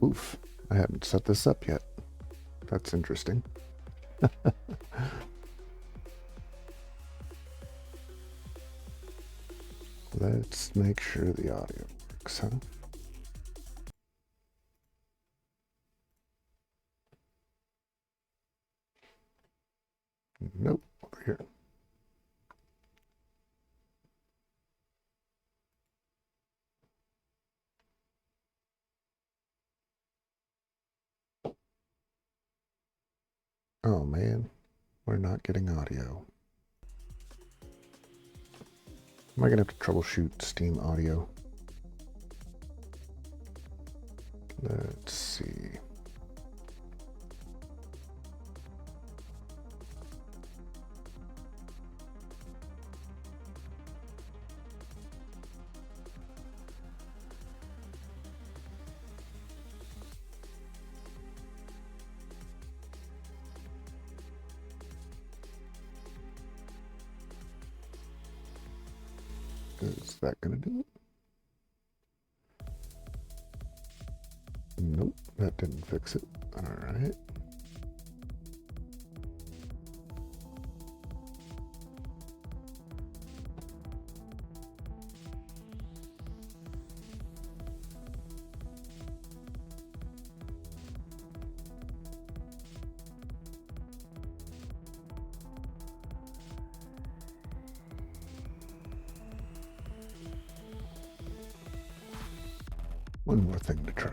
Oof, I haven't set this up yet. That's interesting. Let's make sure the audio works, huh? Nope, over here. Oh man, we're not getting audio. Am I gonna have to troubleshoot Steam audio? Let's see. Is that gonna do it? Nope, that didn't fix it. All right. One more thing to try.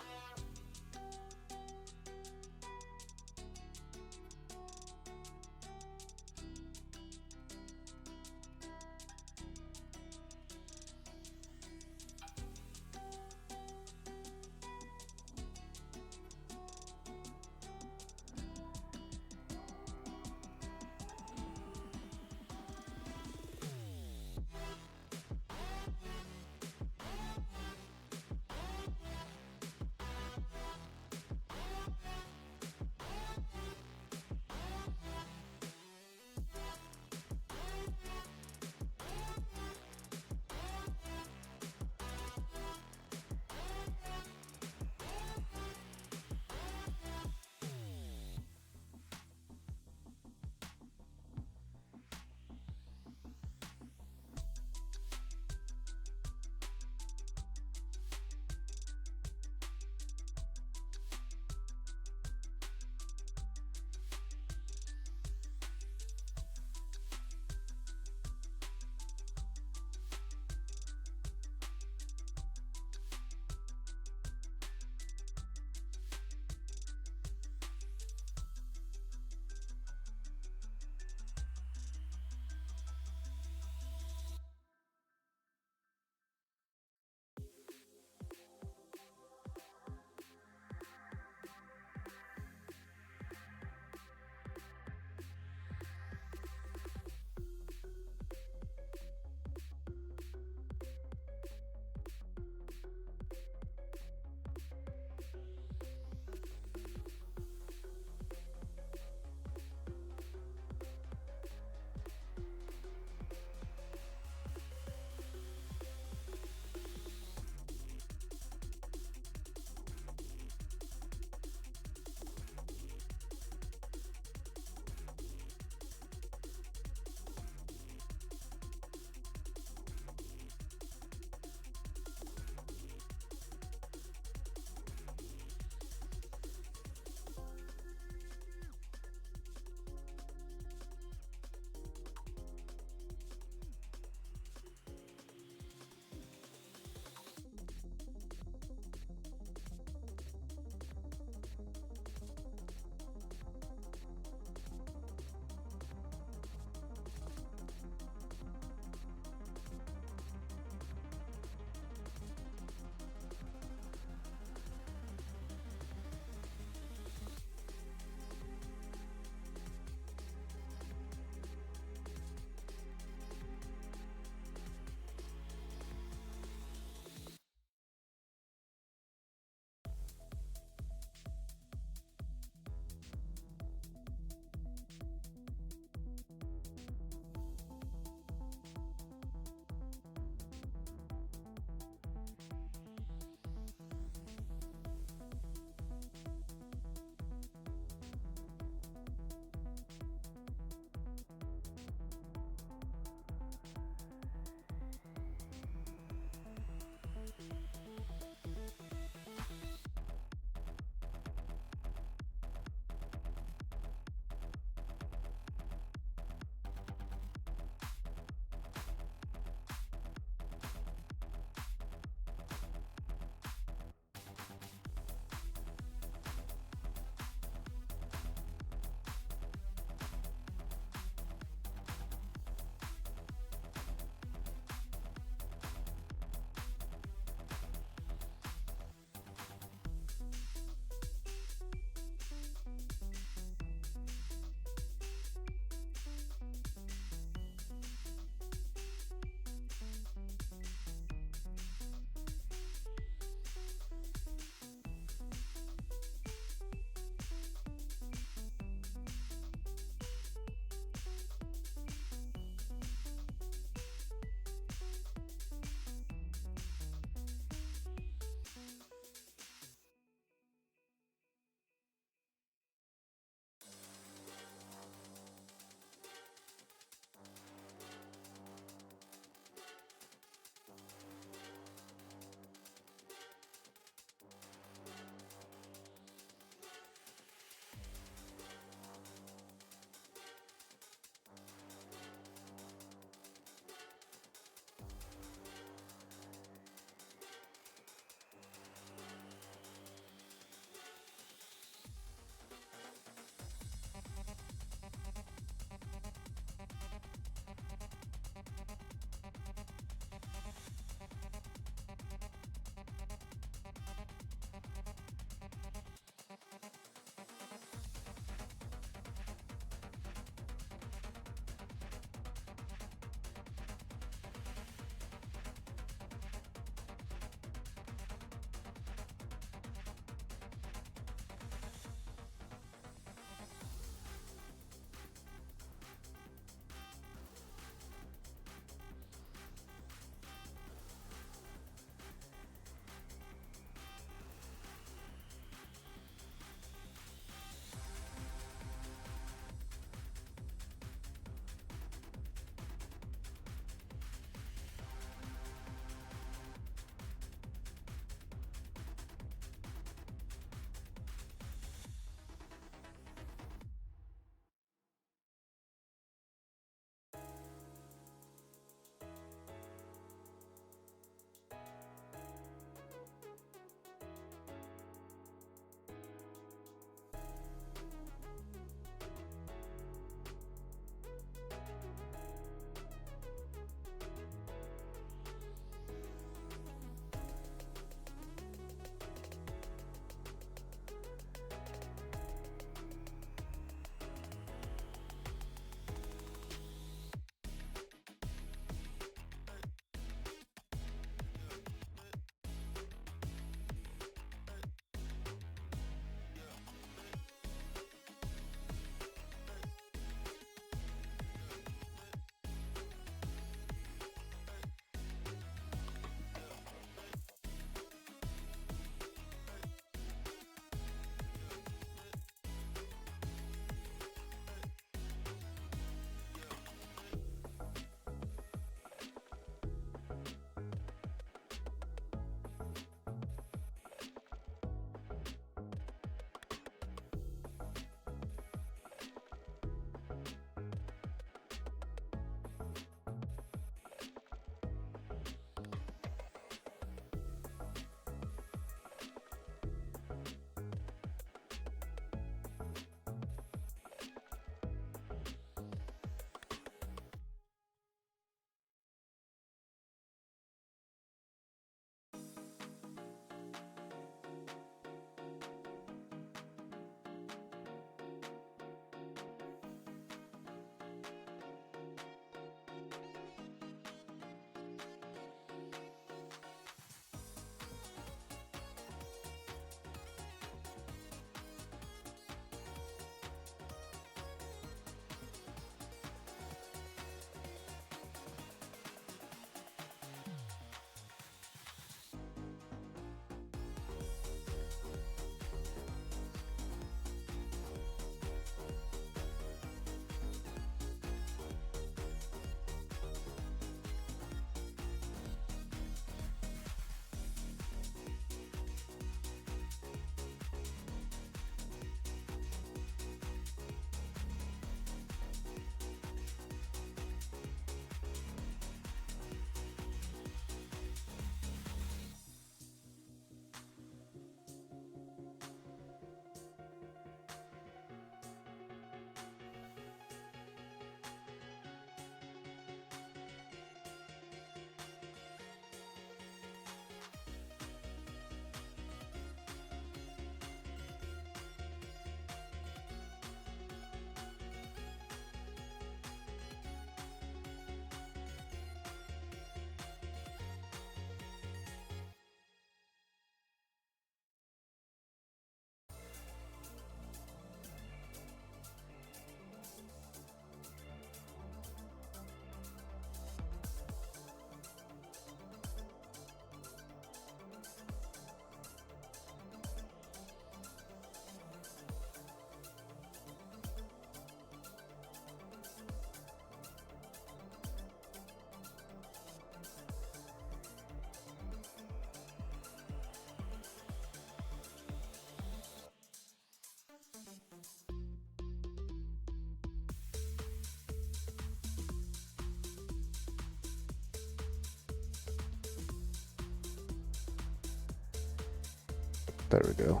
There we go.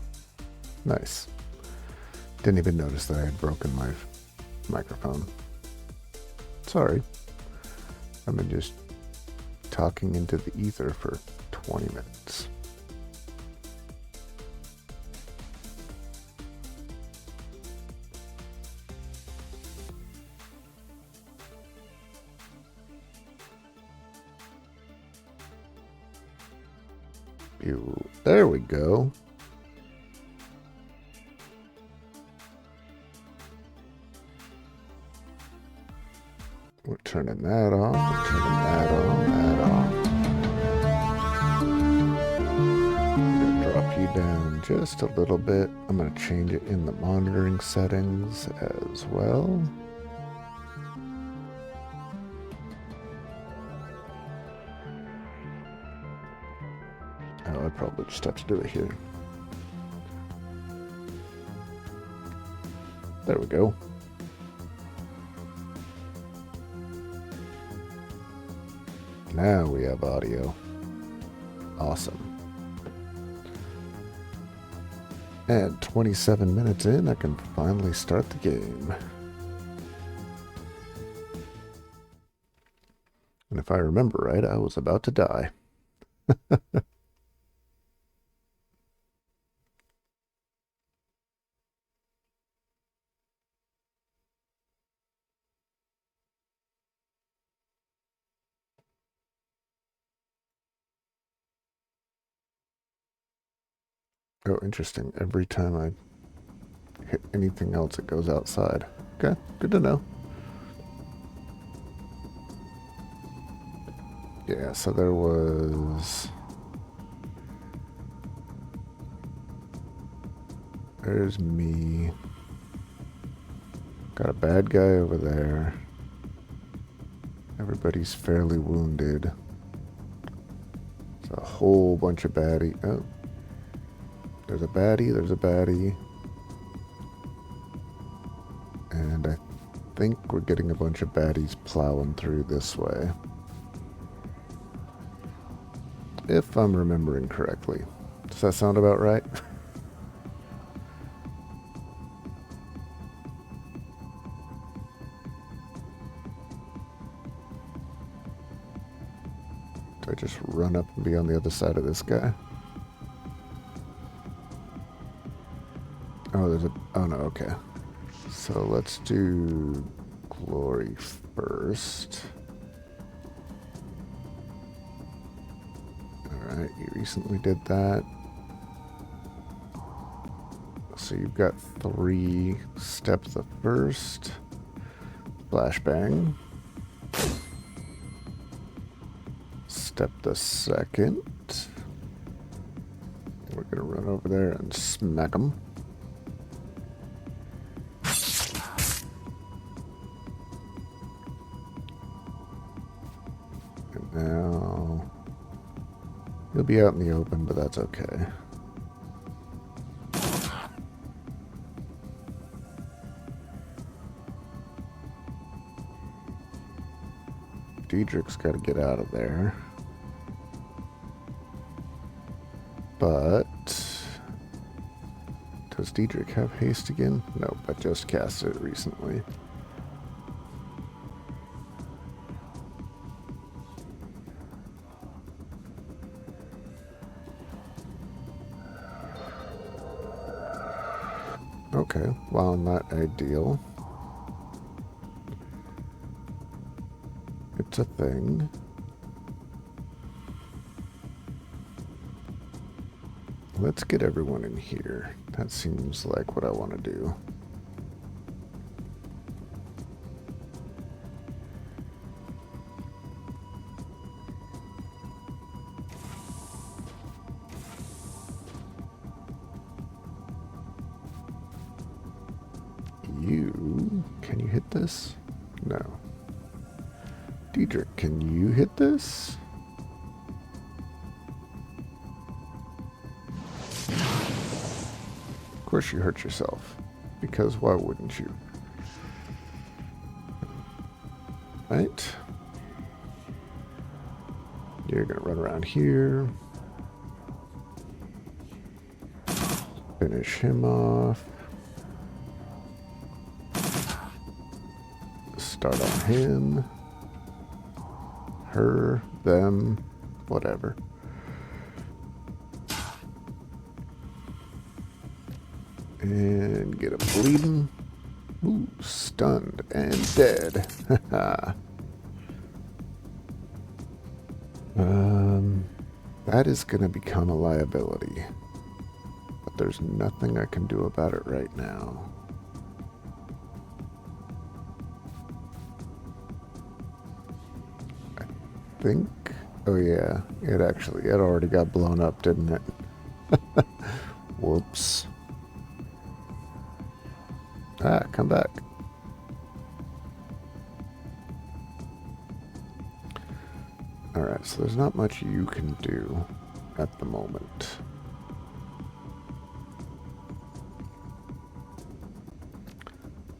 Nice. Didn't even notice that I had broken my microphone. Sorry. I've been just talking into the ether for 20 minutes. There we go. We're turning that on. We're turning that on. I'm gonna drop you down just a little bit. I'm gonna change it in the monitoring settings as well. Oh, I probably just have to do it here. There we go. Now we have audio. Awesome. And 27 minutes in, I can finally start the game. And if I remember right, I was about to die. Oh, interesting. Every time I hit anything else, it goes outside. Okay, good to know. Yeah, so there was... There's me. Got a bad guy over there. Everybody's fairly wounded. There's a whole bunch of baddie. Oh. There's a baddie, there's a baddie. And I think we're getting a bunch of baddies plowing through this way. If I'm remembering correctly. Does that sound about right? Do I just run up and be on the other side of this guy? Oh, there's a... Oh, no, okay. So let's do glory first. Alright, you recently did that. So you've got 3. Step the first. Flashbang. Step the second. We're gonna run over there and smack him. And now he'll be out in the open, but that's okay. Diedrich's got to get out of there. But does Diedrich have haste again? Nope, I just cast it recently. Okay, well, not ideal. It's a thing. Let's get everyone in here. That seems like what I want to do. Can you hit this? No. Diedrich, can you hit this? Of course you hurt yourself, because why wouldn't you? Right? You're gonna run around here. Finish him off. Start on him. Her, them, whatever. And get him bleeding. Ooh, stunned and dead. That is going to become a liability. But there's nothing I can do about it right now. I think... Oh yeah, it already got blown up, didn't it? Whoops. Ah, come back. Alright, so there's not much you can do at the moment.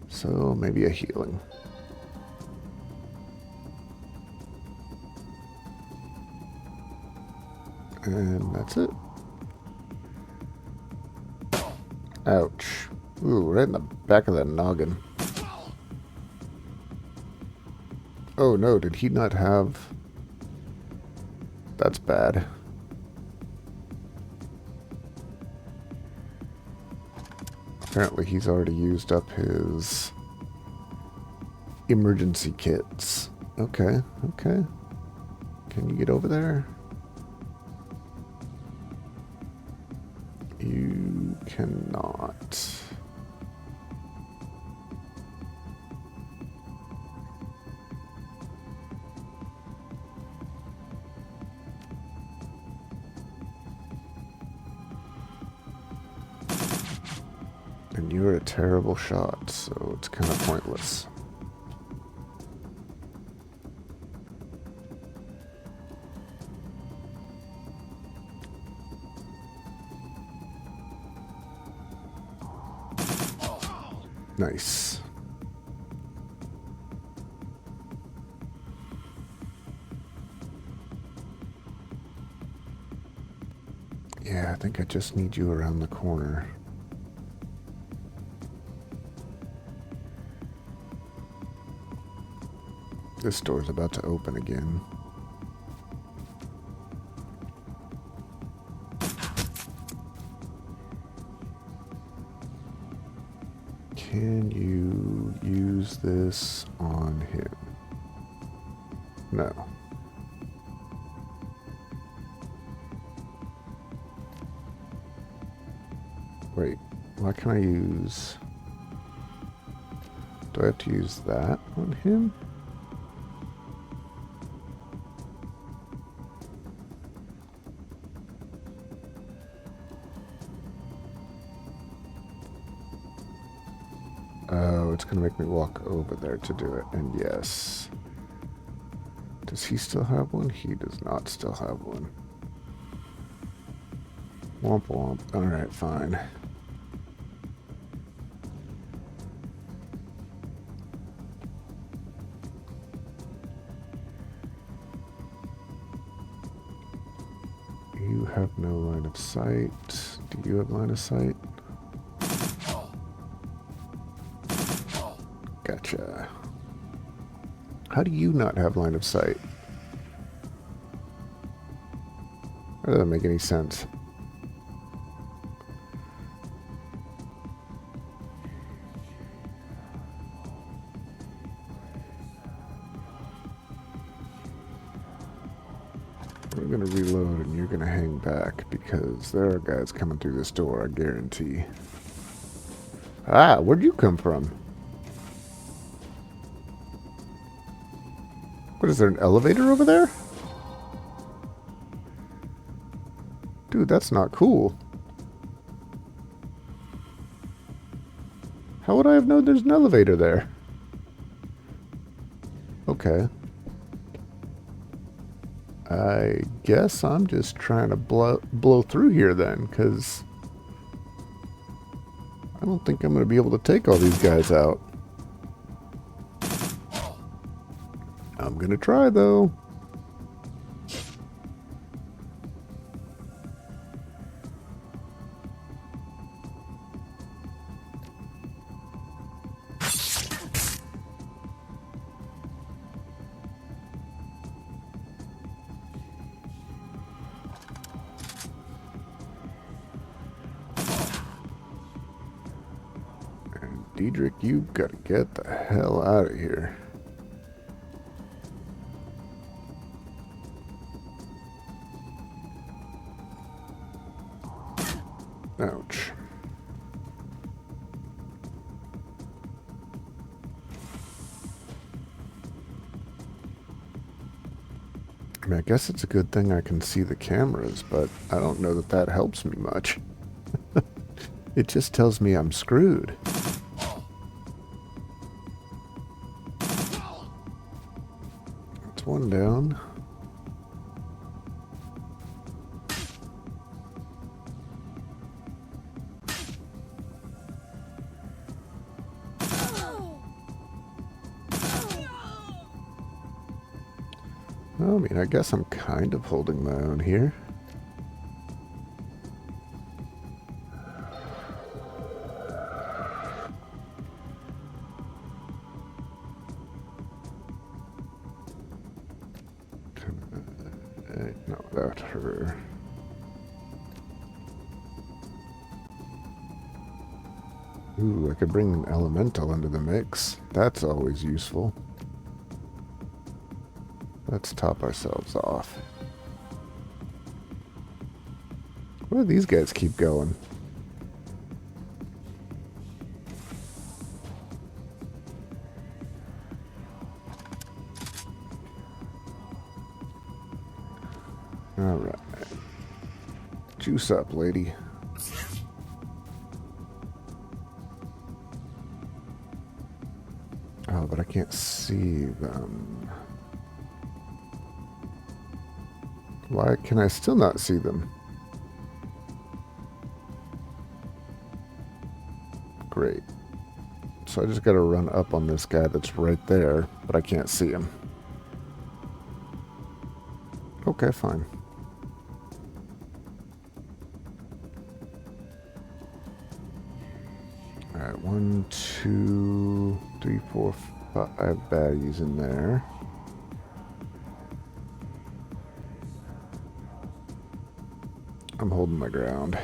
So maybe a healing. And that's it. Ouch. Ooh, right in the back of the noggin. Oh no, did he not have... That's bad. Apparently he's already used up his emergency kits. Okay, okay. Can you get over there? You cannot. And you're a terrible shot, so it's kind of pointless. Nice. Yeah, I think I just need you around the corner. This door's about to open again. Can you use this on him? No. Wait, why can't I use... Do I have to use that on him? Oh, it's going to make me walk over there to do it. And yes. Does he still have one? He does not still have one. Womp womp. Alright, fine. You have no line of sight. Do you have line of sight? Gotcha. How do you not have line of sight? That doesn't make any sense. I'm gonna reload and you're gonna hang back because there are guys coming through this door, I guarantee. Ah, where'd you come from? What, is there an elevator over there? Dude, that's not cool. How would I have known there's an elevator there? Okay. I guess I'm just trying to blow through here then, because I don't think I'm going to be able to take all these guys out. I'm going to try, though. Diedrich, you gotta get the hell out of here. Ouch. I mean, I guess it's a good thing I can see the cameras, but I don't know that that helps me much. It just tells me I'm screwed. That's one down. Well, I mean, I guess I'm kind of holding my own here. No, that her. Ooh, I could bring an elemental into the mix. That's always useful. Let's top ourselves off. Where do these guys keep going? Alright. Juice up, lady. Oh, but I can't see them. Why can I still not see them? Great. So I just gotta run up on this guy that's right there, but I can't see him. Okay, fine. Alright, 1, 2, 3, 4, 5 baddies in there. I'm holding my ground.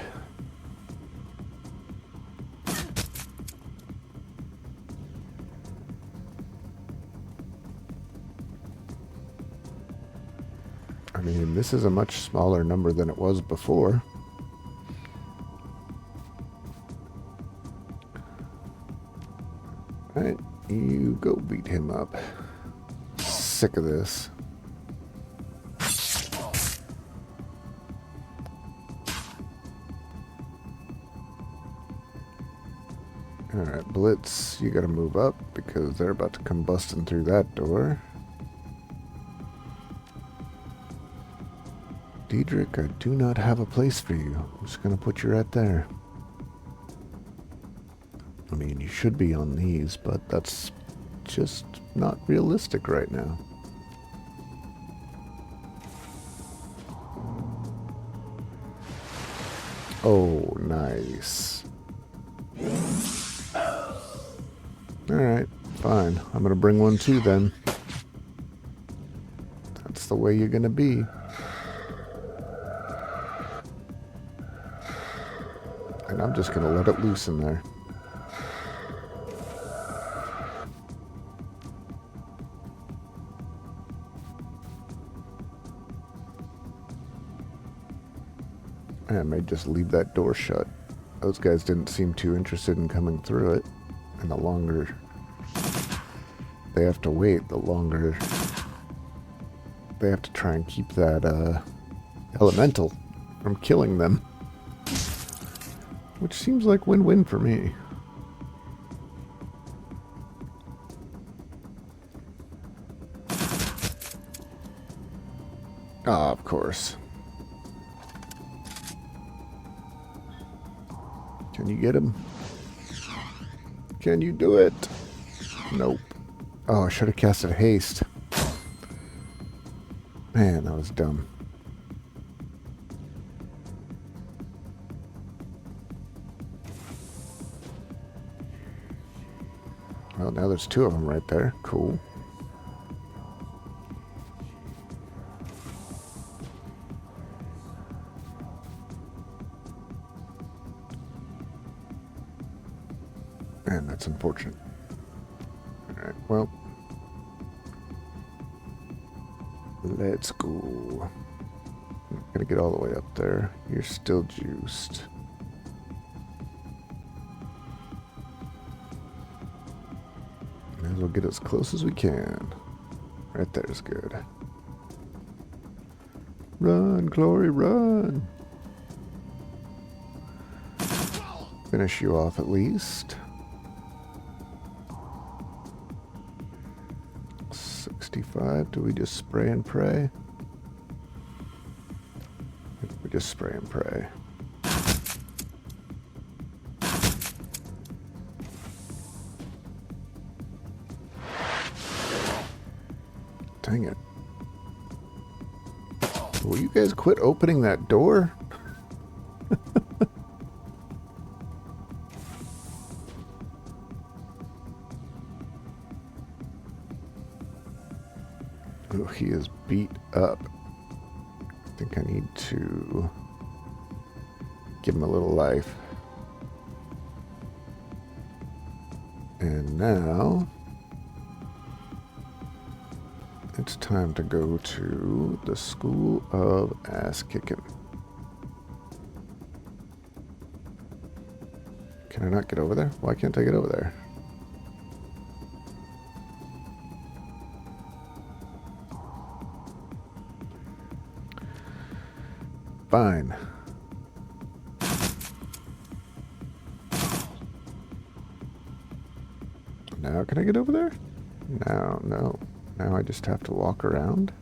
I mean, this is a much smaller number than it was before. Alright, you go beat him up. Sick of this. Alright, Blitz, you gotta move up because they're about to come busting through that door. Diedrich, I do not have a place for you. I'm just gonna put you right there. I mean, you should be on these, but that's just not realistic right now. Oh, nice. Alright, fine. I'm gonna bring one too then. That's the way you're gonna be. And I'm just gonna let it loose in there. I may just leave that door shut. Those guys didn't seem too interested in coming through it. And the longer they have to wait, the longer they have to try and keep that elemental from killing them. Which seems like win-win for me. Ah, of course. Can you get him? Can you do it? Nope. Oh, I should have casted haste. Man, that was dumb. Well, now there's two of them right there. Cool. Man, that's unfortunate. Alright, well. Let's go. I'm not gonna get all the way up there. You're still juiced. May as well get as close as we can. Right there's good. Run, Glory, run! Finish you off at least. 65. Do we just spray and pray? We just spray and pray. Dang it. Will you guys quit opening that door? Oh, he is beat up. I think I need to give him a little life. And now it's time to go to the School of Ass Kicking. Can I not get over there? Why can't I get over there? Fine. Now can I get over there? No. Now I just have to walk around.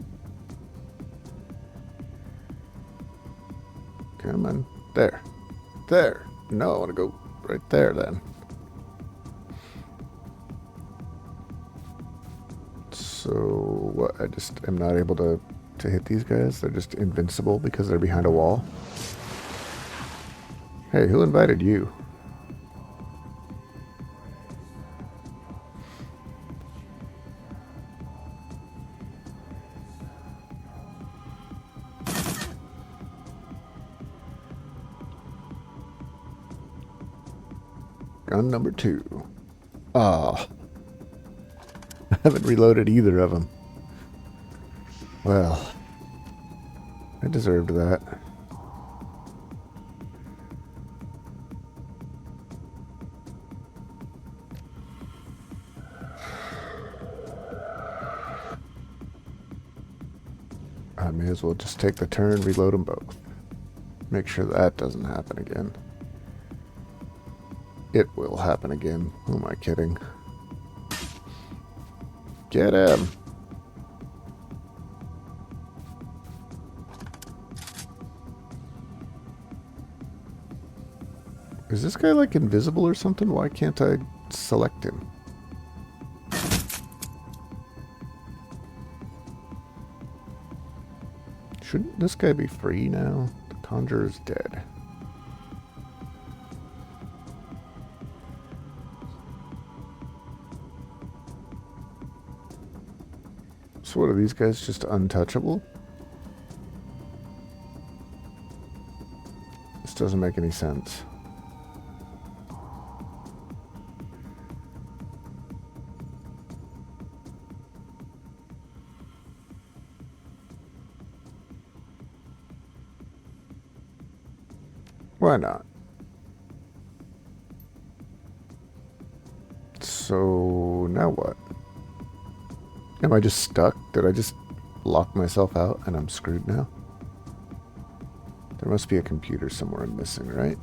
Come on. There. There. No, I want to go right there then. So what? I just am not able to hit these guys? They're just invincible because they're behind a wall? Hey, who invited you? Gun number 2. Ah, I haven't reloaded either of them. Well, I deserved that. I may as well just take the turn, reload them both. Make sure that doesn't happen again. It will happen again. Who am I kidding? Get him! Is this guy like invisible or something? Why can't I select him? Shouldn't this guy be free now? The Conjurer's dead. So what, are these guys just untouchable? This doesn't make any sense. Why not? So now what? Am I just stuck? Did I just lock myself out and I'm screwed now? There must be a computer somewhere I'm missing, right?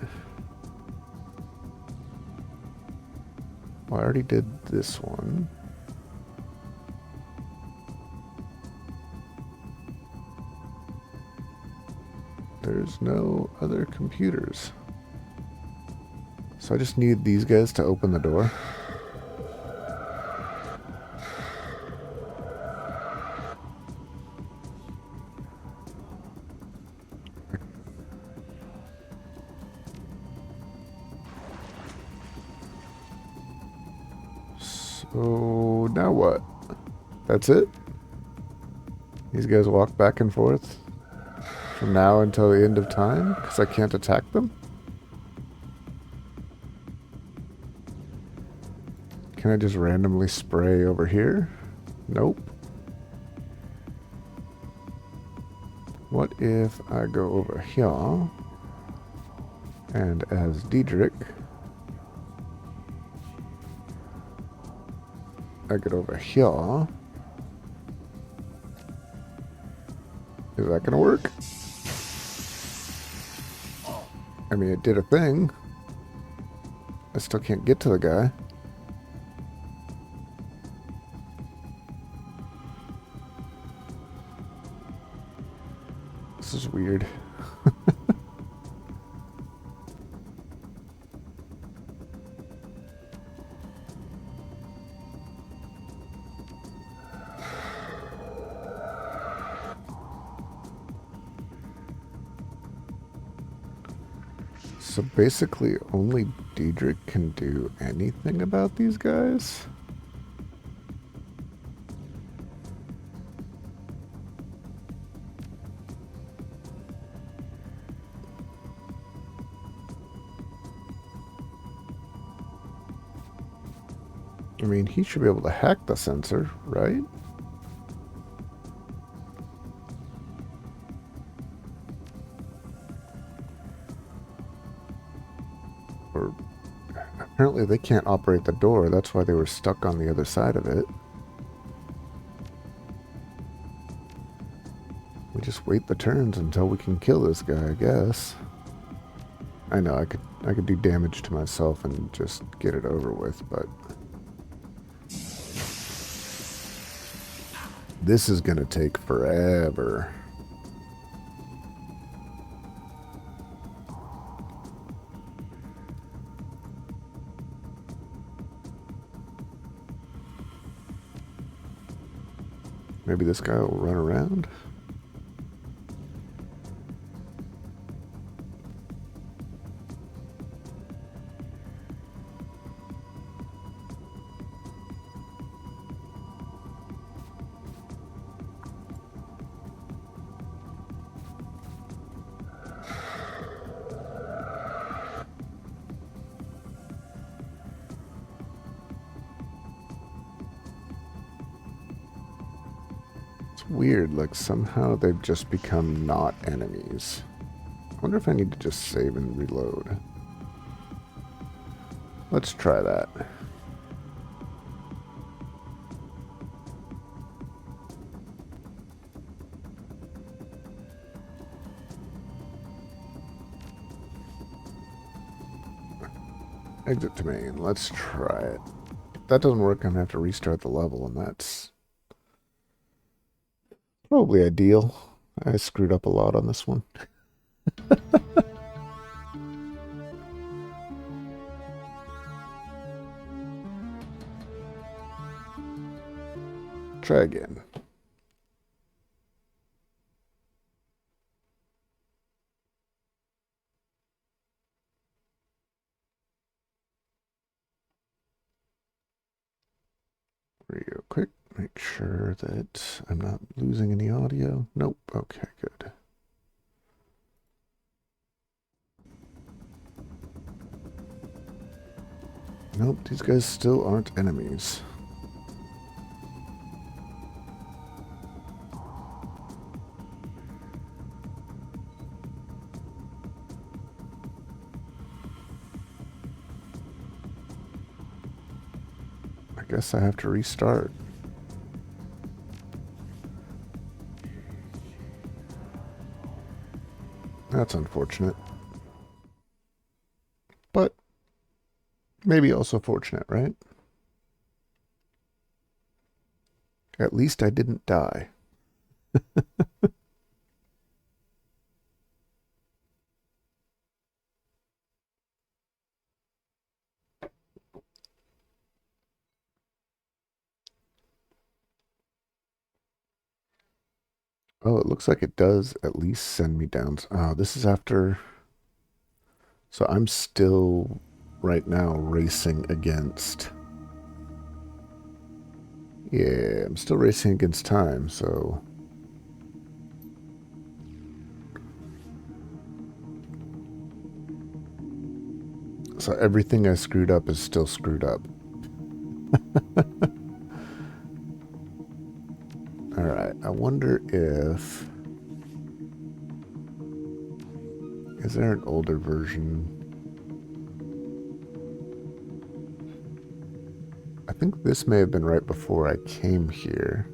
Well, I already did this one. There's no other computers. So I just need these guys to open the door. So now what? That's it? These guys walk back and forth from now until the end of time because I can't attack them? Can I just randomly spray over here? Nope. What if I go over here and as Diedrich, I get over here. Is that gonna work? I mean, it did a thing. I still can't get to the guy. This is weird. So basically, only Diedrich can do anything about these guys? I mean, he should be able to hack the sensor, right? Or apparently they can't operate the door. That's why they were stuck on the other side of it. We just wait the turns until we can kill this guy, I guess. I know I could do damage to myself and just get it over with, but this is gonna take forever. Maybe this guy will run around. Weird, like somehow they've just become not enemies. I wonder if I need to just save and reload. Let's try that. Exit to main. Let's try it. If that doesn't work, I'm gonna have to restart the level, and that's probably ideal. I screwed up a lot on this one. Try again. Real quick, make sure that I'm not losing any audio. Nope. Okay, good. Nope, these guys still aren't enemies. I guess I have to restart. That's unfortunate. But maybe also fortunate, right? At least I didn't die. Oh, it looks like it does at least send me down. Oh, this is after... So I'm still, right now, racing against... Yeah, I'm still racing against time, so... So everything I screwed up is still screwed up. Alright, I wonder if... Is there an older version? I think this may have been right before I came here.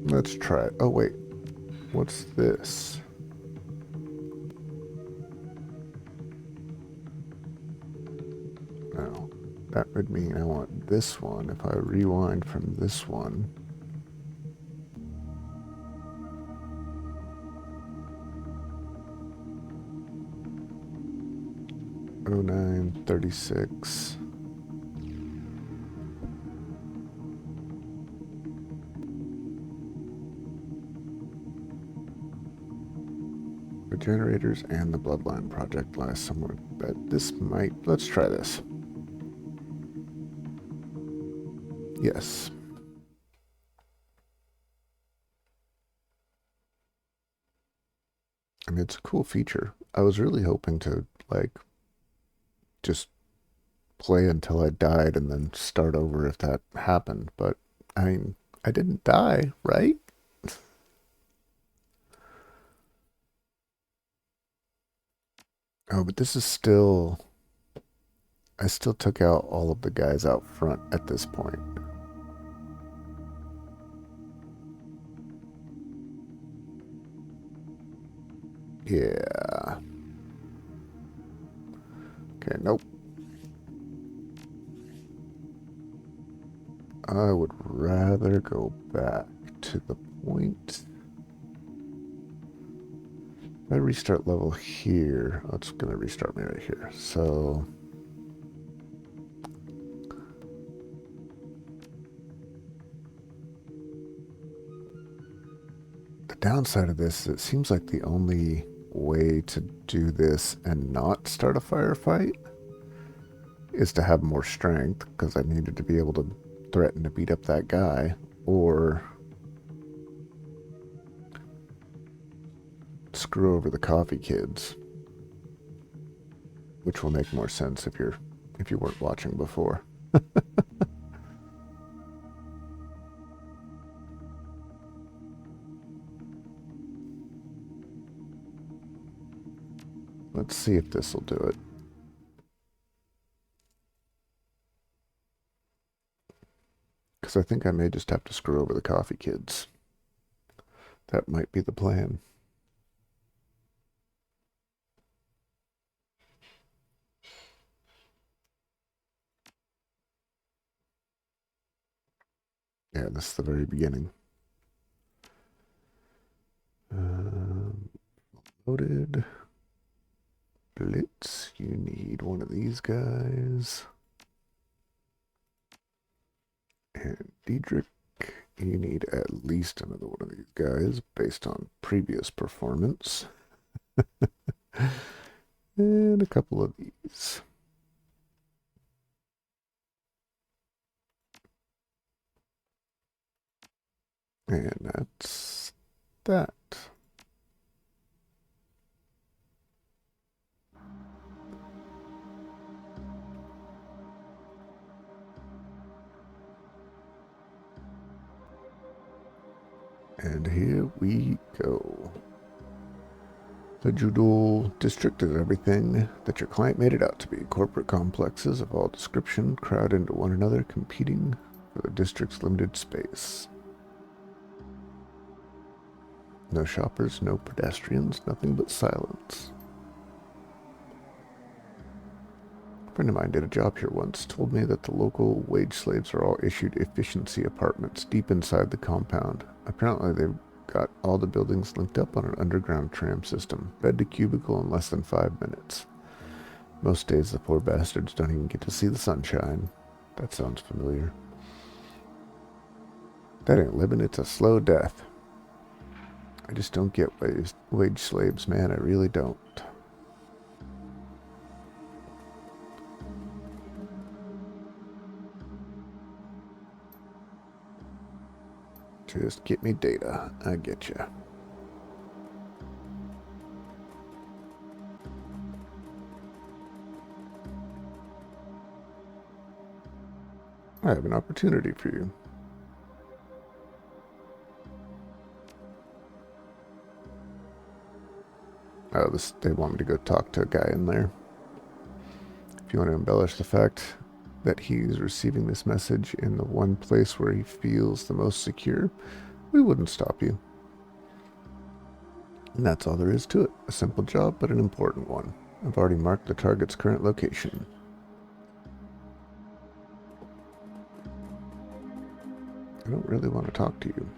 Let's try it. Oh, wait. What's this? No. That would mean I want this one. If I rewind from this one... 0936. The generators and the Bloodline project lie somewhere. But this might... Let's try this. Yes. I mean, it's a cool feature. I was really hoping to, like, just play until I died and then start over if that happened. But, I mean, I didn't die, right? Oh, but this is still... I still took out all of the guys out front at this point. Yeah. Okay, nope. I would rather go back to the point. If I restart level here, oh, it's going to restart me right here. So... The downside of this, it seems like the only way to do this and not start a firefight is to have more strength, because I needed to be able to threaten to beat up that guy, or screw over the coffee kids, which will make more sense if you weren't watching before. Let's see if this will do it. Because I think I may just have to screw over the coffee kids. That might be the plan. Yeah, this is the very beginning. Loaded. Blitz, you need one of these guys. And Diedrich, you need at least another one of these guys based on previous performance. And a couple of these. And that's that. And here we go. The Judul district is everything that your client made it out to be. Corporate complexes of all description crowd into one another, competing for the district's limited space. No shoppers, no pedestrians, nothing but silence. A friend of mine did a job here once, told me that the local wage slaves are all issued efficiency apartments deep inside the compound. Apparently they've got all the buildings linked up on an underground tram system, bed to cubicle in less than 5 minutes. Most days the poor bastards don't even get to see the sunshine. That sounds familiar. That ain't living, it's a slow death. I just don't get wage slaves, man, I really don't. Just get me data, I get ya. I have an opportunity for you. Oh, they want me to go talk to a guy in there. If you want to embellish the fact that he's receiving this message in the one place where he feels the most secure, we wouldn't stop you. And that's all there is to it. A simple job, but an important one. I've already marked the target's current location. I don't really want to talk to you.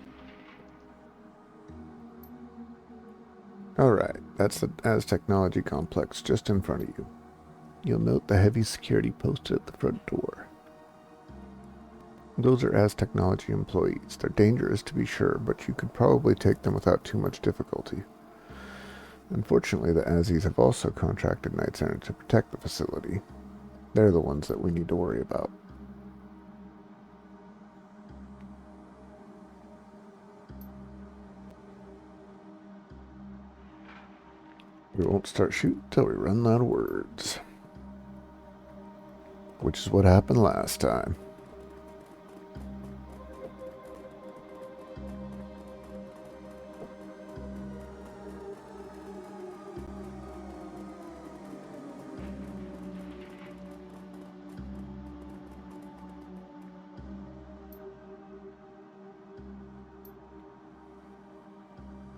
Alright, that's the Az Technology Complex just in front of you. You'll note the heavy security posted at the front door. Those are Az Technology employees. They're dangerous to be sure, but you could probably take them without too much difficulty. Unfortunately, the Azzies have also contracted Knights Errant to protect the facility. They're the ones that we need to worry about. We won't start shooting till we run out of words. Which is what happened last time.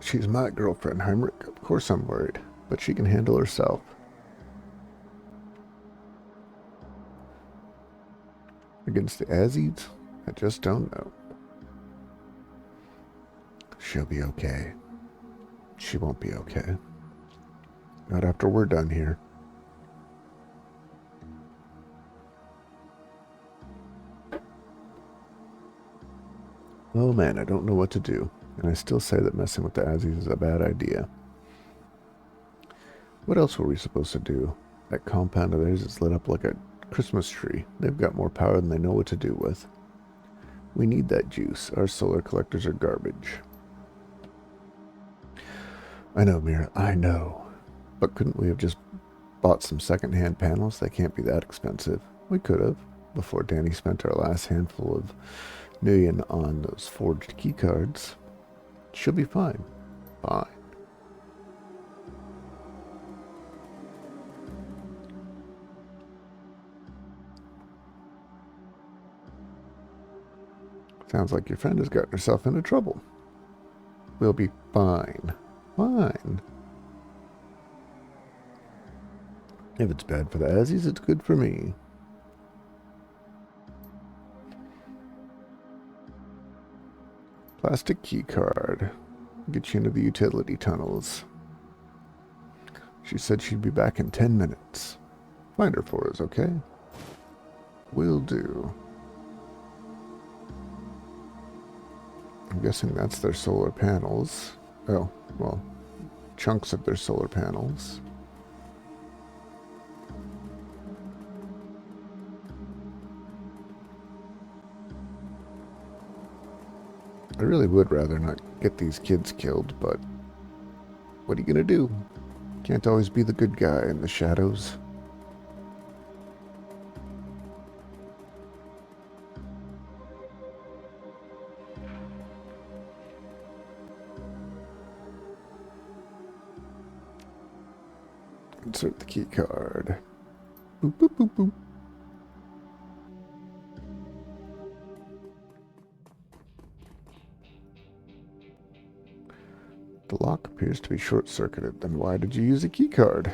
She's my girlfriend, Heinrich. Of course I'm worried, but she can handle herself. Against the Azzies? I just don't know. She'll be okay. She won't be okay. Not after we're done here. Oh man, I don't know what to do. And I still say that messing with the Azzies is a bad idea. What else were we supposed to do? That compound of theirs is lit up like a Christmas tree. They've got more power than they know what to do with. We need that juice. Our solar collectors are garbage. I know, Mira, I know. But couldn't we have just bought some second-hand panels? They can't be that expensive. We could have, before Danny spent our last handful of million on those forged keycards. She'll be fine. Fine. Sounds like your friend has gotten herself into trouble. We'll be fine. Fine. If it's bad for the Azzies, it's good for me. Plastic key card. Get you into the utility tunnels. She said she'd be back in 10 minutes. Find her for us, okay? Will do. I'm guessing that's their solar panels. Oh, well, chunks of their solar panels. I really would rather not get these kids killed, but what are you gonna do? Can't always be the good guy in the shadows. Insert the key card. Boop, boop, boop, boop. The lock appears to be short-circuited. Then why did you use a key card?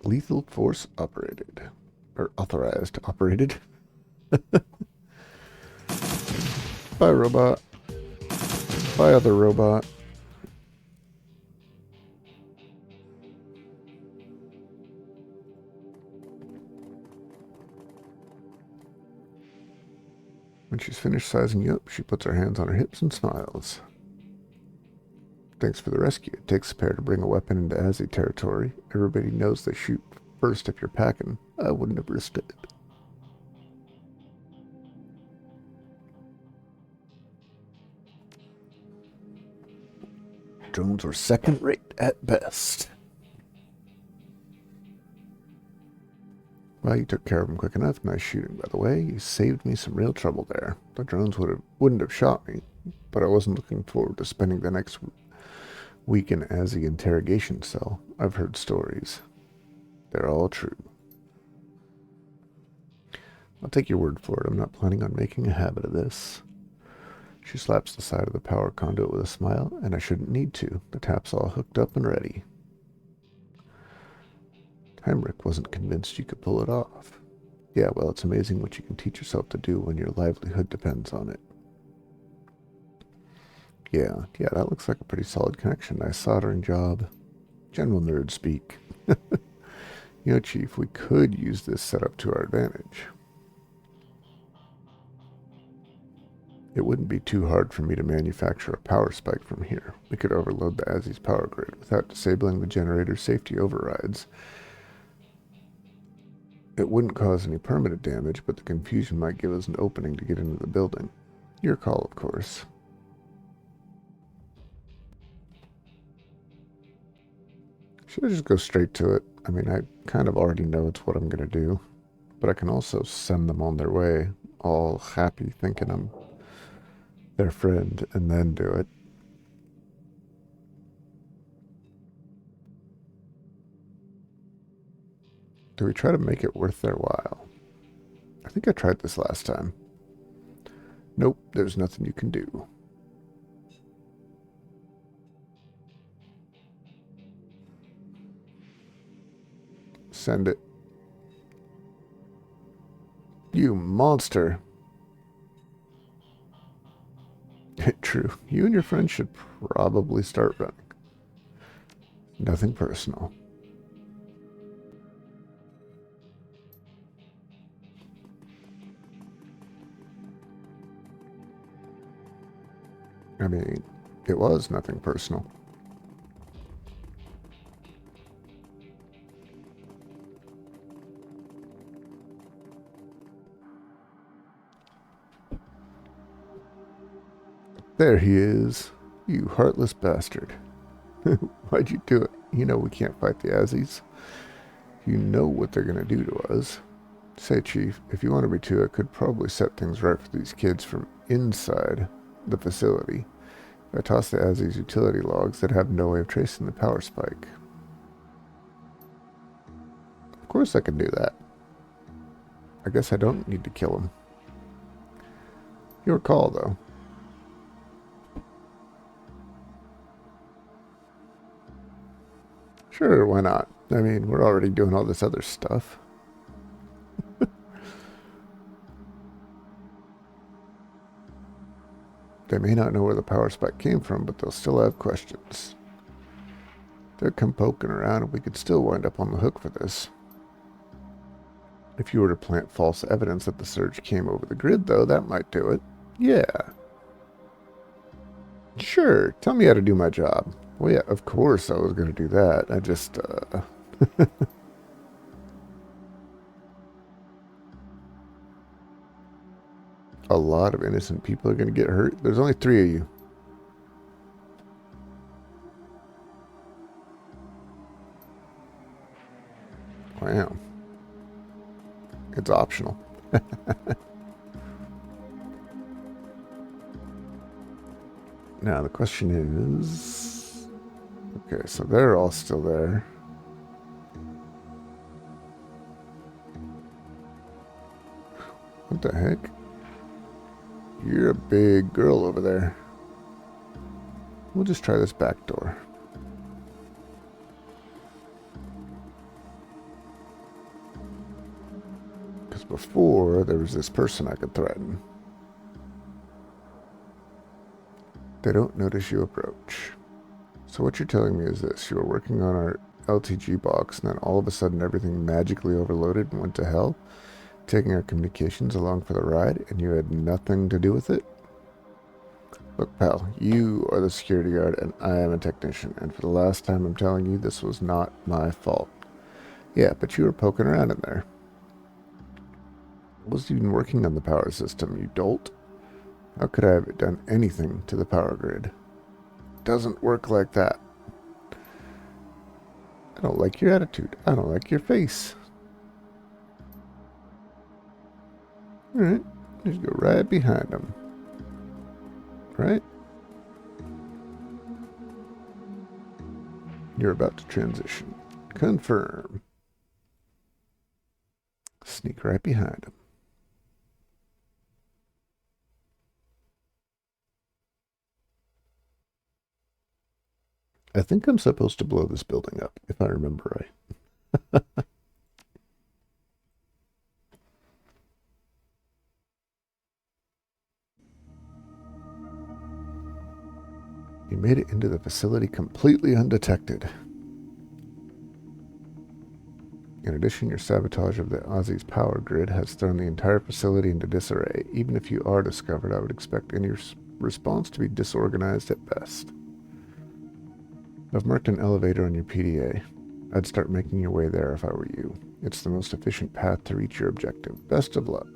Lethal force operated. Or authorized operated. Bye, robot. Bye, other robot. When she's finished sizing you up, she puts her hands on her hips and smiles. Thanks for the rescue. It takes a pair to bring a weapon into Azzie territory. Everybody knows they shoot first if you're packing. I wouldn't have risked it. Drones were second rate at best. Well, you took care of them quick enough. Nice shooting, by the way. You saved me some real trouble there. The drones wouldn't have shot me, but I wasn't looking forward to spending the next week in Azzie interrogation cell. I've heard stories. They're all true. I'll take your word for it. I'm not planning on making a habit of this. She slaps the side of the power conduit with a smile, and I shouldn't need to. The tap's all hooked up and ready. Heinrich wasn't convinced you could pull it off. Yeah, well, it's amazing what you can teach yourself to do when your livelihood depends on it. Yeah, that looks like a pretty solid connection. Nice soldering job. General nerd speak. You know, Chief, we could use this setup to our advantage. It wouldn't be too hard for me to manufacture a power spike from here. We could overload the Azzie's power grid without disabling the generator's safety overrides. It wouldn't cause any permanent damage, but the confusion might give us an opening to get into the building. Your call, of course. Should I just go straight to it? I mean, I kind of already know it's what I'm going to do, but I can also send them on their way, all happy, thinking I'm their friend, and then do it. Do we try to make it worth their while? I think I tried this last time. Nope, there's nothing you can do. Send it. You monster. True. You and your friends should probably start running. Nothing personal. I mean, it was nothing personal. There he is. You heartless bastard. Why'd you do it? You know we can't fight the Azzies. You know what they're going to do to us. Say, Chief, if you wanted me to, I could probably set things right for these kids from inside the facility. If I toss the Azzies utility logs, they'd have no way of tracing the power spike. Of course I can do that. I guess I don't need to kill him. Your call, though. Sure, why not? I mean, we're already doing all this other stuff. They may not know where the power spike came from, but they'll still have questions. They'll come poking around and we could still wind up on the hook for this. If you were to plant false evidence that the surge came over the grid, though, that might do it. Yeah. Sure, tell me how to do my job. Well, yeah, of course I was going to do that. I just, A lot of innocent people are going to get hurt. There's only 3 of you. Wow. It's optional. Now the question is... Okay, so they're all still there. What the heck? You're a big girl over there. We'll just try this back door. Because before, there was this person I could threaten. They don't notice you approach. So what you're telling me is this. You were working on our LTG box, and then all of a sudden everything magically overloaded and went to hell, taking our communications along for the ride, and you had nothing to do with it? Look, pal, you are the security guard, and I am a technician, and for the last time I'm telling you, this was not my fault. Yeah, but you were poking around in there. I wasn't even working on the power system, you dolt. How could I have done anything to the power grid? doesn't work like that. I don't like your attitude. I don't like your face. Alright, just go right behind him. Right? You're about to transition. Confirm. Sneak right behind him. I think I'm supposed to blow this building up, if I remember right. You made it into the facility completely undetected. In addition, your sabotage of the Azzie's power grid has thrown the entire facility into disarray. Even if you are discovered, I would expect any response to be disorganized at best. I've marked an elevator on your PDA. I'd start making your way there if I were you. It's the most efficient path to reach your objective. Best of luck.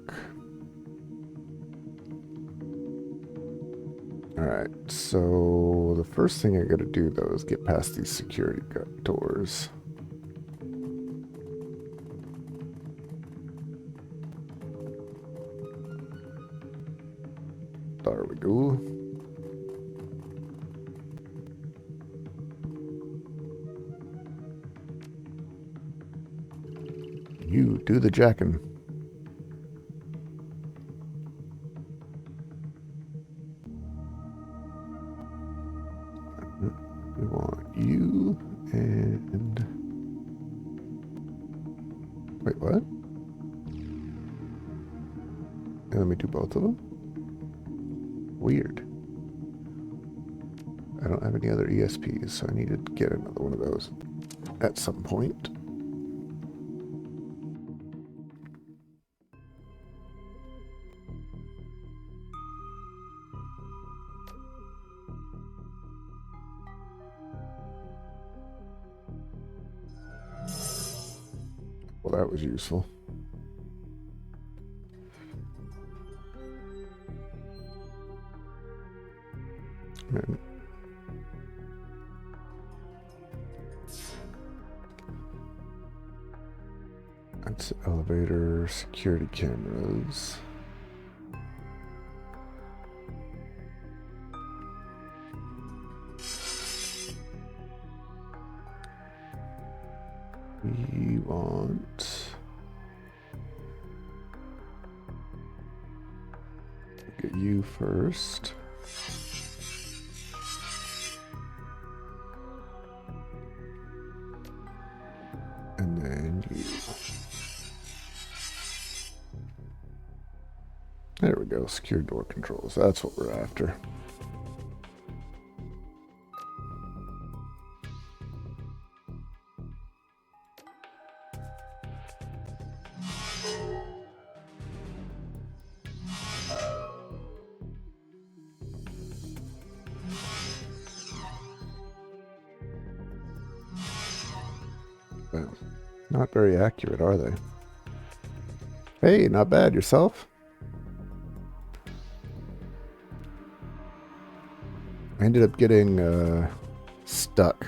Alright, so the first thing I gotta do, though, is get past these security doors. There we go. You do the jacking. We want you and... Wait, what? And let me do both of them? Weird. I don't have any other ESPs, so I need to get another one of those at some point. Well, that was useful. And that's elevator, security cameras. We want... Get you first. And then you. There we go. Secure door controls. That's what we're after. Well, not very accurate, are they? Hey, not bad. Yourself? I ended up getting stuck.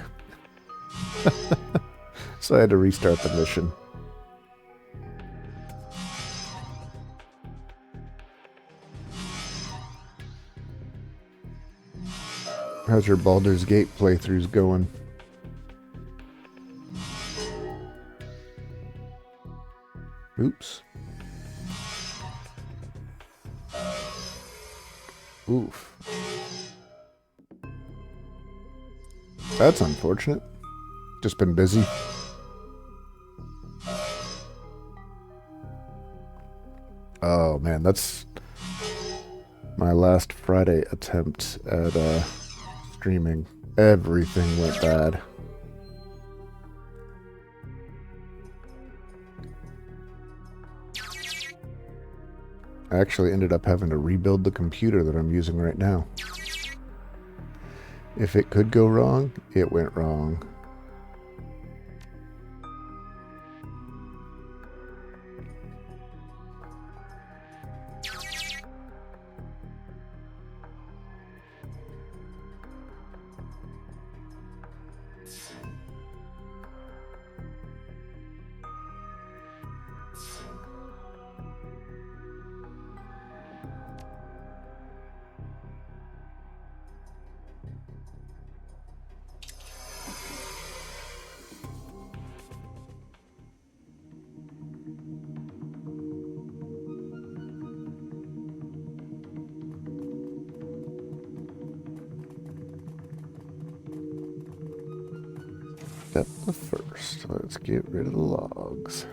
So I had to restart the mission. How's your Baldur's Gate playthroughs going? Oops. Oof. That's unfortunate. Just been busy. Oh man, that's my last Friday attempt at streaming. Everything went bad. I actually ended up having to rebuild the computer that I'm using right now. If it could go wrong, it went wrong. step the first. Let's get rid of the logs.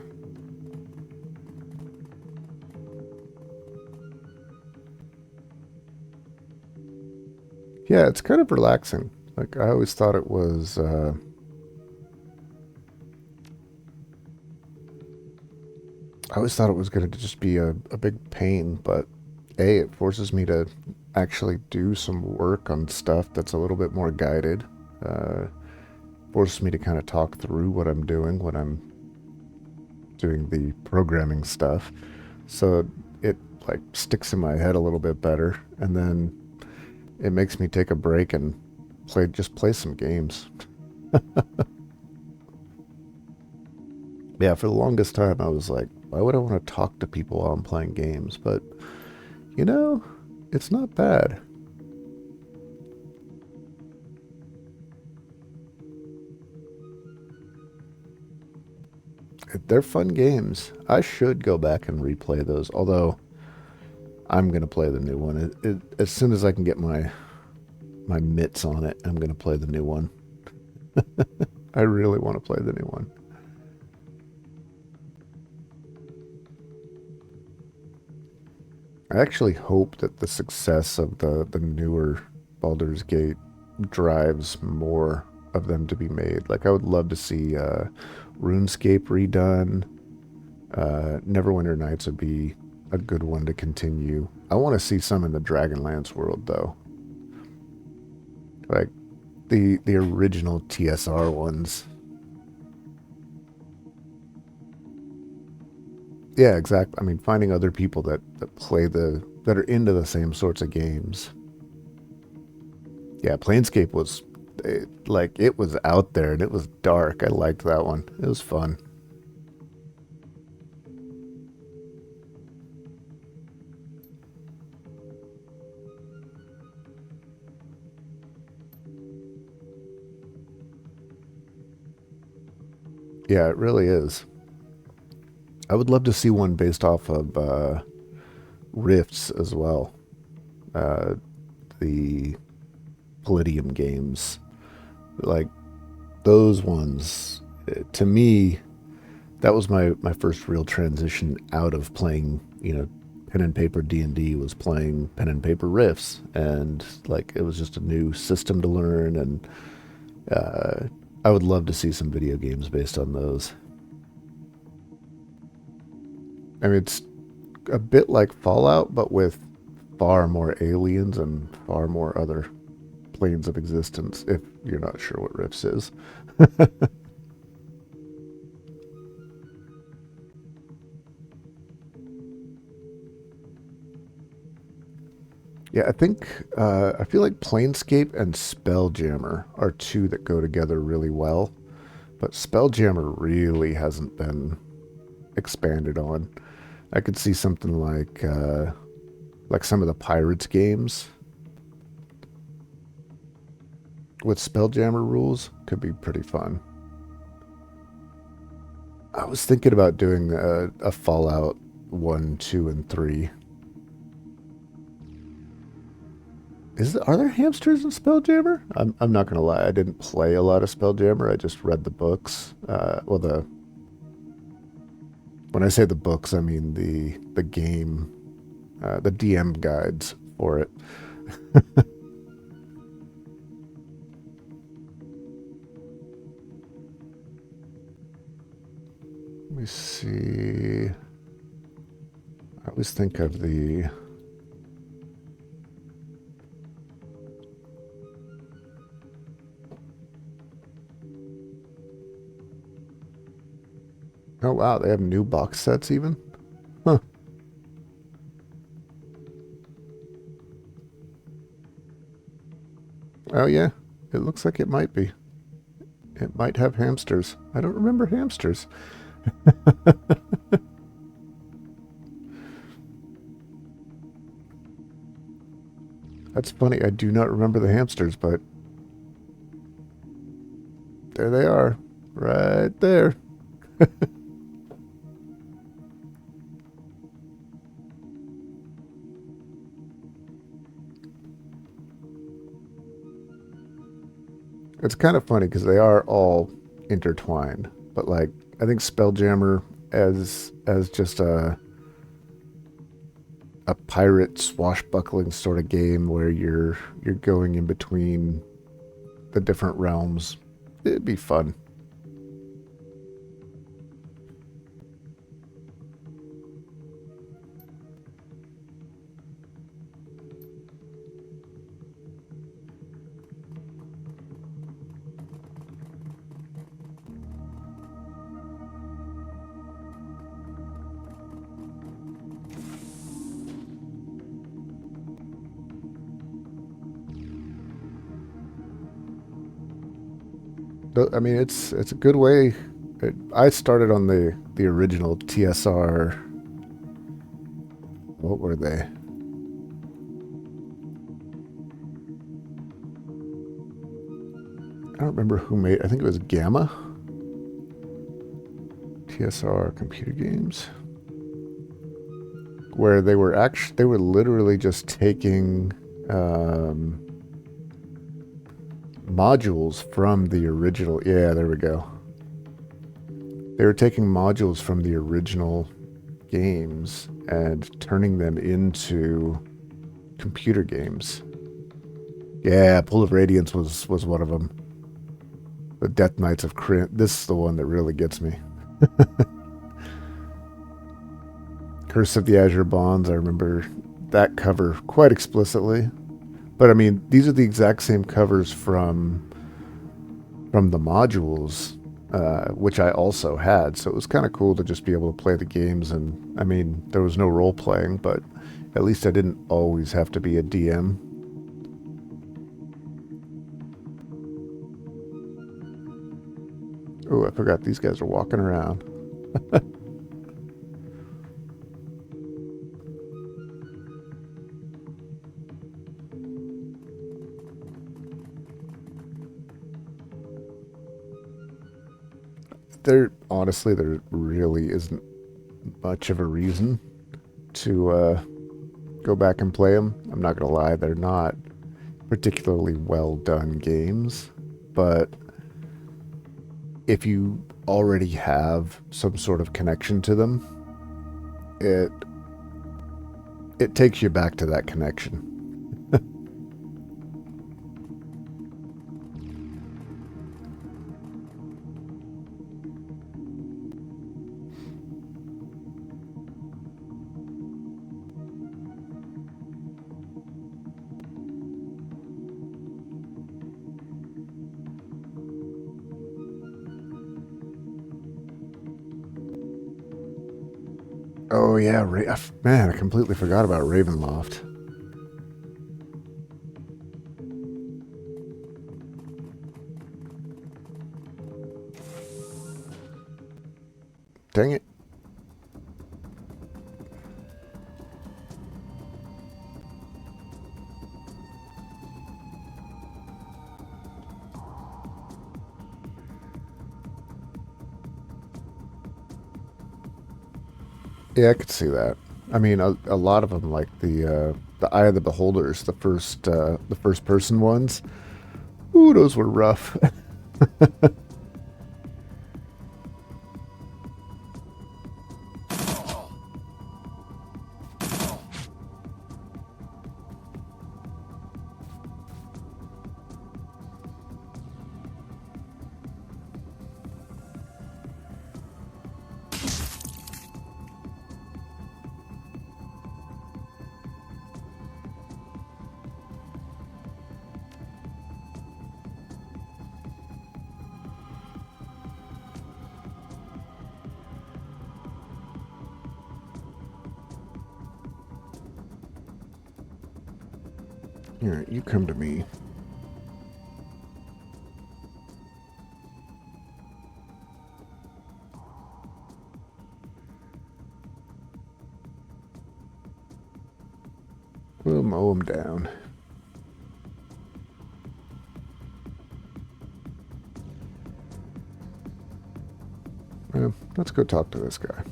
Yeah, it's kind of relaxing. Like, I always thought it was, going to just be a big pain, but A, it forces me to actually do some work on stuff that's a little bit more guided. Forces me to kind of talk through what I'm doing when I'm doing the programming stuff. So it like sticks in my head a little bit better, and then it makes me take a break and play some games. Yeah, for the longest time I was like, why would I want to talk to people while I'm playing games? But you know, it's not bad. They're fun games. I should go back and replay those, although I'm going to play the new one. As soon as I can get my mitts on it, I'm going to play the new one. I really want to play the new one. I actually hope that the success of the newer Baldur's Gate drives more of them to be made. Like, I would love to see RuneScape redone. Neverwinter Nights would be a good one to continue. I want to see some in the Dragonlance world, though. Like, the original TSR ones. Yeah, exactly. I mean, finding other people that that are into the same sorts of games. Yeah, Planescape was it was out there and it was dark. I liked that one. It was fun. Yeah, it really is. I would love to see one based off of Rifts as well. Uh, the Palladium games, like those ones, to me, that was my first real transition out of playing, pen and paper D&D, was playing pen and paper Rifts, and like it was just a new system to learn, and uh, I would love to see some video games based on those. I mean, it's a bit like Fallout, but with far more aliens and far more other planes of existence, if you're not sure what Rifts is. Yeah, I feel like Planescape and Spelljammer are two that go together really well, but Spelljammer really hasn't been expanded on. I could see something like some of the Pirates games with Spelljammer rules could be pretty fun. I was thinking about doing a Fallout 1, 2, and 3. Are there hamsters in Spelljammer? I'm not gonna lie. I didn't play a lot of Spelljammer. I just read the books. When I say the books, I mean the game, the DM guides for it. Let me see. I always think of the. Oh wow, they have new box sets even? Huh. Oh yeah, it looks like it might be. It might have hamsters. I don't remember hamsters. That's funny. I do not remember the hamsters, but there they are. Right there. It's kind of funny because they are all intertwined. But like, I think Spelljammer as just a pirate swashbuckling sort of game where you're going in between the different realms, it'd be fun. I mean, it's a good way. I started on the original TSR. What were they? I don't remember who made. I think it was Gamma. TSR computer games, where they were literally just taking modules from the original. Yeah, there we go. They were taking modules from the original games and turning them into computer games. Yeah, Pool of Radiance was one of them. The Death Knights of Kryn. This is the one that really gets me. Curse of the Azure Bonds. I remember that cover quite explicitly. But I mean, these are the exact same covers from the modules, which I also had. So it was kind of cool to just be able to play the games. And I mean, there was no role playing, but at least I didn't always have to be a DM. Oh, I forgot these guys are walking around. Honestly, there really isn't much of a reason to go back and play them. I'm not gonna lie, they're not particularly well done games, but if you already have some sort of connection to them, it takes you back to that connection. Oh yeah, man, I completely forgot about Ravenloft. Dang it. Yeah, I could see that. I mean, a lot of them, like the Eye of the Beholders, the first person ones. Ooh, those were rough. Here, you come to me. We'll mow them down. Well, let's go talk to this guy.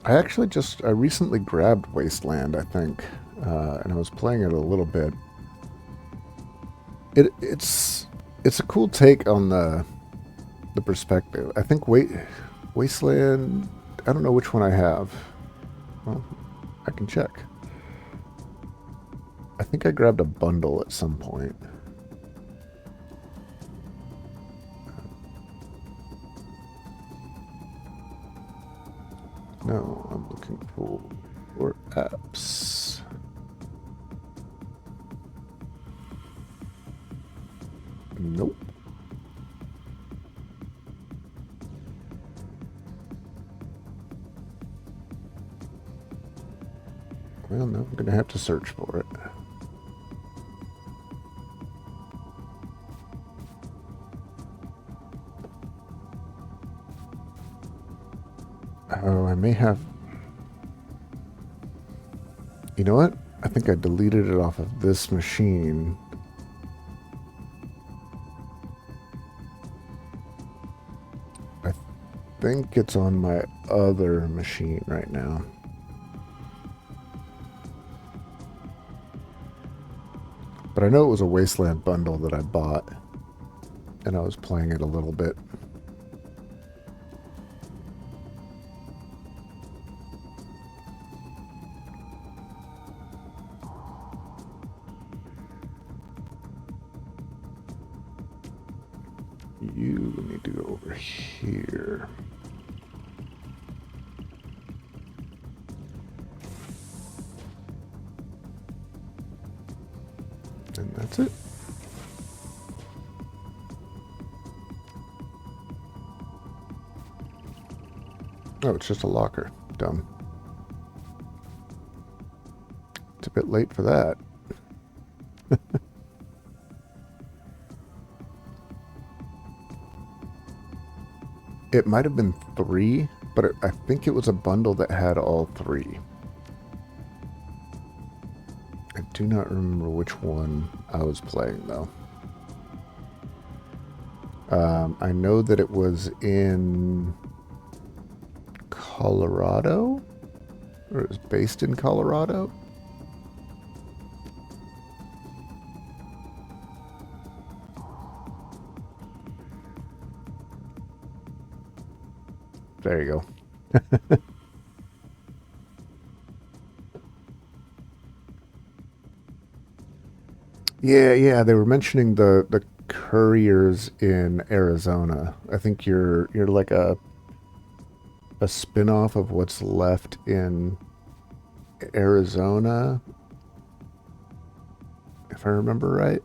I recently grabbed Wasteland, I think, and I was playing it a little bit. It's a cool take on the perspective. I think Wasteland. I don't know which one I have. Well, I can check. I think I grabbed a bundle at some point. No, I'm looking for apps. Nope. Well, no, I'm gonna have to search for it. Oh, I may have. You know what? I think I deleted it off of this machine. I think it's on my other machine right now. But I know it was a Wasteland bundle that I bought, and I was playing it a little bit. You need to go over here. And that's it. Oh, it's just a locker. Dumb. It's a bit late for that. It might have been 3, but I think it was a bundle that had all 3. I do not remember which one I was playing, though. I know that it was in Colorado, or it was based in Colorado. There you go. Yeah, they were mentioning the couriers in Arizona. I think you're like a spin-off of what's left in Arizona, if I remember right.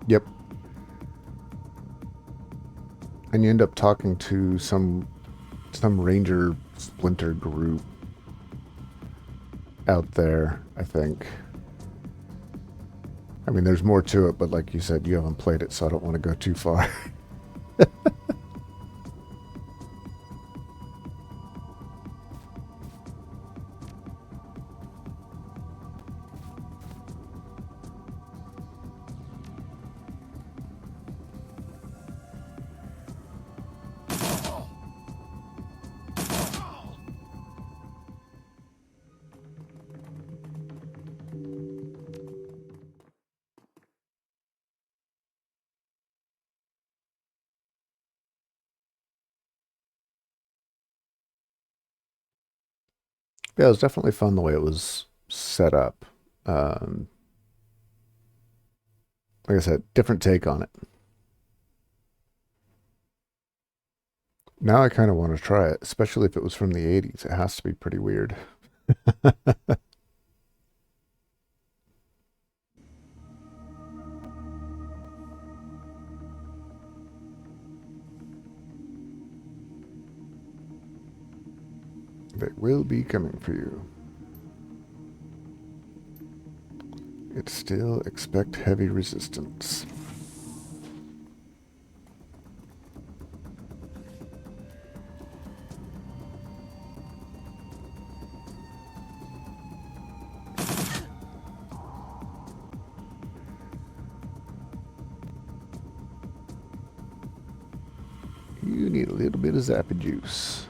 Yep. And you end up talking to some ranger splinter group out there, I think. I mean, there's more to it, but like you said, you haven't played it, so I don't want to go too far. Yeah, it was definitely fun the way it was set up. Um, like I said, different take on it. Now I kind of want to try it, especially if it was from the 80s. It has to be pretty weird. will be coming for you. It still expect heavy resistance. You need a little bit of zappy juice.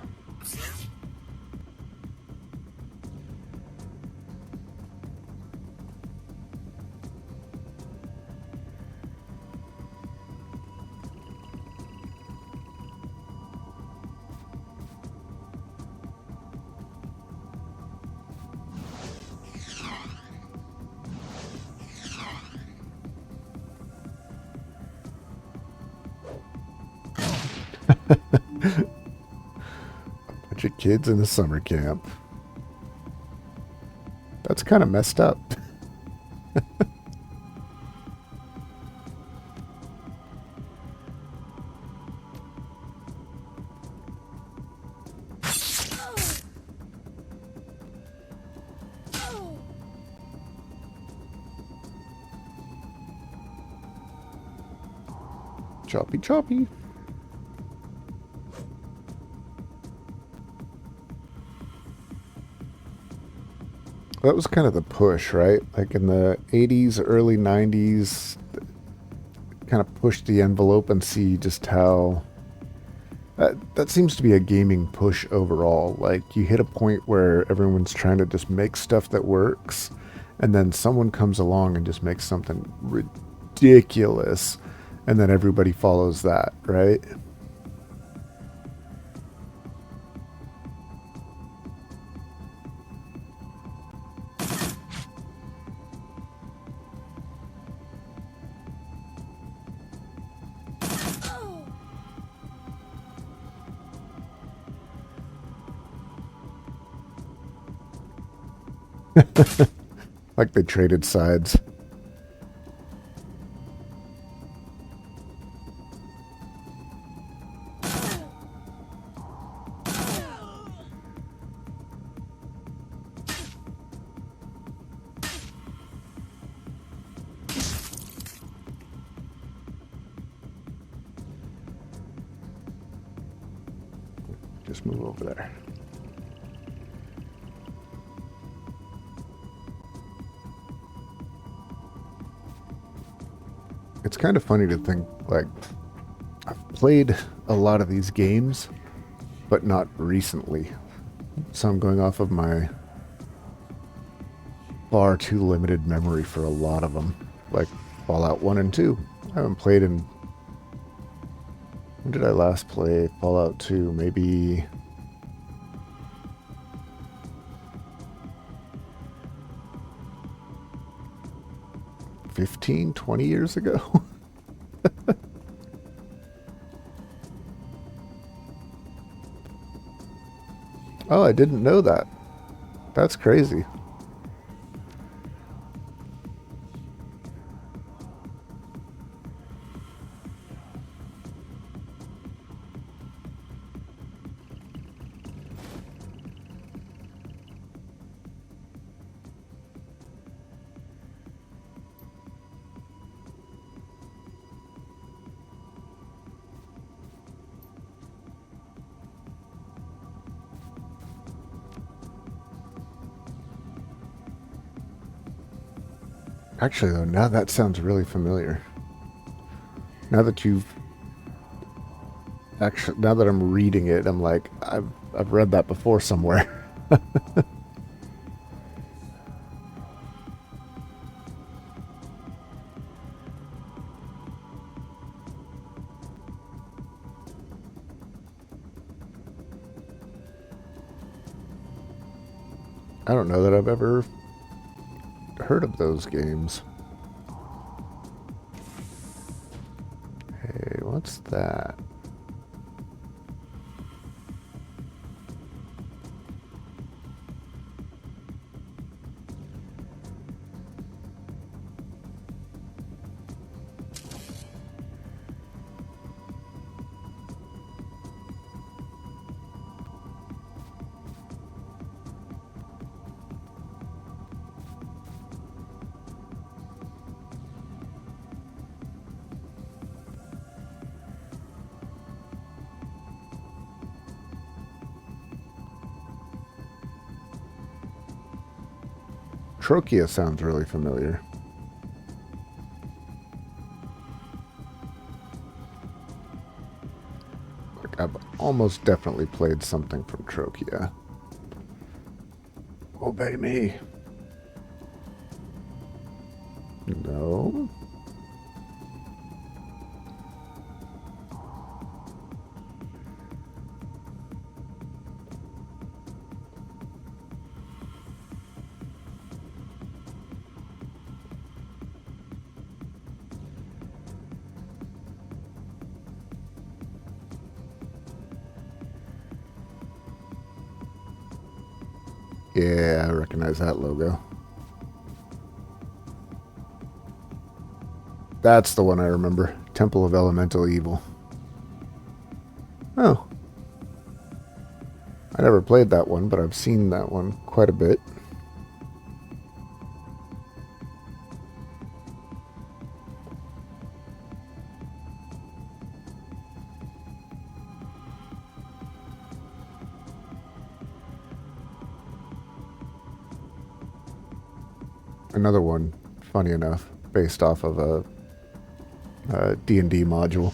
Bunch of kids in a summer camp. That's kind of messed up. Choppy choppy. That was kind of the push, right? Like in the 80s, early 90s, kind of pushed the envelope and see just how... that seems to be a gaming push overall. Like, you hit a point where everyone's trying to just make stuff that works, and then someone comes along and just makes something ridiculous, and then everybody follows that, right? Like they traded sides. Just move over there. It's kind of funny to think, like, I've played a lot of these games, but not recently. So I'm going off of my far too limited memory for a lot of them. Like Fallout 1 and 2. I haven't played in... When did I last play Fallout 2? Maybe... 15, 20 years ago? Oh, I didn't know that. That's crazy. Actually, though, now that sounds really familiar. Now that you've... Actually, now that I'm reading it, I'm like, I've read that before somewhere. I don't know that I've ever heard of those games. Hey, what's that? Trochia sounds really familiar. Like I've almost definitely played something from Trochia. Obey me. No. Yeah, I recognize that logo. That's the one I remember. Temple of Elemental Evil. Oh. I never played that one, but I've seen that one quite a bit. Another one, funny enough, based off of a D&D module.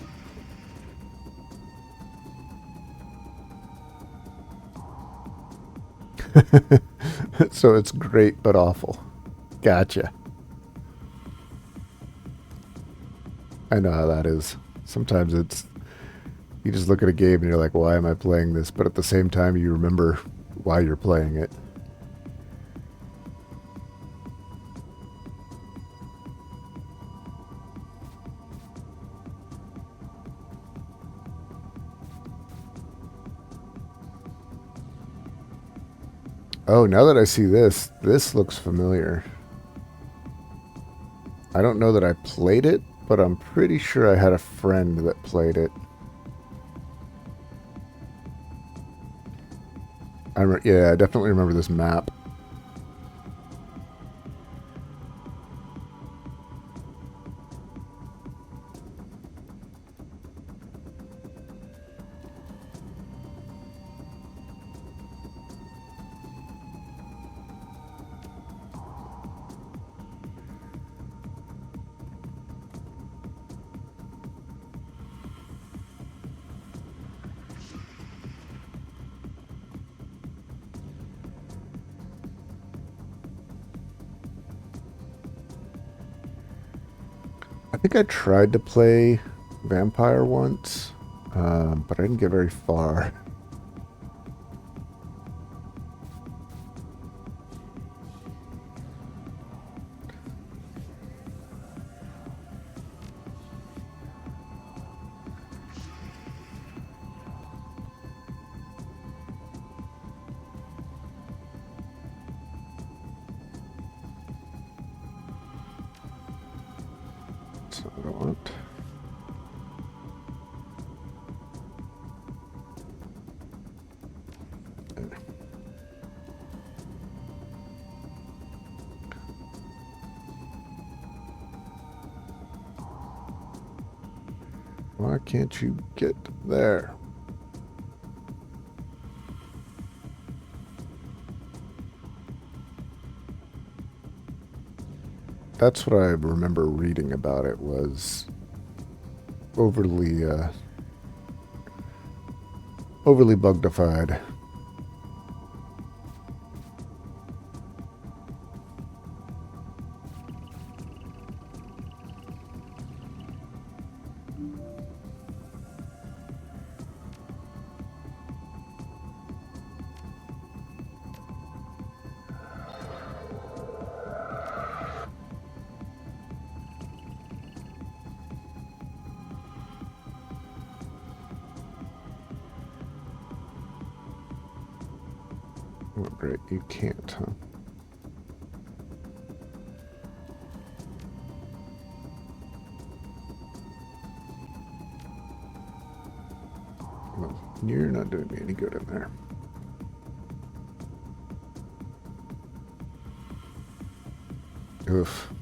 So it's great but awful. Gotcha. I know how that is. Sometimes it's you just look at a game and you're like, why am I playing this? But at the same time you remember why you're playing it. Oh, now that I see this, this looks familiar. I don't know that I played it, but I'm pretty sure I had a friend that played it. Yeah, I definitely remember this map. I think I tried to play Vampire once, but I didn't get very far. That's not what I want. Why can't you get there? That's what I remember reading about it was overly bugdified. Oh, great, you can't, huh? Well, you're not doing me any good in there. Oof.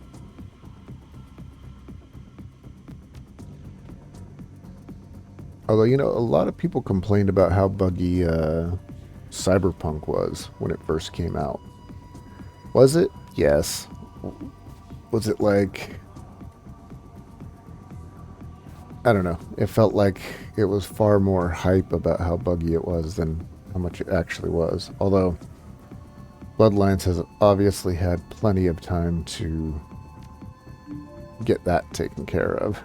Although, you know, a lot of people complained about how buggy Cyberpunk was when it first came out. Was it? Yes. Was it like... I don't know. It felt like it was far more hype about how buggy it was than how much it actually was. Although, Bloodlines has obviously had plenty of time to get that taken care of.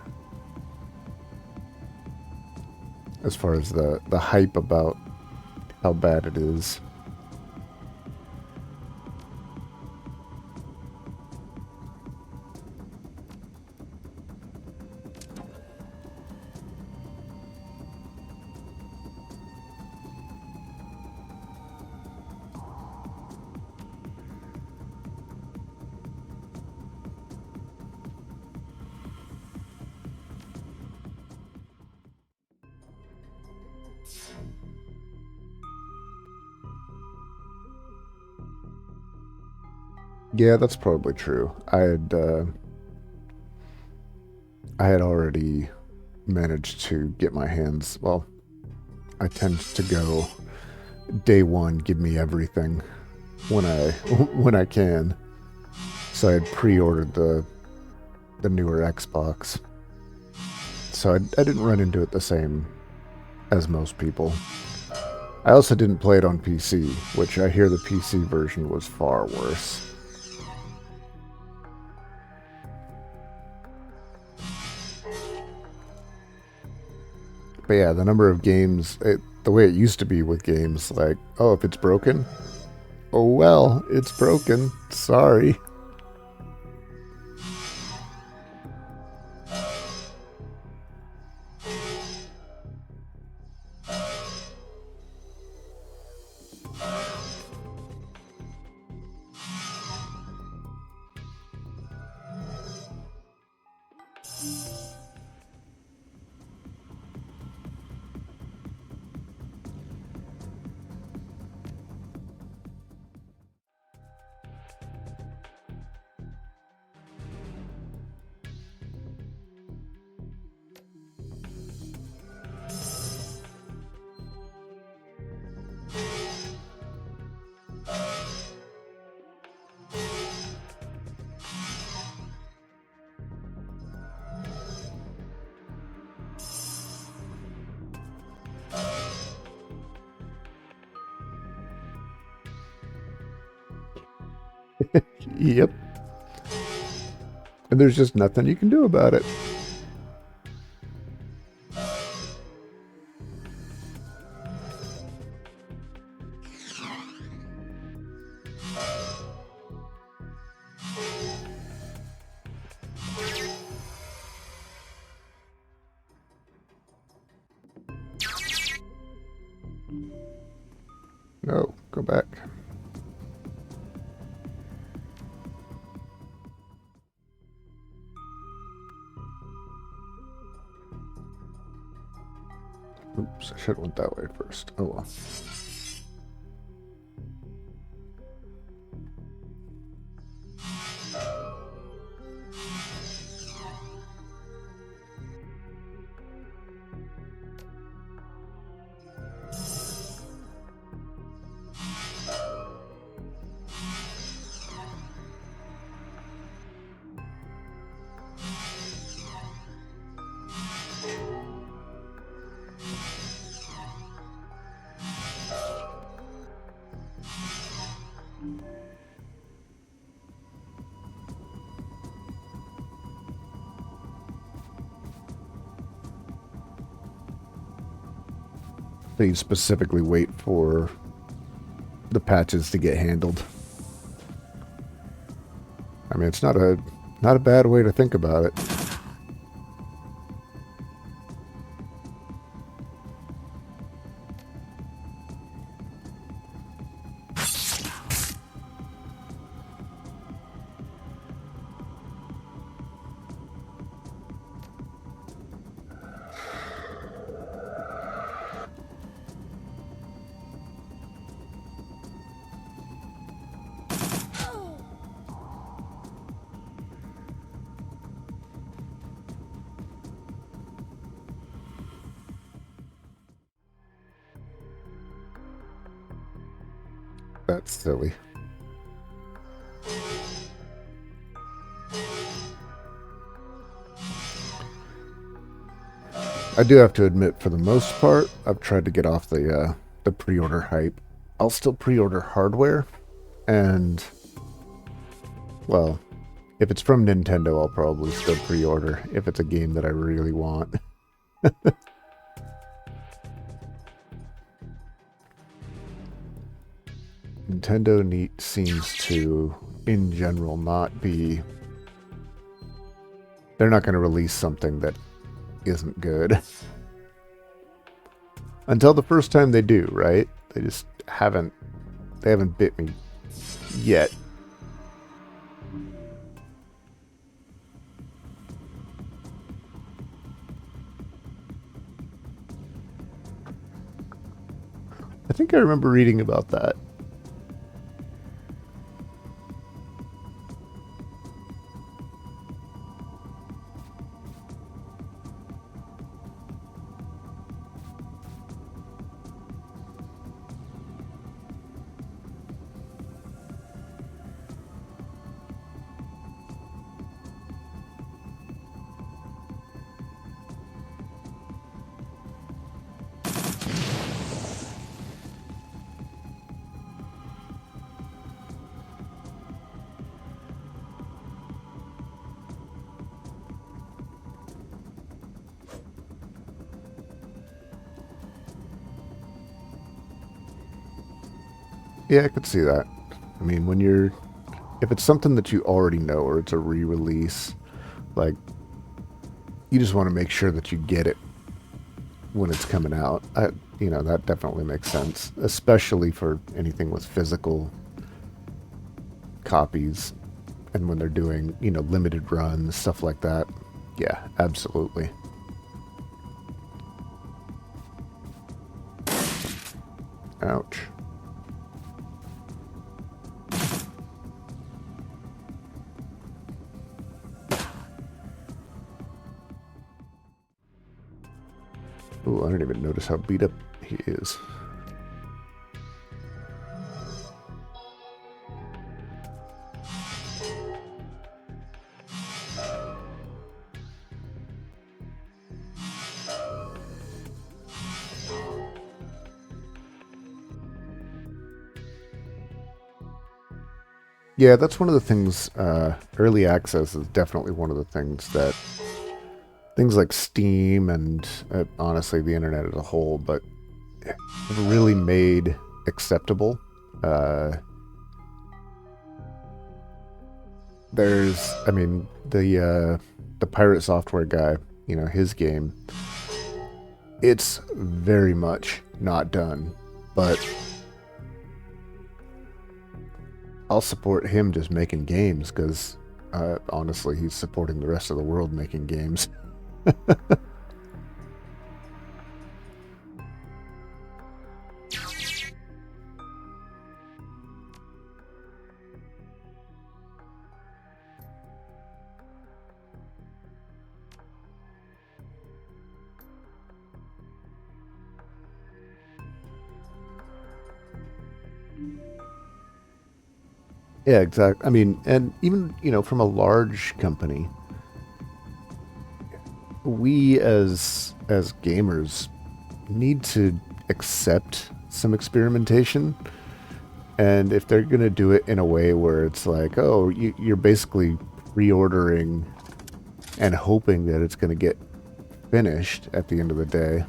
As far as the hype about how bad it is. Yeah, that's probably true. I had already managed to get my hands, well, I tend to go day one, give me everything when I when I can. So I had pre-ordered the newer Xbox. So I didn't run into it the same as most people. I also didn't play it on PC, which I hear the PC version was far worse. But yeah, the number of games, the way it used to be with games, like, oh, if it's broken, oh well, it's broken. Sorry. Yep. And there's just nothing you can do about it. No, go back. Oops, I should have went that way first. Oh well. They specifically wait for the patches to get handled. I mean, it's not a bad way to think about it. That's silly. I do have to admit, for the most part, I've tried to get off the pre-order hype. I'll still pre-order hardware, and well, if it's from Nintendo, I'll probably still pre-order if it's a game that I really want. Nintendo seems to, in general, not be... They're not going to release something that isn't good. Until the first time they do, right? They just haven't... They haven't bit me yet. I think I remember reading about that. Yeah, I could see that. I mean, when you're... If it's something that you already know, or it's a re-release, like, you just want to make sure that you get it when it's coming out. You know, that definitely makes sense, especially for anything with physical copies, and when they're doing, you know, limited runs, stuff like that. Yeah, absolutely. Ouch. Ooh, I didn't even notice how beat up he is. Yeah, that's one of the things, early access is definitely one of the things that things like Steam and honestly the internet as a whole, but really made acceptable. There's, I mean, the pirate software guy, you know, his game, it's very much not done, but I'll support him just making games because honestly, he's supporting the rest of the world making games. Yeah, exactly. I mean, and even, you know, from a large company, we as gamers need to accept some experimentation. And if they're going to do it in a way where it's like, oh, you're basically reordering and hoping that it's going to get finished at the end of the day,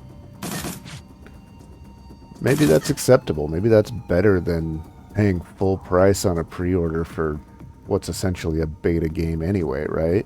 maybe that's acceptable. Maybe that's better than paying full price on a pre-order for what's essentially a beta game anyway, right?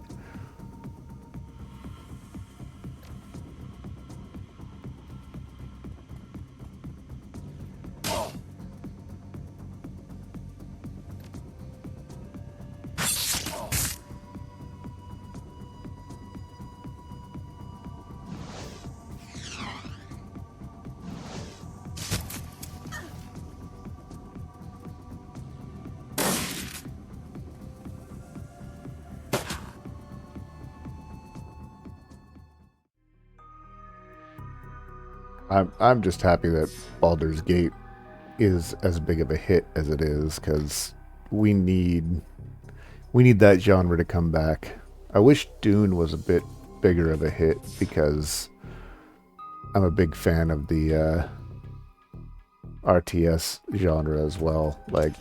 I'm just happy that Baldur's Gate is as big of a hit as it is, because we need that genre to come back. I wish Dune was a bit bigger of a hit, because I'm a big fan of the RTS genre as well. Like,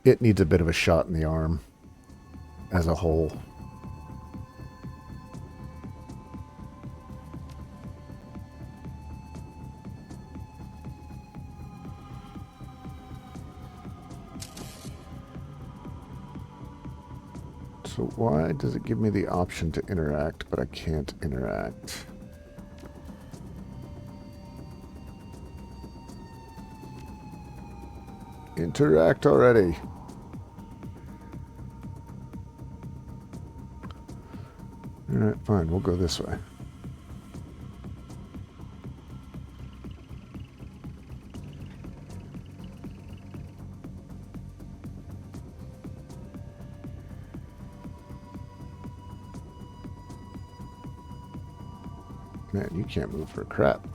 it needs a bit of a shot in the arm as a whole. So why does it give me the option to interact, but I can't interact? Interact already. Alright, fine, we'll go this way. Man, you can't move for crap.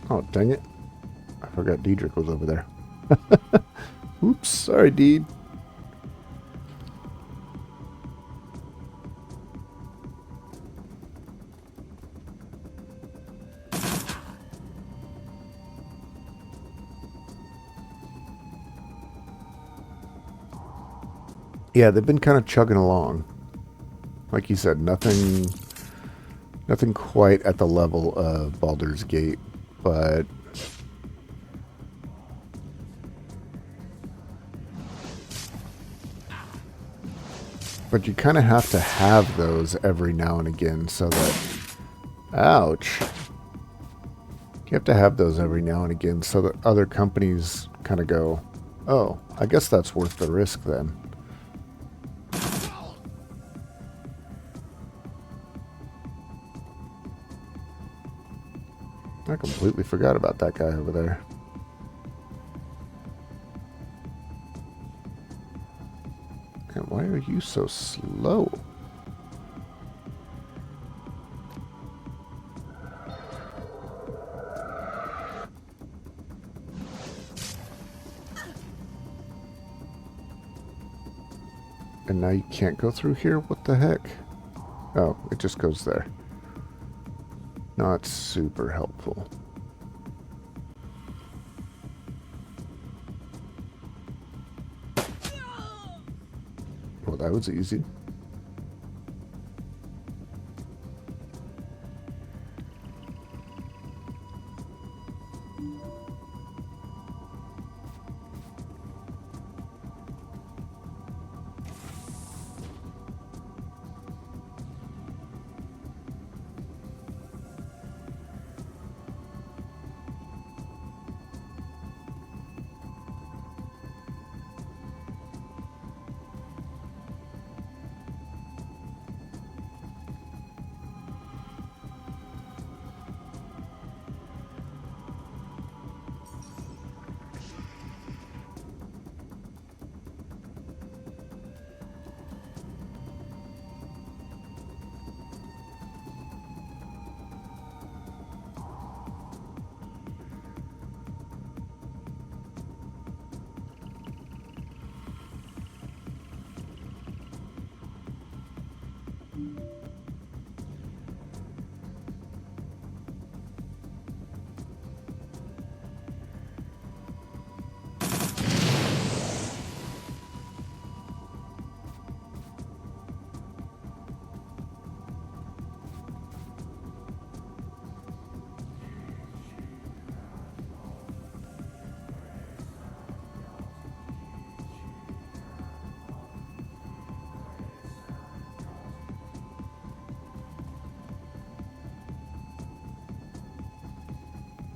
Oh, dang it. I forgot Diedrich was over there. Oops, sorry, Deed. Yeah, they've been kind of chugging along. Like you said, nothing quite at the level of Baldur's Gate, but you kind of have to have those every now and again so that... Ouch. You have to have those every now and again so that other companies kind of go, oh, I guess that's worth the risk then. I completely forgot about that guy over there. And why are you so slow? And now you can't go through here? What the heck? Oh, it just goes there. Not super helpful. Well, that was easy.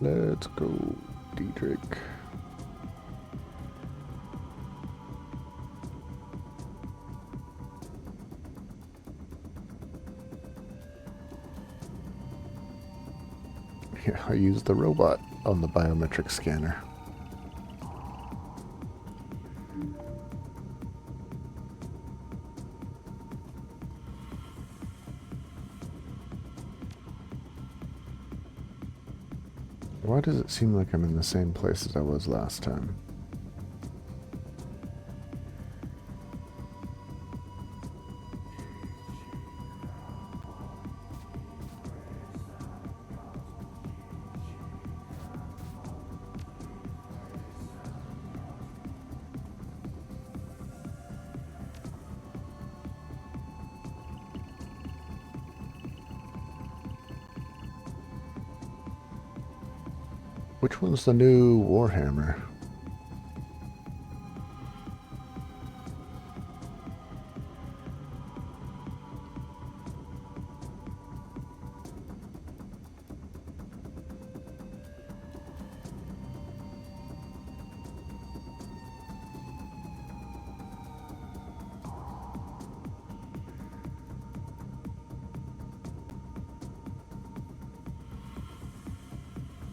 Let's go, Diedrich. Yeah, I used the robot on the biometric scanner. Why does it seem like I'm in the same place as I was last time? Which one's the new Warhammer?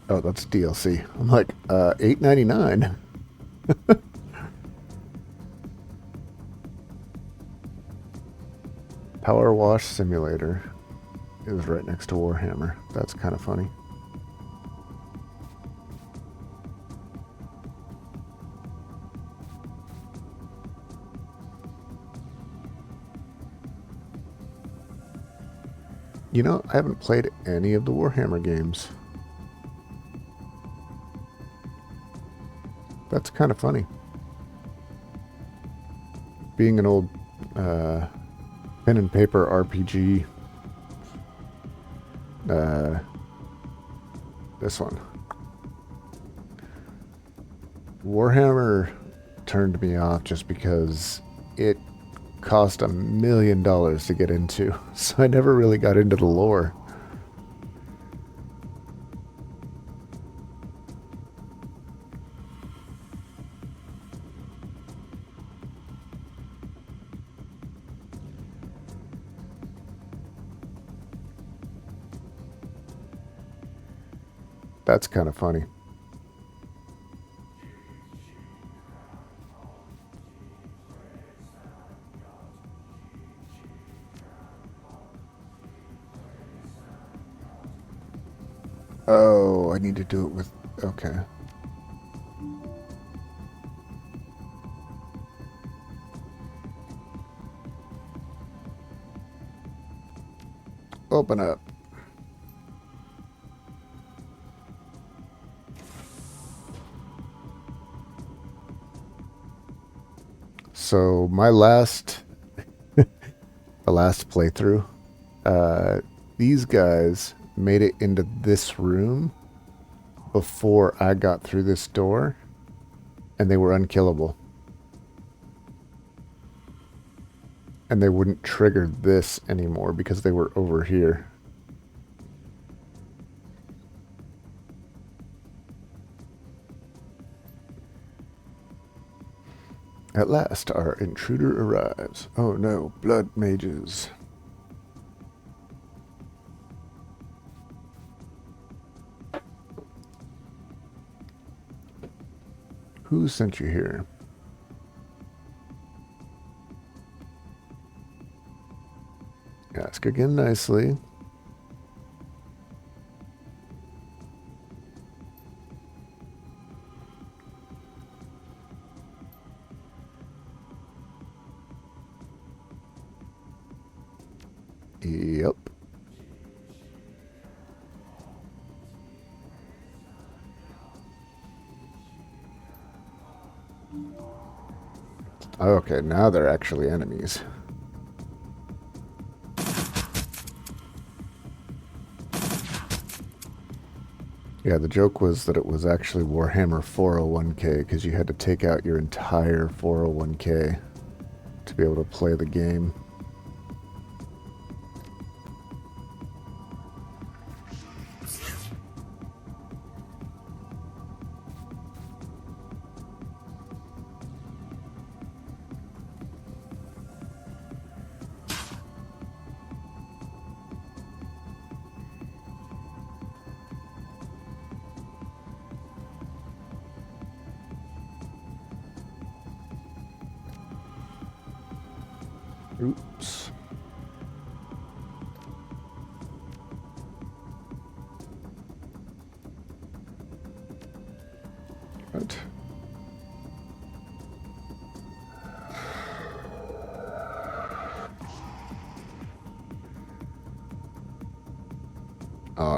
Oh, that's DLC. I'm like, $8.99. Power Wash Simulator is right next to Warhammer. That's kind of funny. You know, I haven't played any of the Warhammer games. That's kind of funny. Being an old pen and paper RPG, this one. Warhammer turned me off just because it cost $1 million to get into, so I never really got into the lore. That's kind of funny. Oh, I need to do it with... Okay. Open up. So my last... the last playthrough, these guys made it into this room before I got through this door, and they were unkillable. And they wouldn't trigger this anymore because they were over here. At last, our intruder arrives. Oh no, blood mages. Who sent you here? Ask again nicely. Yep. Okay, now they're actually enemies. Yeah, the joke was that it was actually Warhammer 401k because you had to take out your entire 401k to be able to play the game. Oops.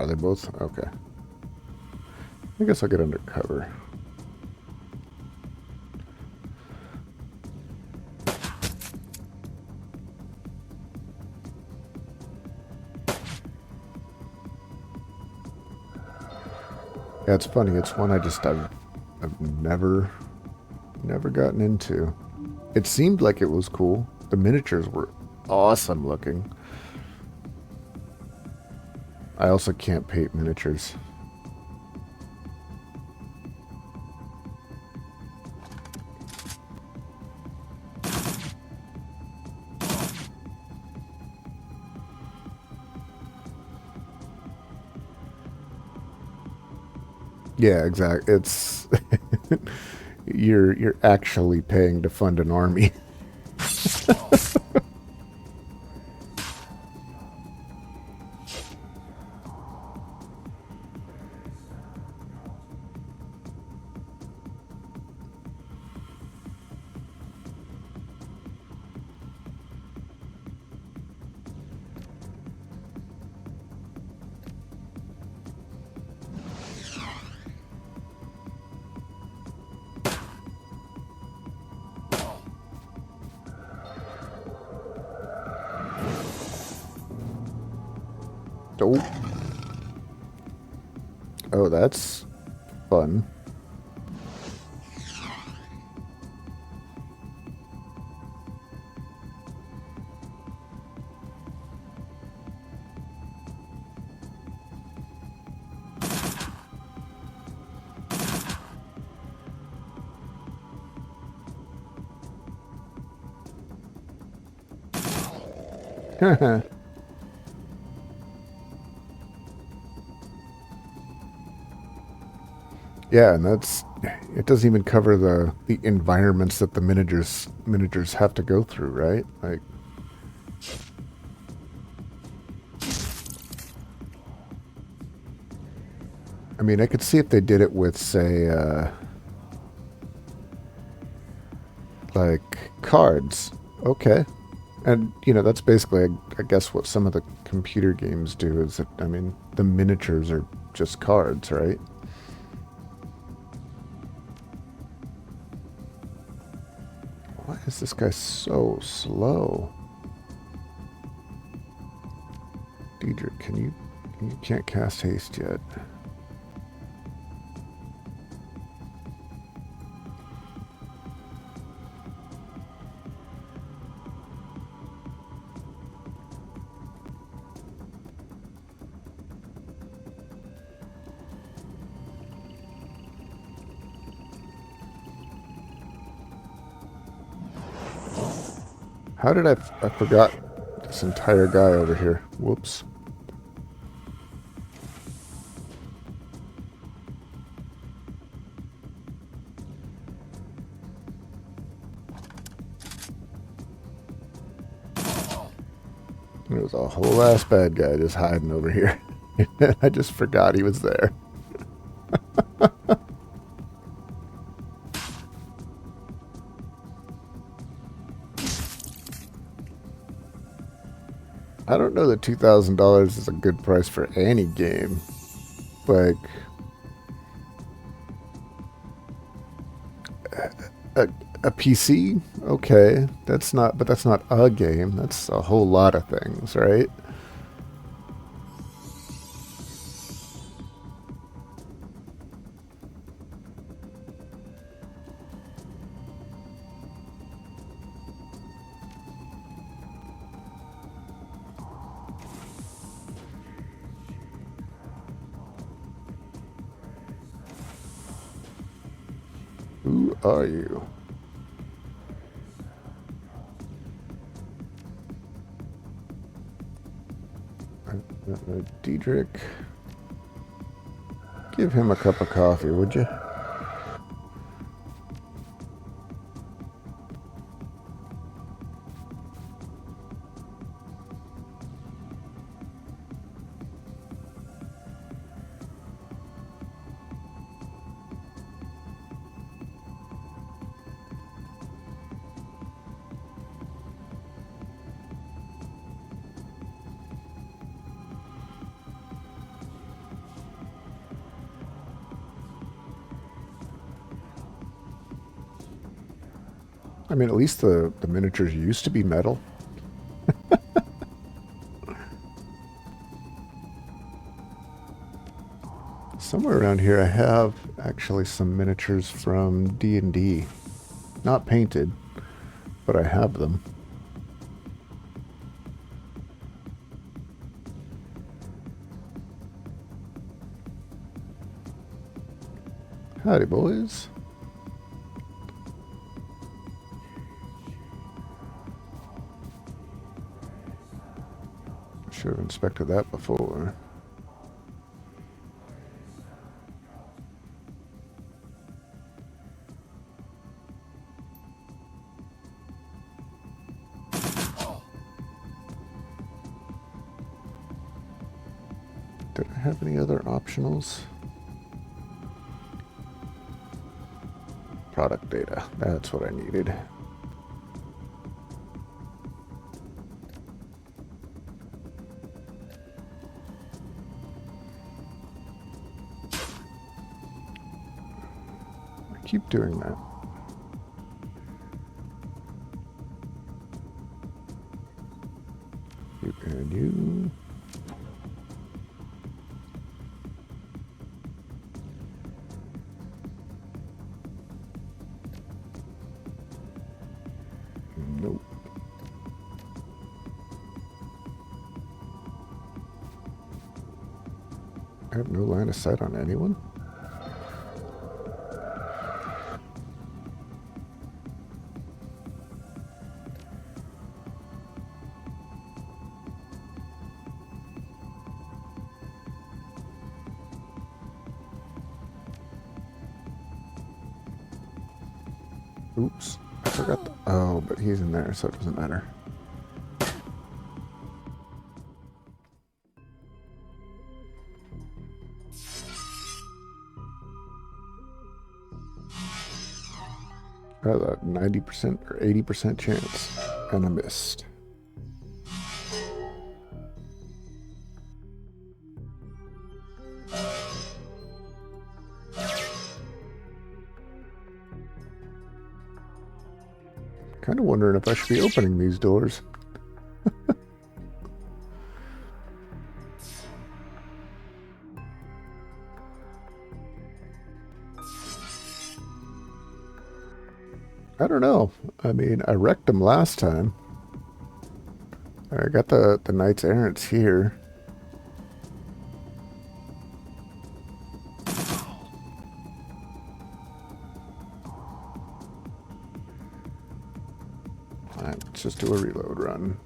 are they both? Okay. I guess I'll get under cover. Yeah, it's funny. It's one I've never gotten into. It seemed like it was cool. The miniatures were awesome looking. I also can't paint miniatures. Yeah, exactly. It's you're actually paying to fund an army. Oh. Oh, that's fun. Yeah, and it doesn't even cover the environments that the miniatures have to go through, right? Like, I mean, I could see if they did it with, say, like cards. Okay. And, that's basically, I guess, what some of the computer games do is that, I mean, the miniatures are just cards, right? Why is this guy so slow? Diedrich, you can't cast haste yet. How did I forgot this entire guy over here. Whoops. There was a whole ass bad guy just hiding over here. I just forgot he was there. I don't know that $2,000 is a good price for any game. Like, a PC, okay, but that's not a game. That's a whole lot of things, right? Who are you? Diedrich. Give him a cup of coffee, would you? I mean, at least the miniatures used to be metal. Somewhere around here I have actually some miniatures from D&D. Not painted, but I have them. Howdy, boys. Should have inspected that before. Did I have any other optionals? Product data. That's what I needed. I keep doing that. You and you. Nope. I have no line of sight on anyone. Oops. I forgot the... Oh, but he's in there, so it doesn't matter. I had a 90% or 80% chance, and I missed. Kind of wondering if I should be opening these doors. I don't know. I mean, I wrecked them last time. I got the Knights Errants here. Alright, let's just do a reload run.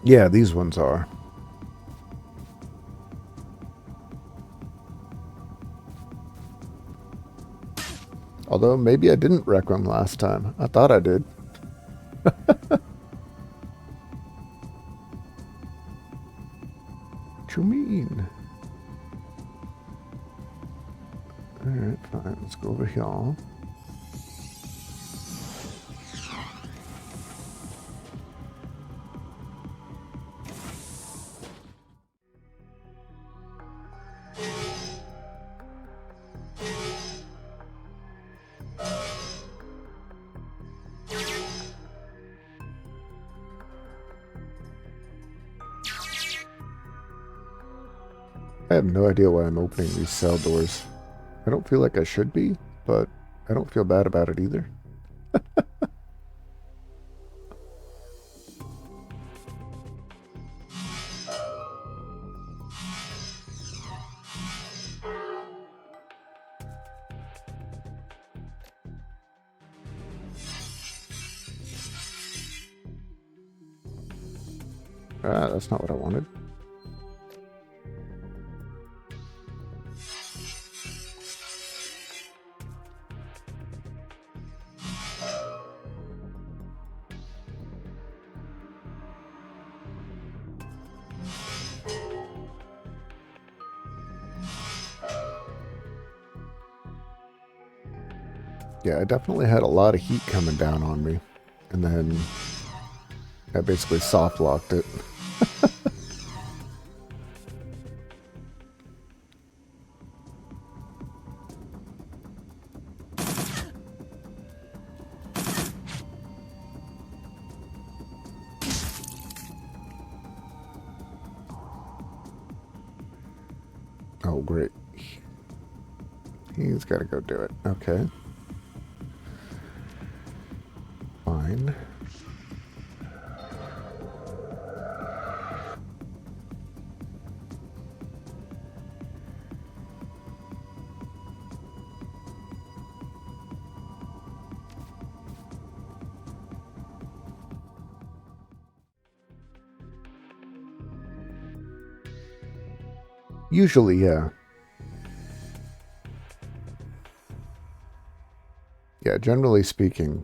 Yeah, these ones are. Although, maybe I didn't wreck them last time. I thought I did. What you mean? Alright, fine. Let's go over here. I have no idea why I'm opening these cell doors. I don't feel like I should be, but I don't feel bad about it either. Ah, that's not what I wanted. Yeah, I definitely had a lot of heat coming down on me. And then I basically soft locked it. Oh, great. He's got to go do it. Okay. Fine. Usually, yeah. Yeah, generally speaking,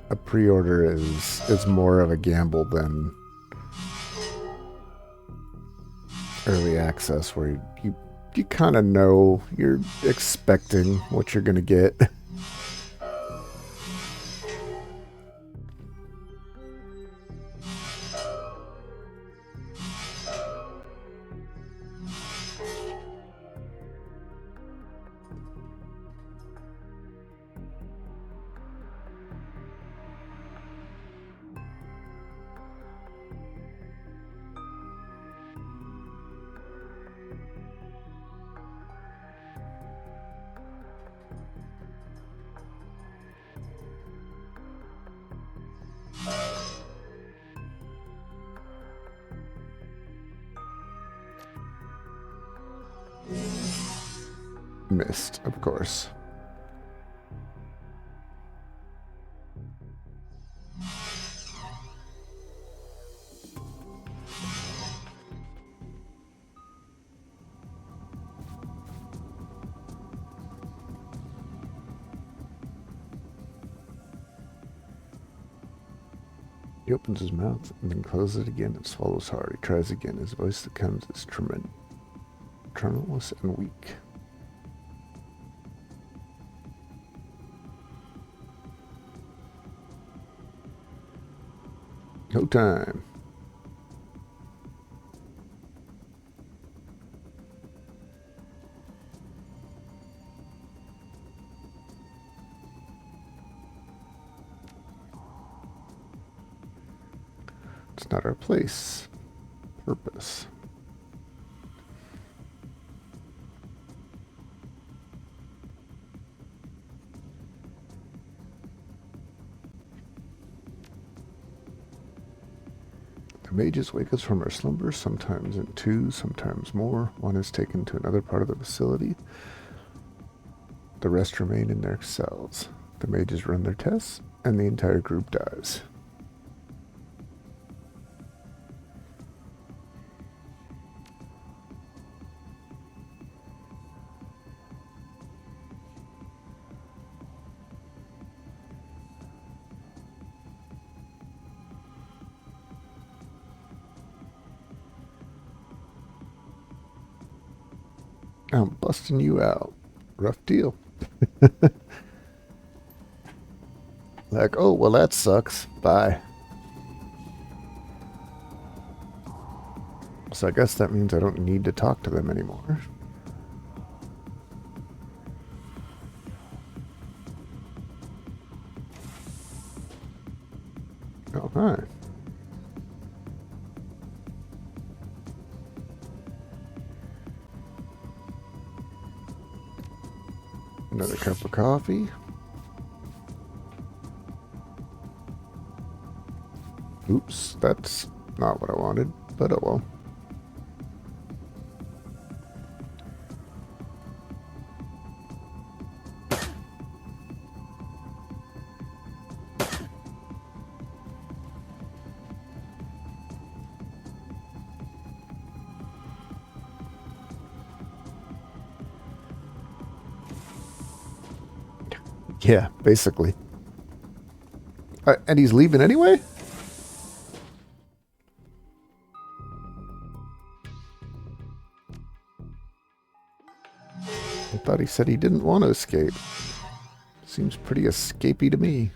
a pre-order is more of a gamble than early access, where you kind of know, you're expecting what you're going to get. Missed, of course. He opens his mouth and then closes it again and swallows hard. He tries again. His voice becomes as tremulous and weak. No time. It's not our place. Purpose. The mages wake us from our slumbers, sometimes in two, sometimes more. One is taken to another part of the facility. The rest remain in their cells. The mages run their tests, and the entire group dies. I'm busting you out. Rough deal. Like, oh, well, that sucks. Bye. So I guess that means I don't need to talk to them anymore. Oh, hi. Another cup of coffee. Oops, that's not what I wanted, but oh well. Yeah, basically. And he's leaving anyway? I thought he said he didn't want to escape. Seems pretty escapey to me.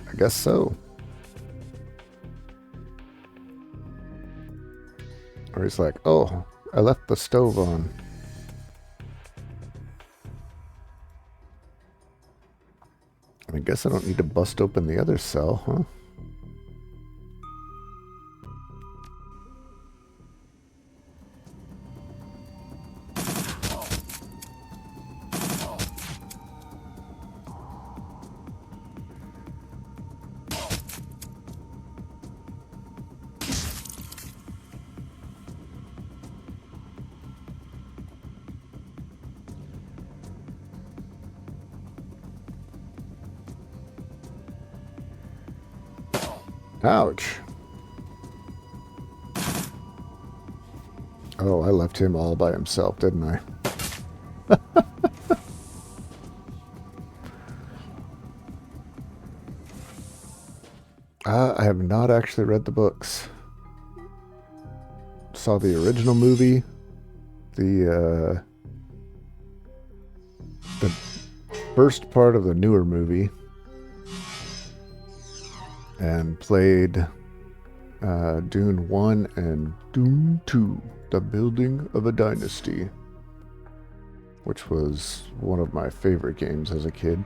I guess so. Or he's like, oh, I left the stove on. I guess I don't need to bust open the other cell, huh? Ouch. Oh, I left him all by himself, didn't I? I have not actually read the books. Saw the original movie, the first part of the newer movie, and played Dune 1 and Dune 2, The Building of a Dynasty, which was one of my favorite games as a kid.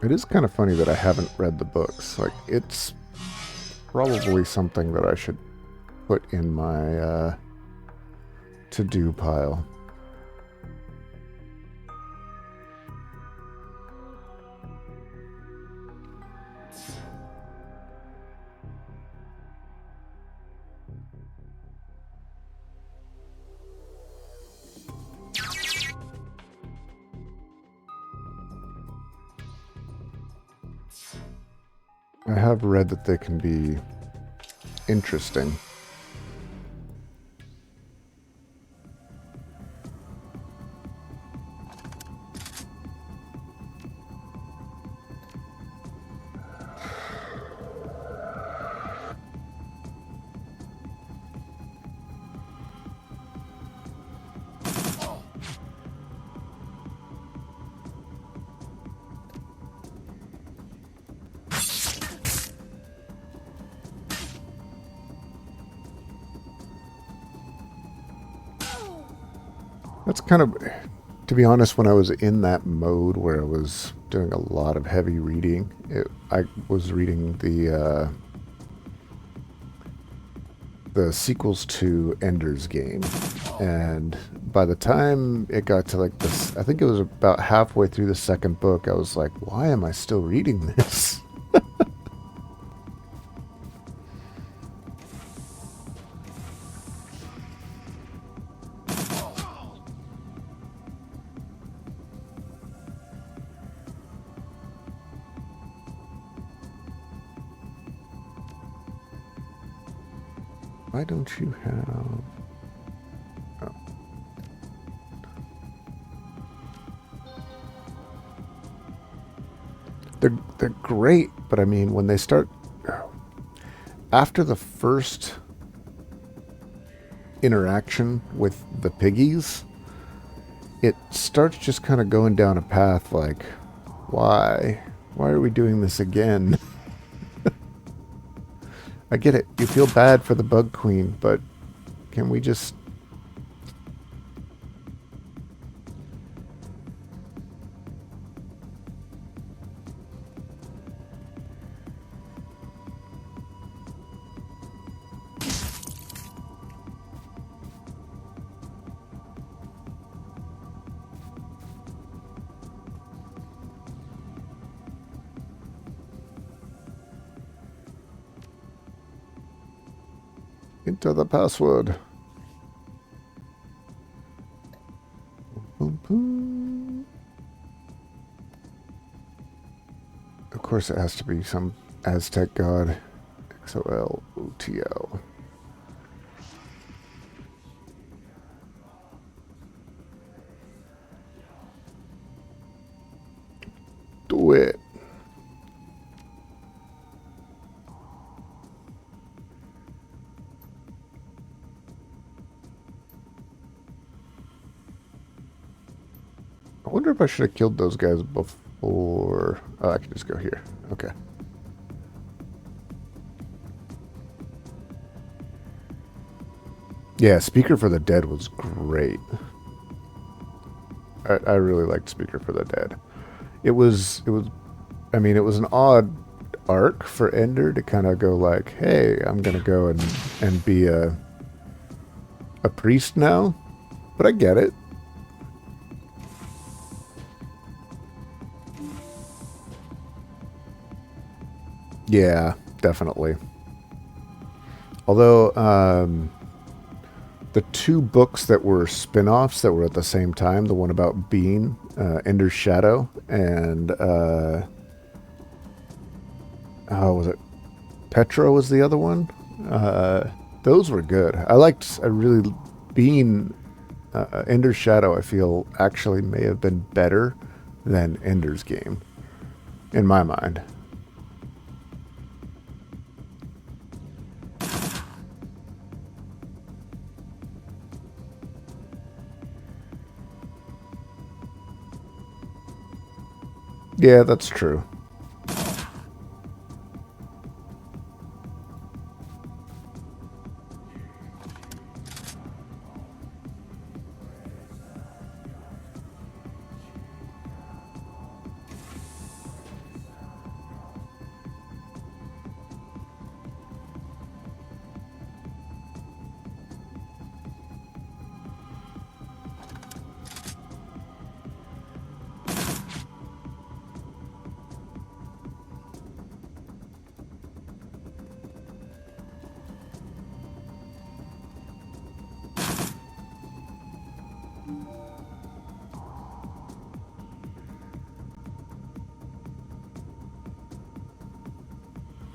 It is kind of funny that I haven't read the books. Like, it's probably something that I should put in my to-do pile. I have read that they can be interesting. That's kind of, to be honest, when I was in that mode where I was doing a lot of heavy reading, I was reading the sequels to Ender's Game, and by the time it got to like this, I think it was about halfway through the second book, I was like, why am I still reading this? Why don't you have... Oh. They're great, but I mean, when they start... After the first interaction with the piggies, it starts just kind of going down a path like, why? Why are we doing this again? I get it. You feel bad for the Bug Queen, but can we just... Enter the password. Boom, boom. Of course, it has to be some Aztec god. XOLOTL. Do it. I wonder if I should have killed those guys before. Oh, I can just go here. Okay. Yeah, Speaker for the Dead was great. I really liked Speaker for the Dead. It was I mean, it was an odd arc for Ender to kind of go like, hey, I'm gonna go and be a priest now. But I get it. Yeah, definitely. Although the two books that were spin-offs that were at the same time, the one about Bean, Ender's Shadow, and oh, was it Petra was the other one? Those were good. I really Bean, Ender's Shadow, I feel actually may have been better than Ender's Game in my mind. Yeah, that's true.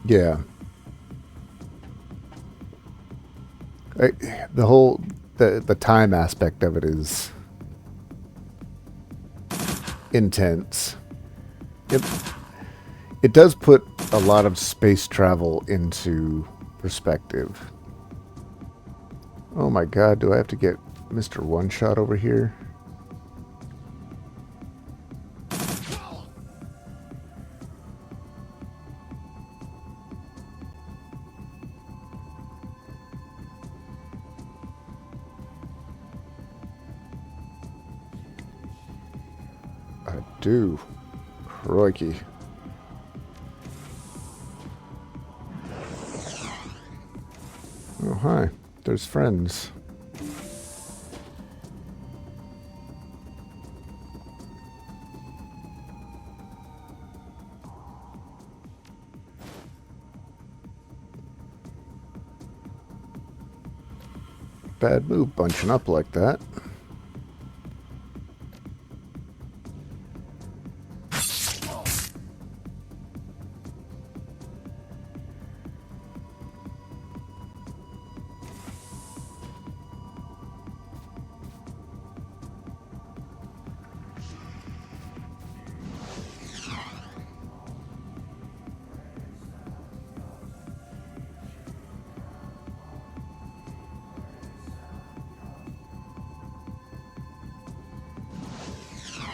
Yeah. The whole the time aspect of it is intense. It does put a lot of space travel into perspective. Oh my god, do I have to get Mr. One Shot over here? I do. Crikey. Oh, hi. There's friends. Bad move bunching up like that.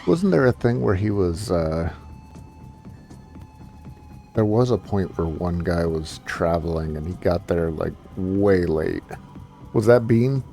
Wasn't there a thing where he was, there was a point where one guy was traveling and he got there, like, way late. Was that Bean?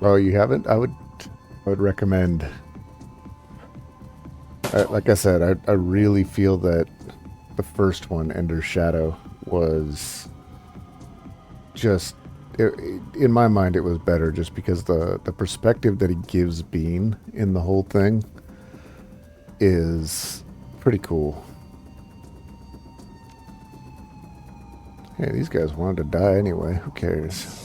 Oh, you haven't? I would recommend. Like I said, I really feel that the first one, Ender's Shadow, was just in my mind it was better just because the perspective that he gives Bean in the whole thing is pretty cool. Hey, these guys wanted to die anyway. Who cares?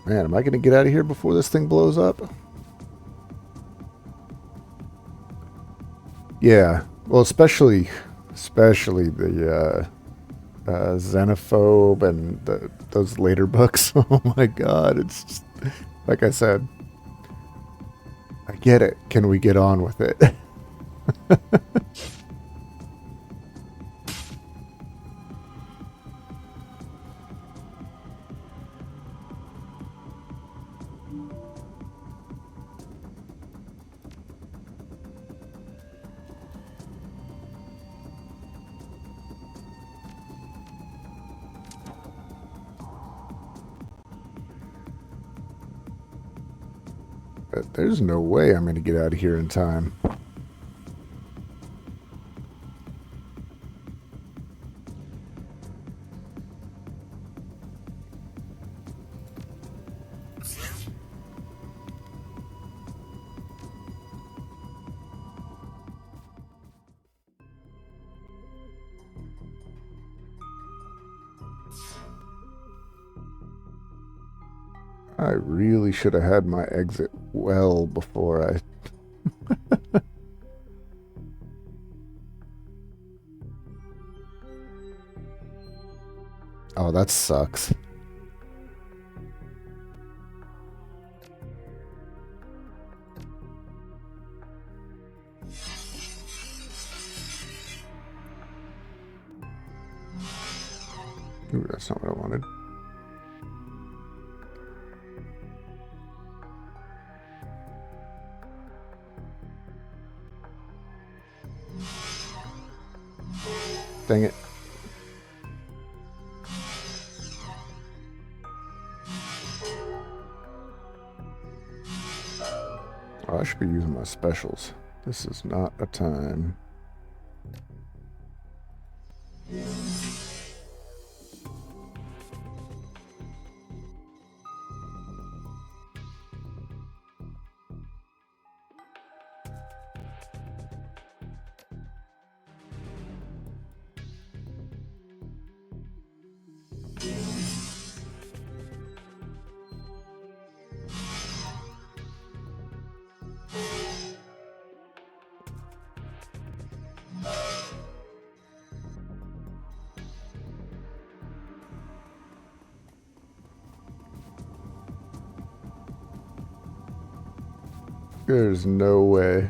Man, am I going to get out of here before this thing blows up? Yeah. Well, especially the Xenophobe and those later books. Oh my god, it's just, like I said, I get it. Can we get on with it? But there's no way I'm going to get out of here in time. I really should have had my exit well before I... Oh, that sucks. Ooh, that's not what I wanted. Dang it. Oh, I should be using my specials. This is not a time. There's no way.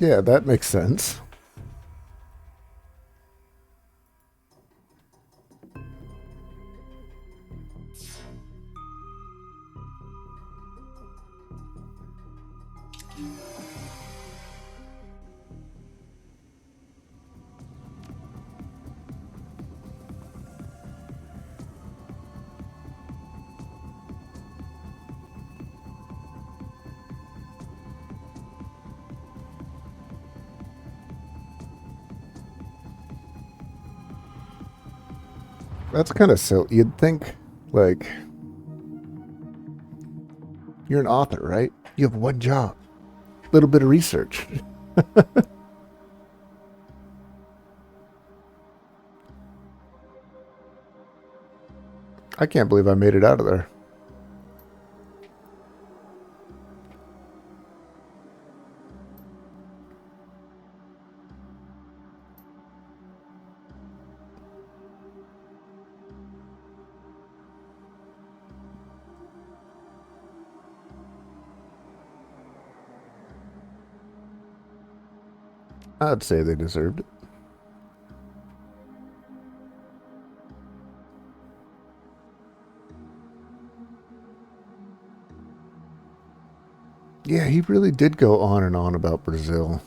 Yeah, that makes sense. That's kind of silly. You'd think, like, you're an author, right? You have one job. A little bit of research. I can't believe I made it out of there. I'd say they deserved it. Yeah, he really did go on and on about Brazil.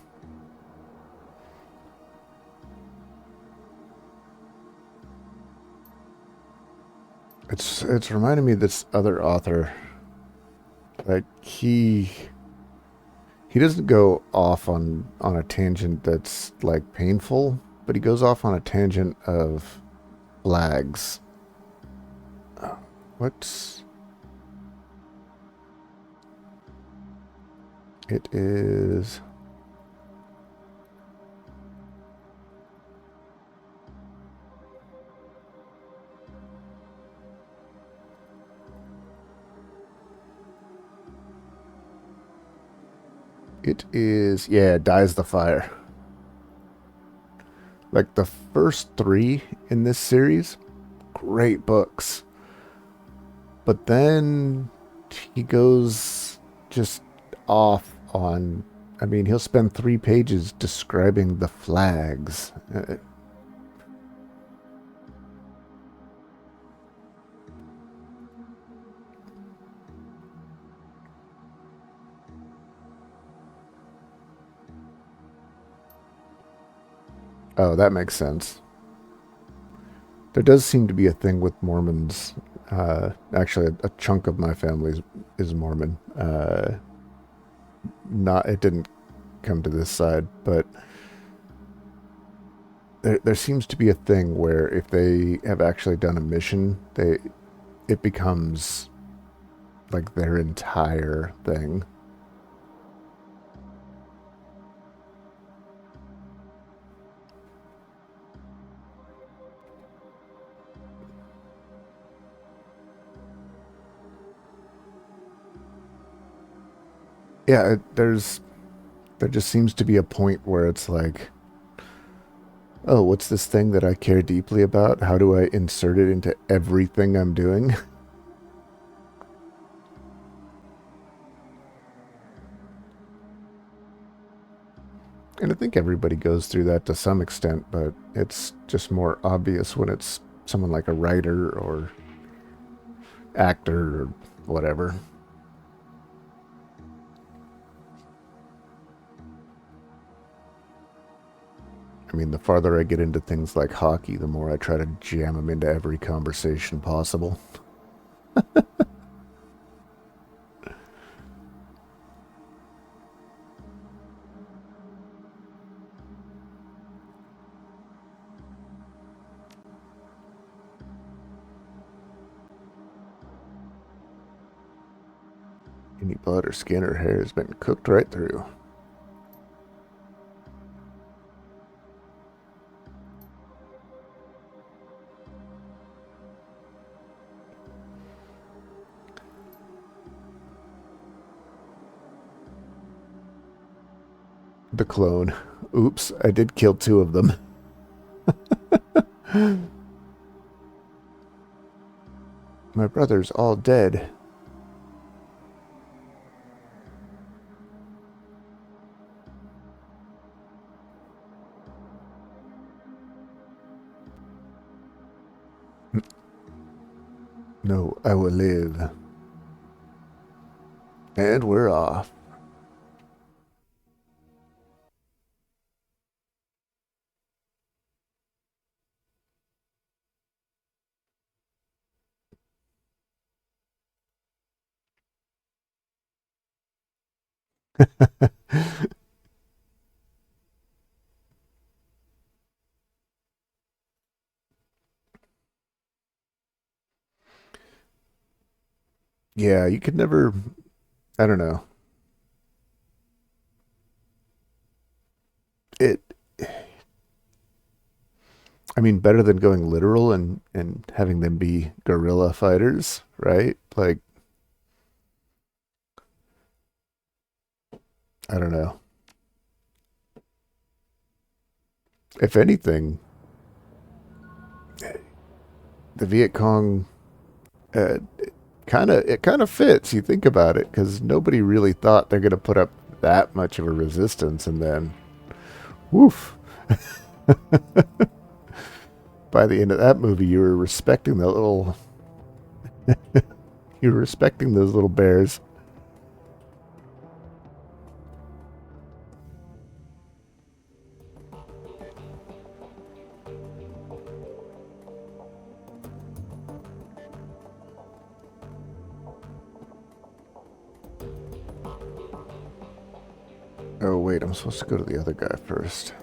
It's reminding me of this other author. Like he doesn't go off on a tangent that's like painful, but he goes off on a tangent of flags. What's it is? It is, yeah, Dies the Fire. Like the first three in this series, great books. But then he goes just off on. I mean, he'll spend 3 pages describing the flags. Oh, that makes sense. There does seem to be a thing with Mormons. Actually, a chunk of my family is Mormon. Not, it didn't come to this side, but there seems to be a thing where if they have actually done a mission, it becomes like their entire thing. Yeah, there just seems to be a point where it's like, oh, what's this thing that I care deeply about? How do I insert it into everything I'm doing? And I think everybody goes through that to some extent, but it's just more obvious when it's someone like a writer or actor or whatever. I mean, the farther I get into things like hockey, the more I try to jam them into every conversation possible. Any blood or skin or hair has been cooked right through. The clone. Oops, I did kill 2 of them. My brother's all dead. No, I will live. And we're off. Yeah, you could never. I don't know. It. I mean, better than going literal and having them be guerrilla fighters, right? Like, I don't know. If anything, the Viet Cong uh, it kind of fits. You think about it, because nobody really thought they're going to put up that much of a resistance, and then Woof. By the end of that movie, you were respecting the little. You were respecting those little bears. Oh, wait, I'm supposed to go to the other guy first.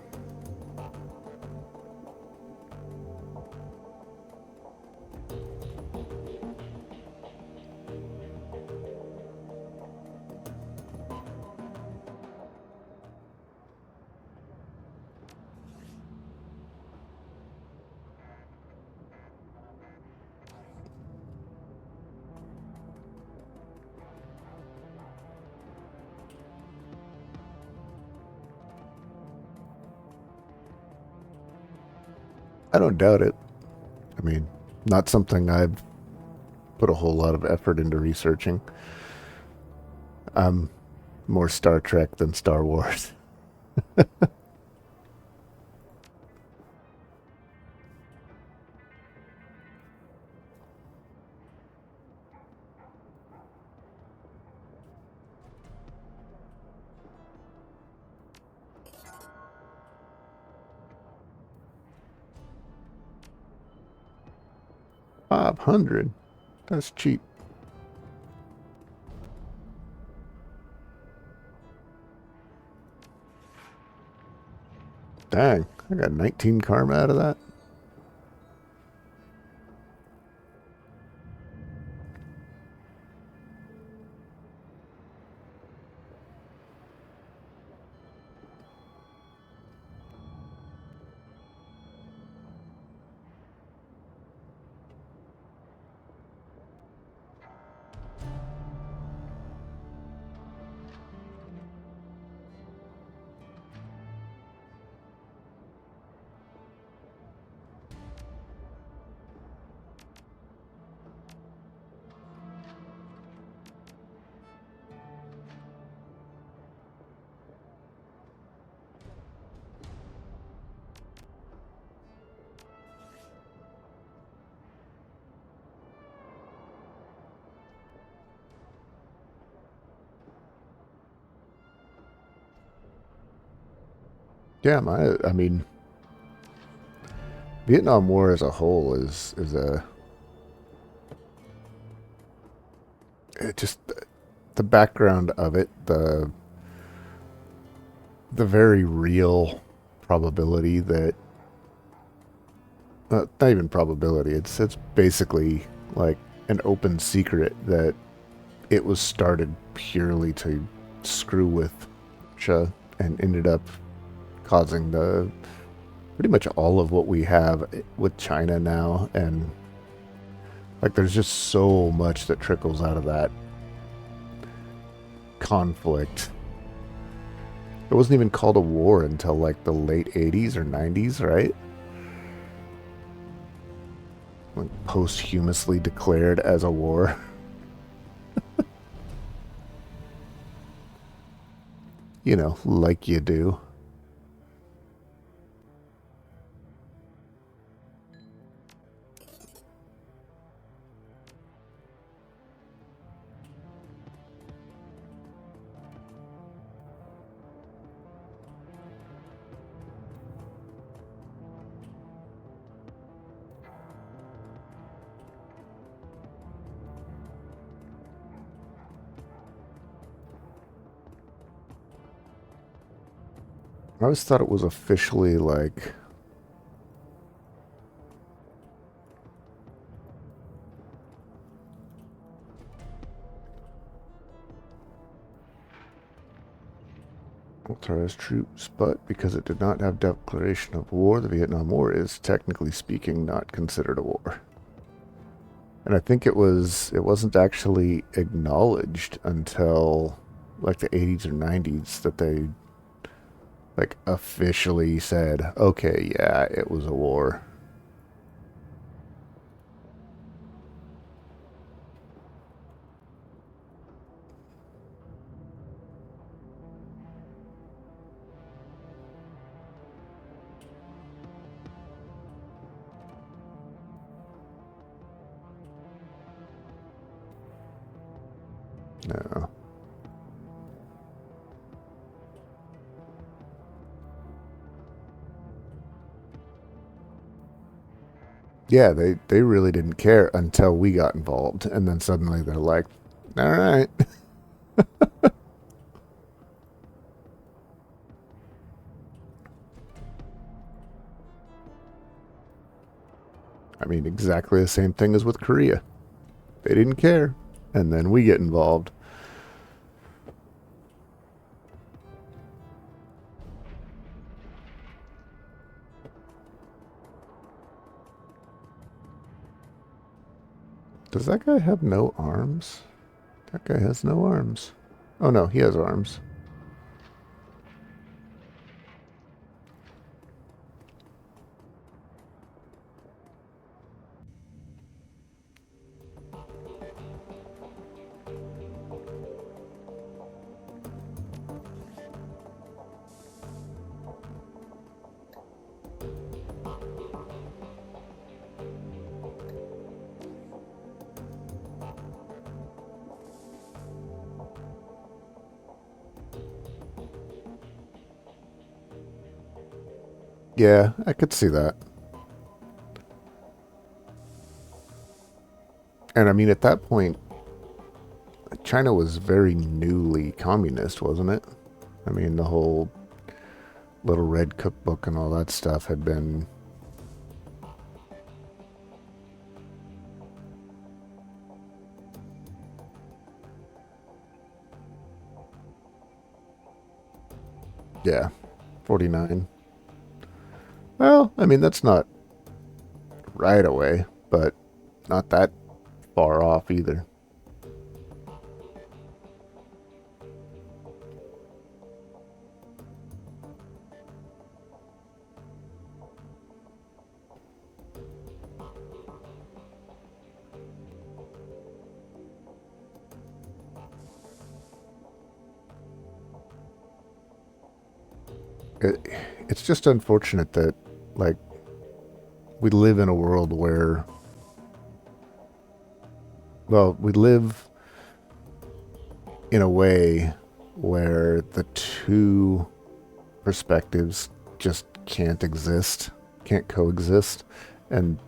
I don't doubt it. I mean, not something I've put a whole lot of effort into researching. I'm more Star Trek than Star Wars. 500? That's cheap. Dang, I got 19 karma out of that. Yeah, I mean, Vietnam War as a whole is a just the background of it, the very real probability that not even probability. It's basically like an open secret that it was started purely to screw with Russia and ended up causing the pretty much all of what we have with China now, and like there's just so much that trickles out of that conflict. It wasn't even called a war until like the late 80s or 90s, right? Like posthumously declared as a war. You know, like you do. I always thought it was officially like authorized troops, but because it did not have declaration of war, the Vietnam War is technically speaking not considered a war. And I think it wasn't actually acknowledged until like the 80s or 90s that they like officially said, okay, yeah, it was a war. No. Yeah, they really didn't care until we got involved, and then suddenly they're like, all right. I mean, exactly the same thing as with Korea. They didn't care, and then we get involved. Does that guy have no arms? That guy has no arms. Oh no, he has arms. Yeah, I could see that. And I mean, at that point, China was very newly communist, wasn't it? I mean, the whole Little Red Cookbook and all that stuff had been. Yeah, 49. Well, I mean, that's not right away, but not that far off either. It, it's just unfortunate that, like, we live in a world where, well, we live in a way where the two perspectives just can't exist, can't coexist, and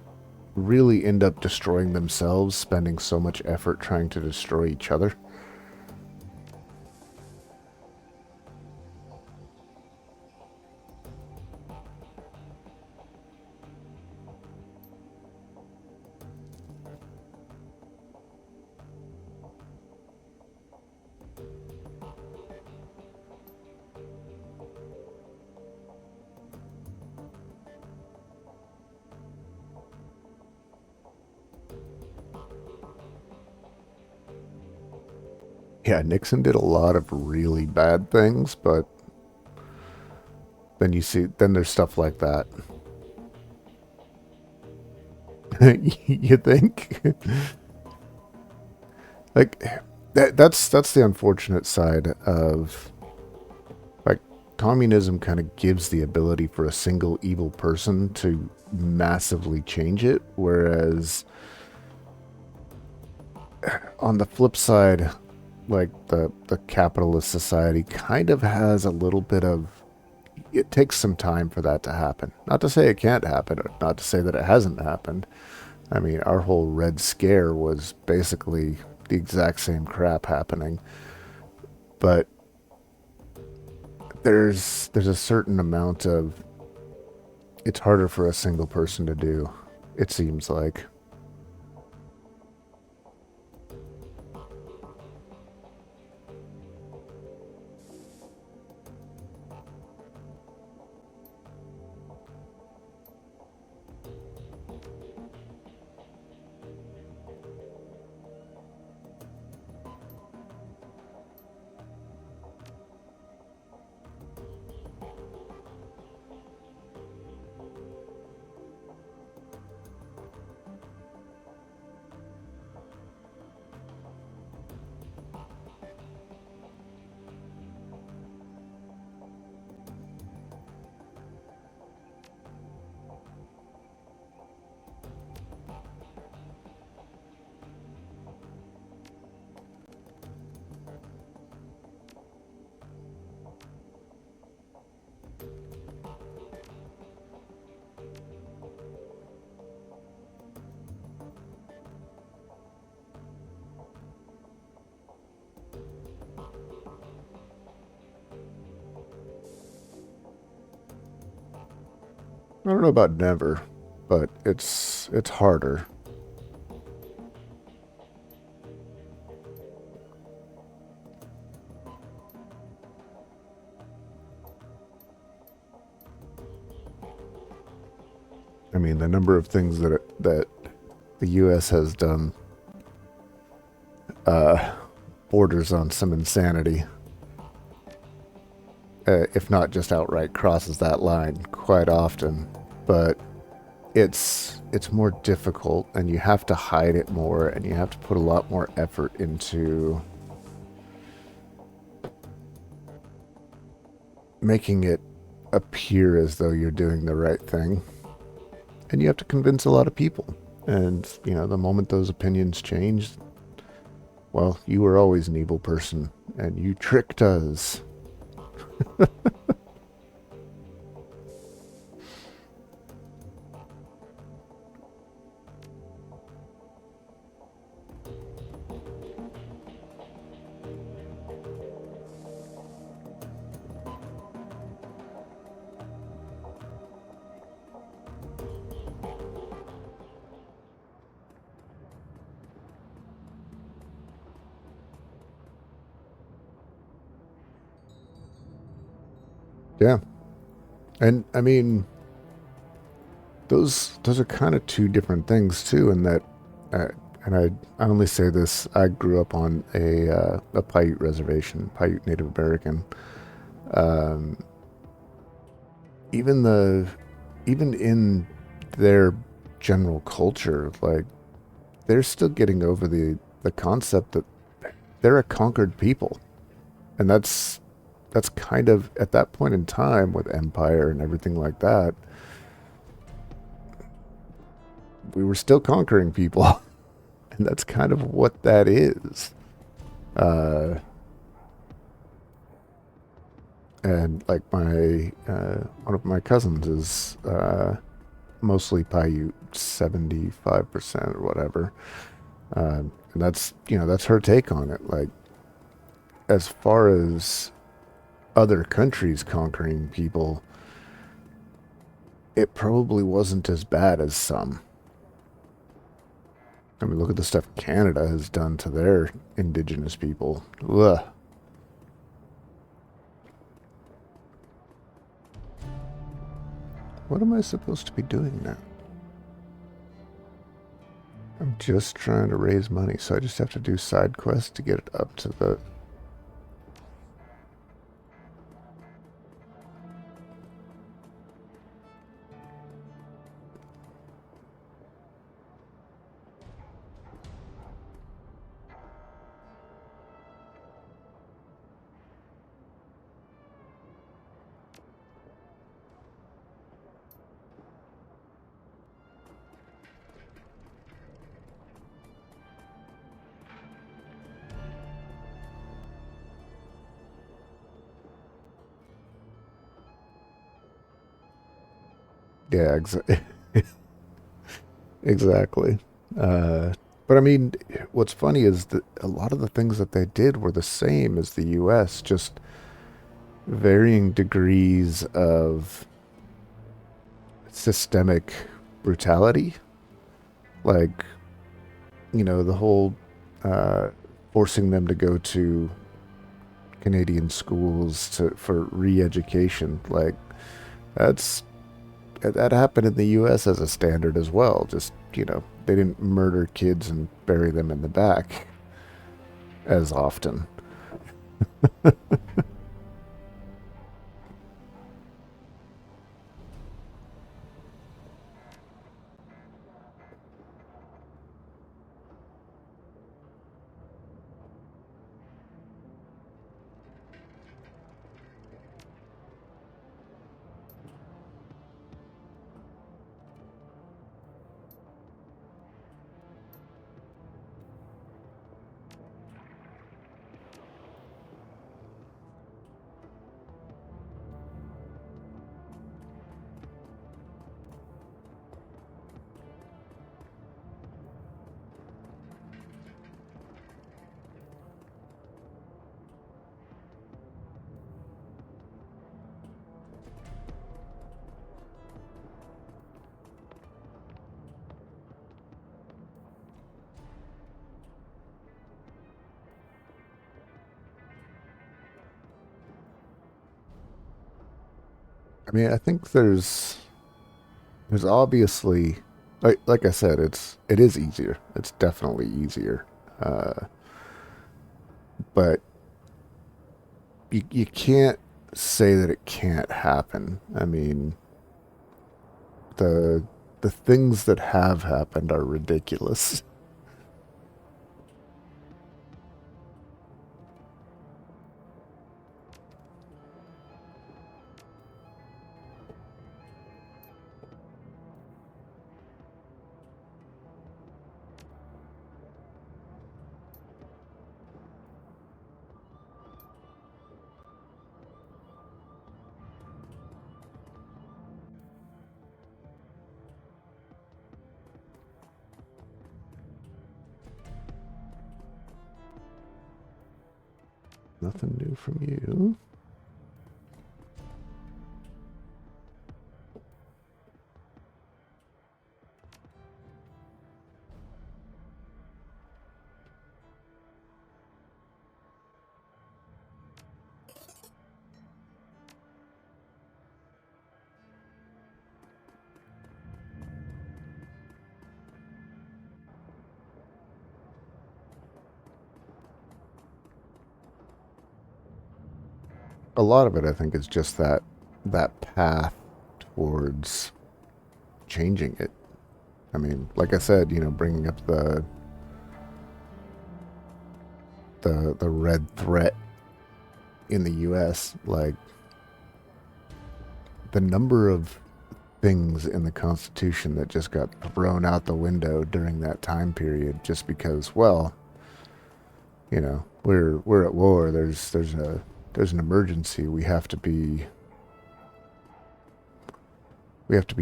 really end up destroying themselves, spending so much effort trying to destroy each other. Yeah, Nixon did a lot of really bad things, but then you see, then there's stuff like that. You think? Like that's the unfortunate side of, like, communism kind of gives the ability for a single evil person to massively change it, whereas on the flip side, like the capitalist society kind of has a little bit of, it takes some time for that to happen. Not to say it can't happen, or not to say that it hasn't happened. I mean, our whole Red Scare was basically the exact same crap happening, but there's a certain amount of, it's harder for a single person to do, it seems like. I don't know about never, but it's harder. I mean, the number of things that the U.S. has done uh, borders on some insanity, if not just outright crosses that line quite often. But it's more difficult, and you have to hide it more, and you have to put a lot more effort into making it appear as though you're doing the right thing. And you have to convince a lot of people. And, the moment those opinions change, well, you were always an evil person, and you tricked us. Yeah. And I mean, those are kind of two different things too, in that, uh, and I only say this. I grew up on a Paiute reservation, Paiute Native American. Um, even the even in their general culture, like they're still getting over the concept that they're a conquered people, and that's kind of at that point in time with empire and everything like that, we were still conquering people, and that's kind of what that is. Uh, and like my one of my cousins is mostly Paiute, 75% or whatever. And that's her take on it. Like, as far as other countries conquering people, it probably wasn't as bad as some. I mean, look at the stuff Canada has done to their indigenous people. Ugh. What am I supposed to be doing now? I'm just trying to raise money, so I just have to do side quests to get it up to the... Yeah, exactly. But I mean, what's funny is that a lot of the things that they did were the same as the US, just varying degrees of systemic brutality. Like, the whole uh, forcing them to go to Canadian schools for re-education. Like, that's that happened in the U.S. as a standard as well. Just, they didn't murder kids and bury them in the back as often. I mean, I think there's obviously, like I said, it is easier. It's definitely easier. Uh, but you can't say that it can't happen. I mean, the the things that have happened are ridiculous. Nothing new from you. A lot of it, I think, is just that path towards changing it. I mean, like I said, bringing up the red threat in the U.S. Like the number of things in the Constitution that just got thrown out the window during that time period, just because, well, we're at war. There's an emergency. We have to be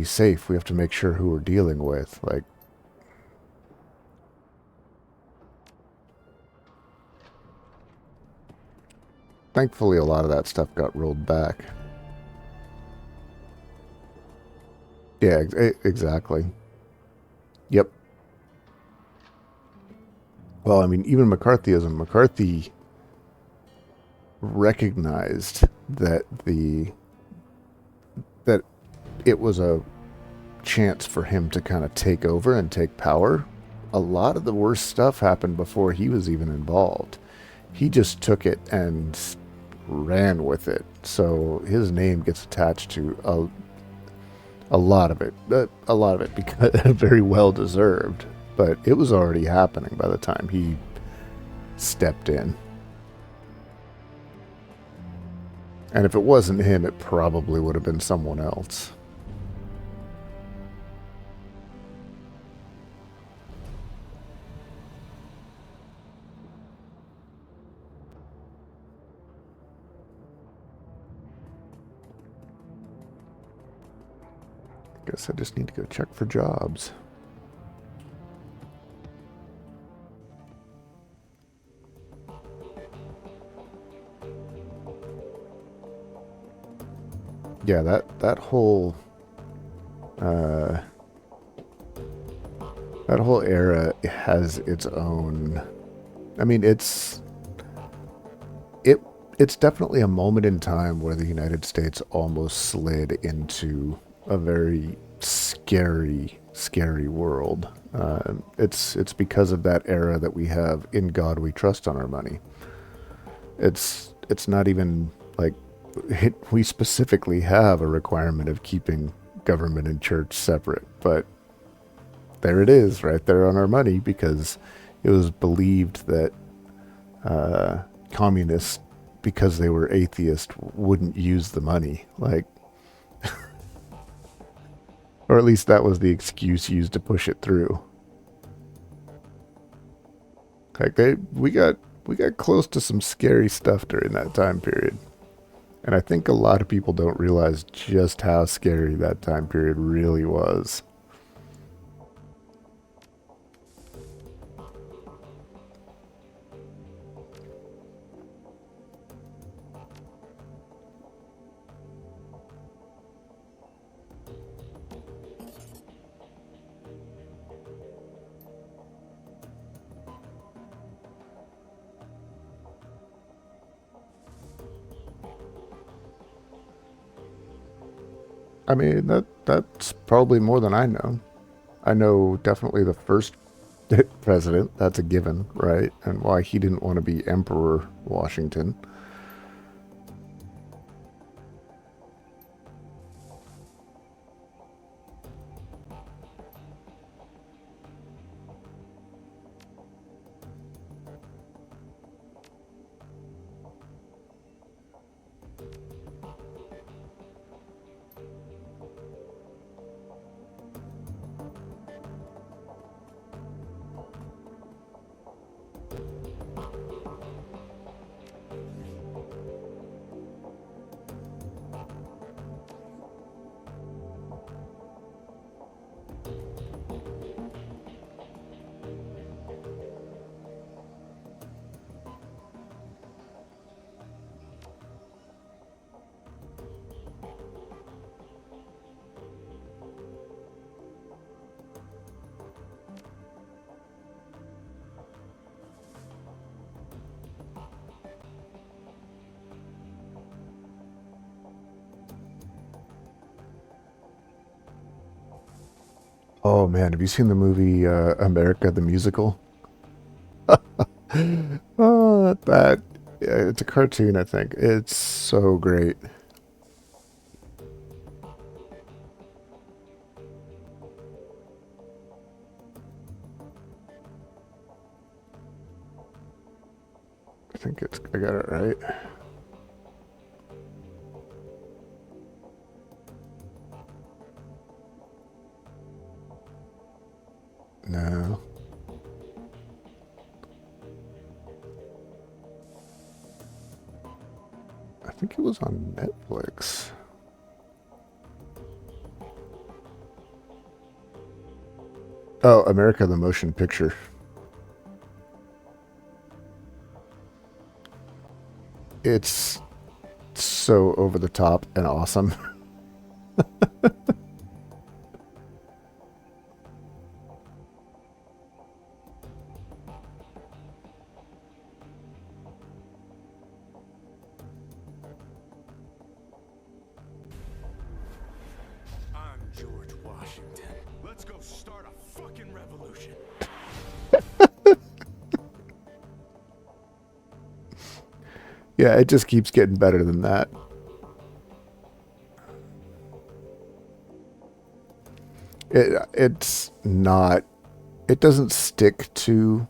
safe. We have to make sure who we're dealing with. Like, thankfully, a lot of that stuff got rolled back. Yeah, exactly. Yep. Well, I mean, even McCarthyism. McCarthy recognized that it was a chance for him to kind of take over and take power. A lot of the worst stuff happened before he was even involved. He just took it and ran with it. So his name gets attached to a lot of it. A lot of it because very well deserved. But it was already happening by the time he stepped in. And if it wasn't him, it probably would have been someone else. Guess I just need to go check for jobs. Yeah, that whole uh, that whole era has its own. I mean, it it's definitely a moment in time where the United States almost slid into a very scary world. It's because of that era that we have "In God We Trust" on our money. It's not even like we specifically have a requirement of keeping government and church separate, but there it is, right there on our money, because it was believed that communists, because they were atheist, wouldn't use the money, like, or at least that was the excuse used to push it through. Like we got close to some scary stuff during that time period. And I think a lot of people don't realize just how scary that time period really was. I mean, that's probably more than I know. I know definitely the first president, that's a given, right? And why he didn't want to be Emperor Washington. Oh man, have you seen the movie America the Musical? Oh, yeah, it's a cartoon, I think. It's so great. I think I got it right. No. I think it was on Netflix. Oh, America the Motion Picture. It's so over the top and awesome. I'm George Washington. Let's go start a fucking revolution. Yeah, it just keeps getting better than that. It's not. It doesn't stick to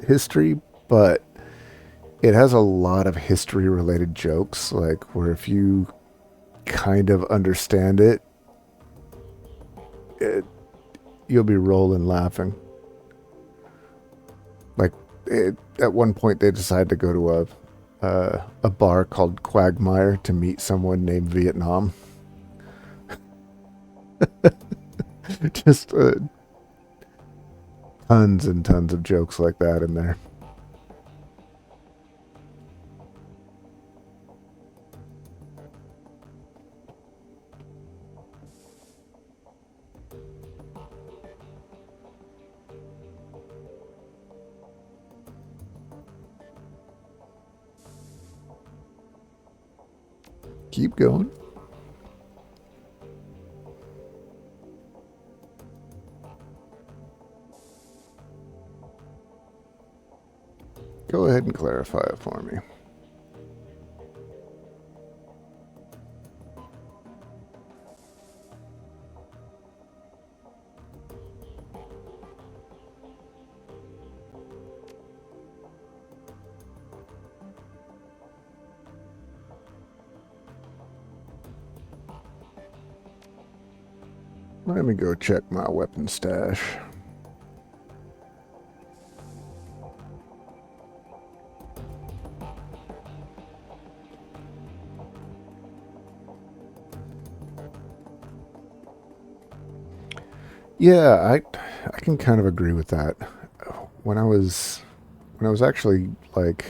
history, but it has a lot of history related jokes. Like where if you kind of understand it, it you'll be rolling laughing. Like at one point, they decided to go to a bar called Quagmire to meet someone named Vietnam. Just tons and tons of jokes like that in there. Keep going. Go ahead and clarify it for me. Let me go check my weapon stash. Yeah, I can kind of agree with that. When I was when I was actually like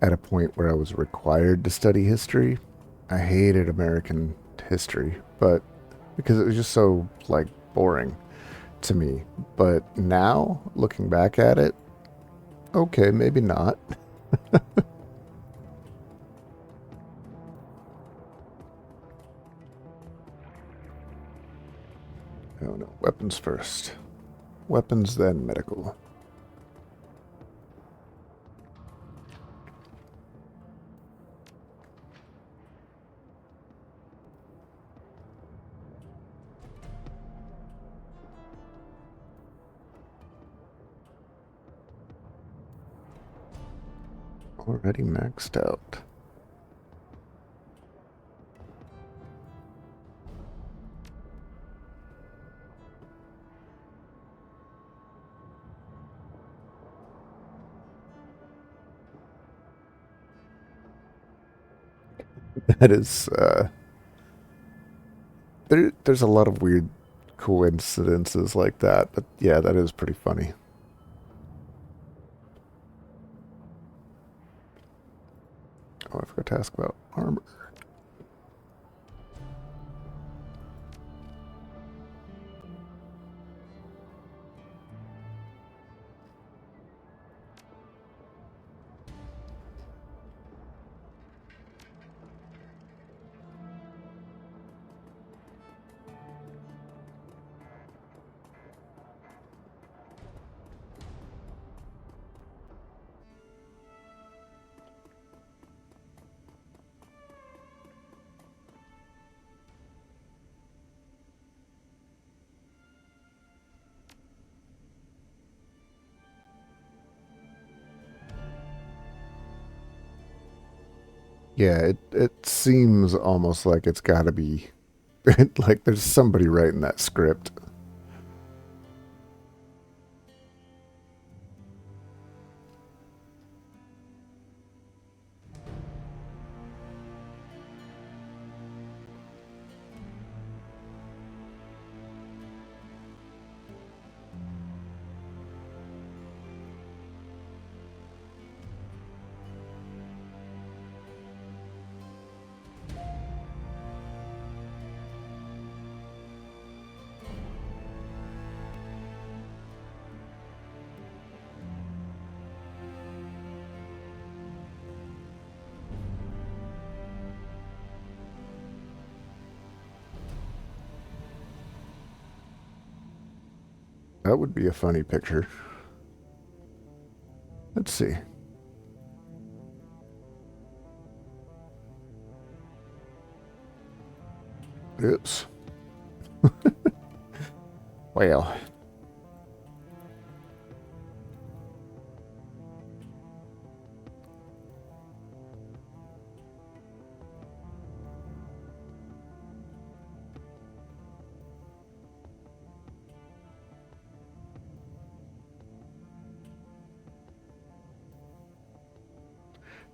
at a point where I was required to study history, I hated American history, but because it was just so like boring to me. But now, looking back at it, okay, maybe not. Oh no, weapons first. Weapons, then medical. Already maxed out. That is, there's a lot of weird coincidences like that, but yeah, that is pretty funny. Oh, I forgot to ask about armor. Yeah, it seems almost like it's got to be like there's somebody writing that script. That would be a funny picture. Let's see. Oops. Well,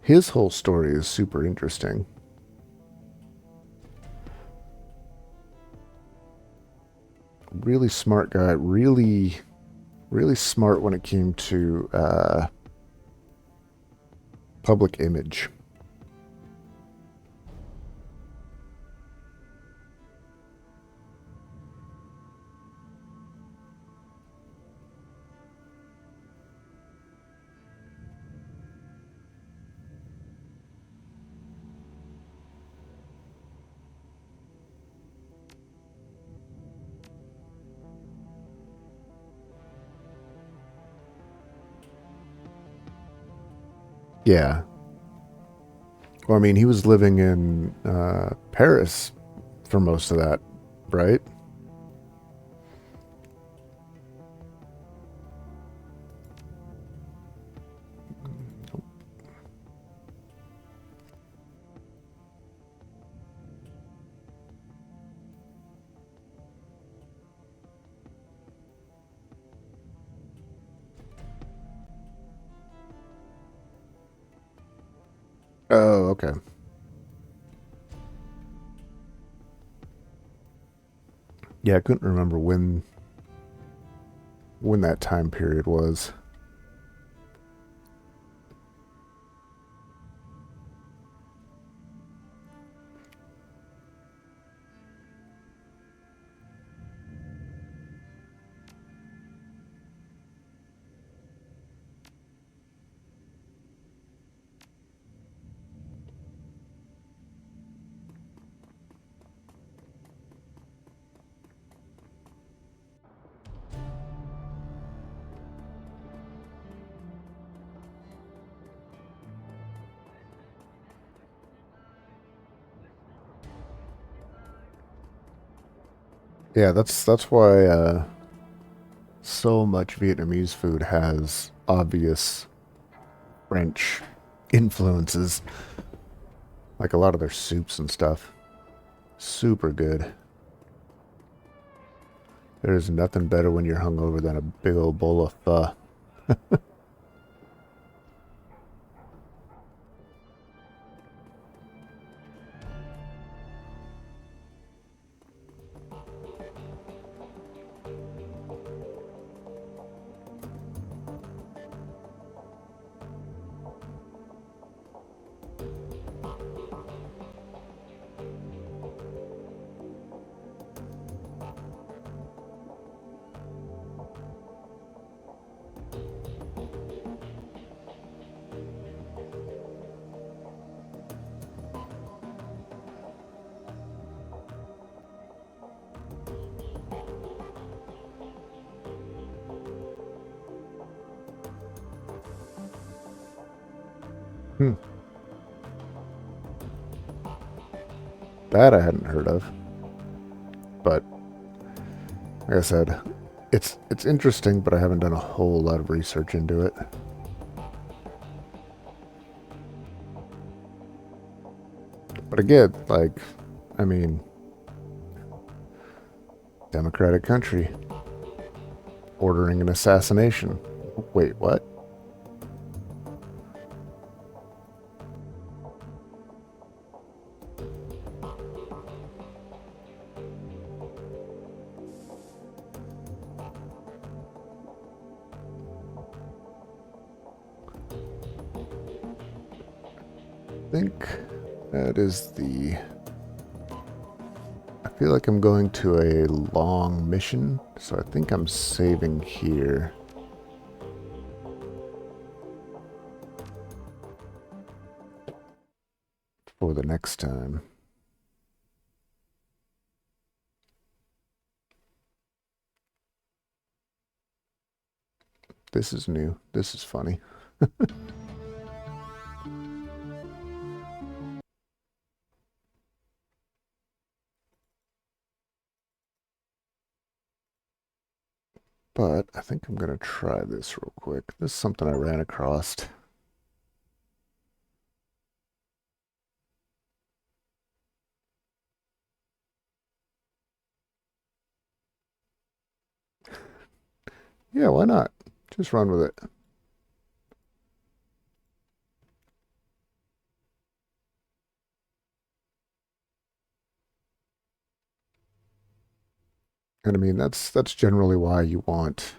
his whole story is super interesting. Really smart guy. Really smart when it came to public image. Yeah. Well, I mean, he was living in Paris for most of that, right? Oh, okay. Yeah, I couldn't remember when that time period was. Yeah, that's why so much Vietnamese food has obvious French influences. Like a lot of their soups and stuff. Super good. There's nothing better when you're hungover than a big old bowl of pho. Hmm. That I hadn't heard of. But like I said, it's interesting, but I haven't done a whole lot of research into it. But again, like, I mean, democratic country ordering an assassination. Wait, what? I think that is the... I feel like I'm going to a long mission, so I think I'm saving here. For the next time. This is new. This is funny. But I think I'm going to try this real quick. This is something I ran across. Yeah, why not? Just run with it. And I mean, that's generally why you want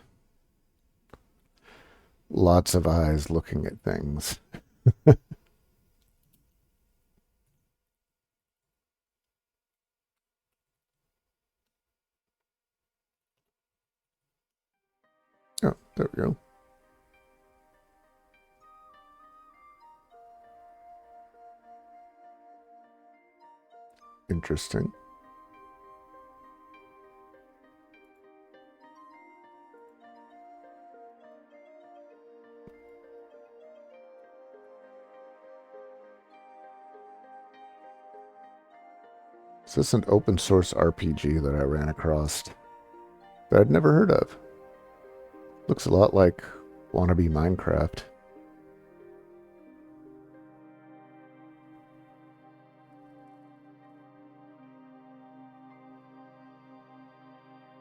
lots of eyes looking at things. Oh, there we go. Interesting. Is this an open source RPG that I ran across that I'd never heard of? Looks a lot like wannabe Minecraft.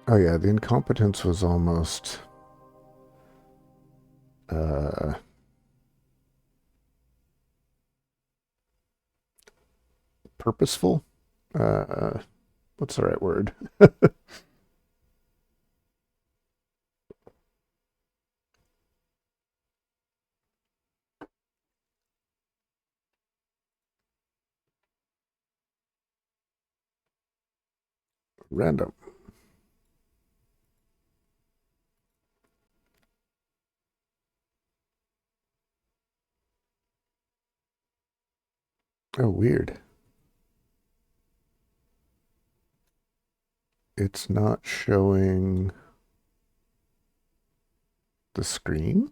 Oh yeah, the incompetence was almost uh purposeful. Uh what's the right word? Random. Oh, weird. It's not showing the screen.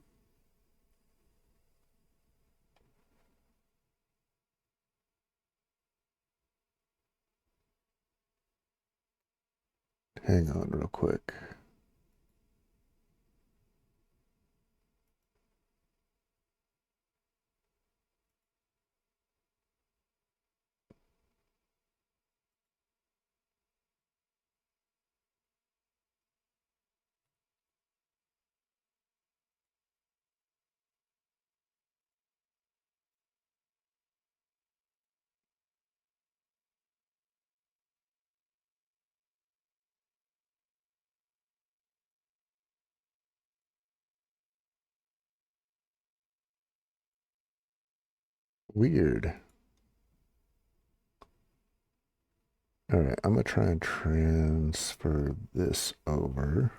Hang on real quick. Weird. All right, I'm gonna try and transfer this over.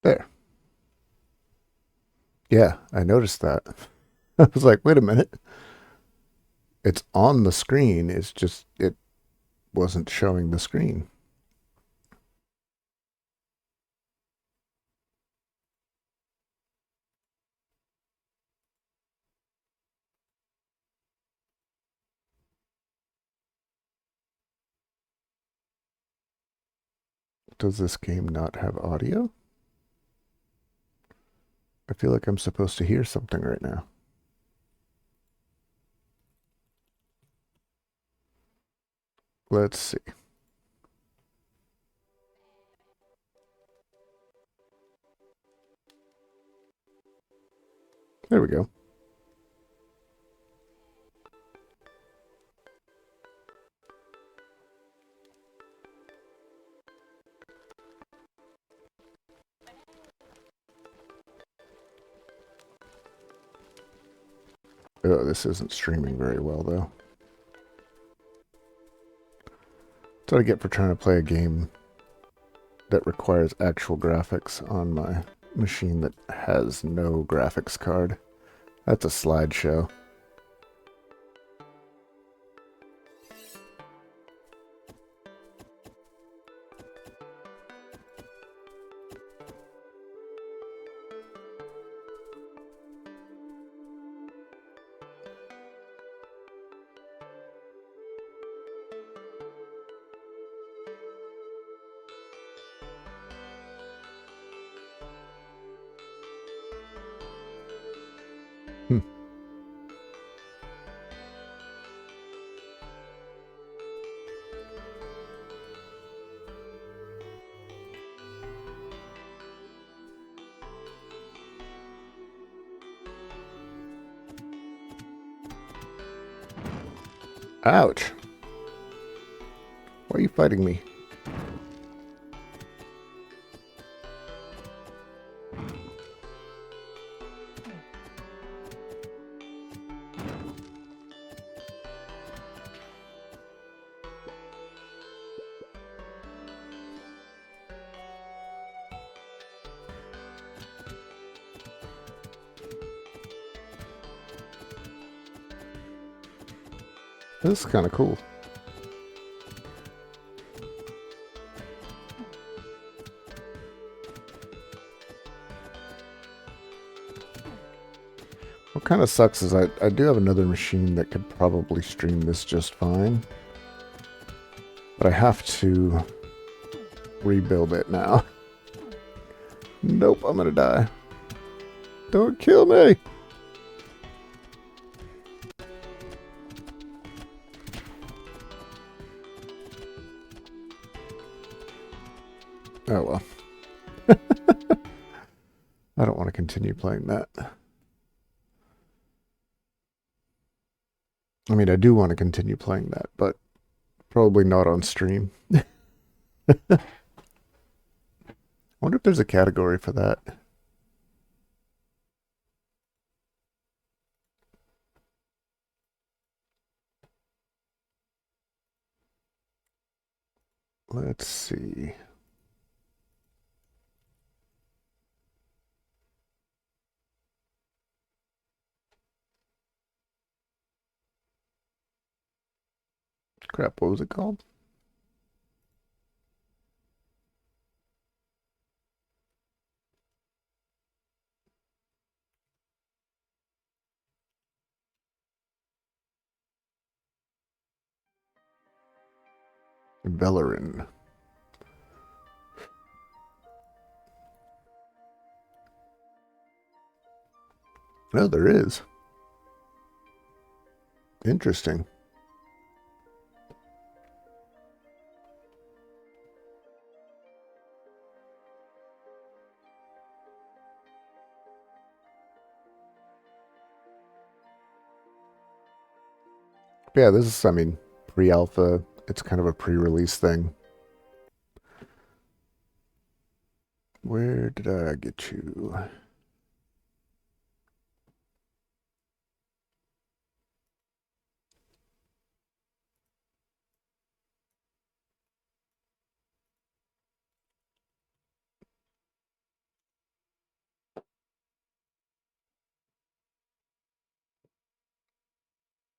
There. Yeah, I noticed that. I was like, wait a minute. It's on the screen. It's just, it wasn't showing the screen. Does this game not have audio? I feel like I'm supposed to hear something right now. Let's see. There we go. Oh, this isn't streaming very well, though. That's what I get for trying to play a game that requires actual graphics on my machine that has no graphics card. That's a slideshow. Hmm. Ouch. Why are you fighting me? This is kind of cool. What kind of sucks is I do have another machine that could probably stream this just fine. But I have to rebuild it now. Nope, I'm gonna die. Don't kill me! Oh well. I don't want to continue playing that. I mean, I do want to continue playing that, but probably not on stream. I wonder if there's a category for that. Let's see. Crap, what was it called? Bellerin. No, there is. Interesting. But yeah, this is, I mean, pre-alpha. It's kind of a pre-release thing. Where did I get you?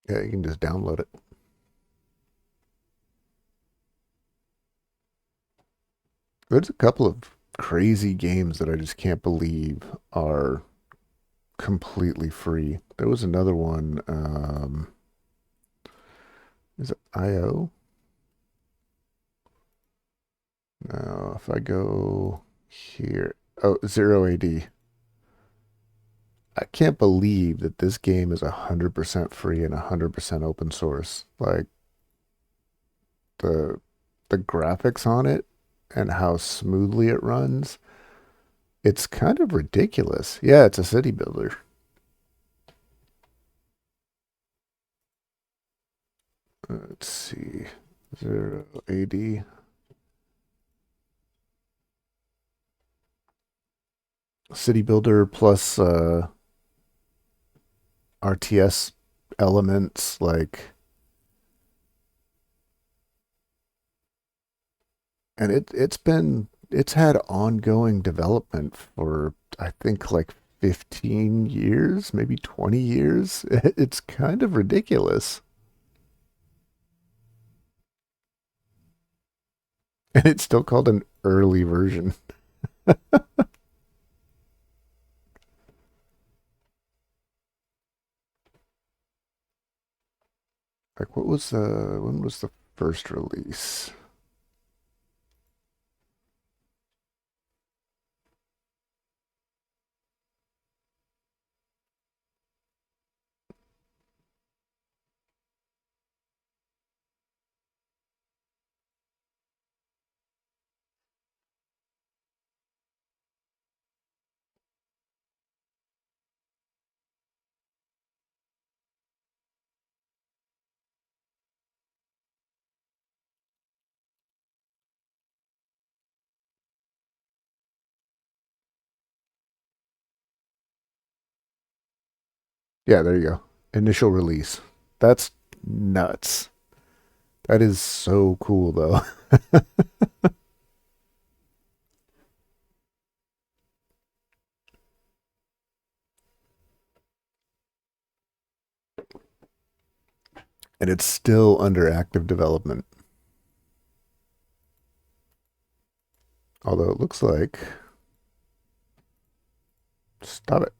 Yeah, you can just download it. There's a couple of crazy games that I just can't believe are completely free. There was another one. Is it IO? No, if I go here. Oh, Zero AD. I can't believe that this game is 100% free and 100% open source. Like the the graphics on it and how smoothly it runs, it's kind of ridiculous. Yeah, it's a city builder. Let's see. Zero AD. City builder plus RTS elements like, and it's had ongoing development for I think like 15 years, maybe 20 years. It's kind of ridiculous. And it's still called an early version. Like what was the when was the first release? Yeah, there you go. Initial release. That's nuts. That is so cool though. And it's still under active development. Although it looks like, stop it.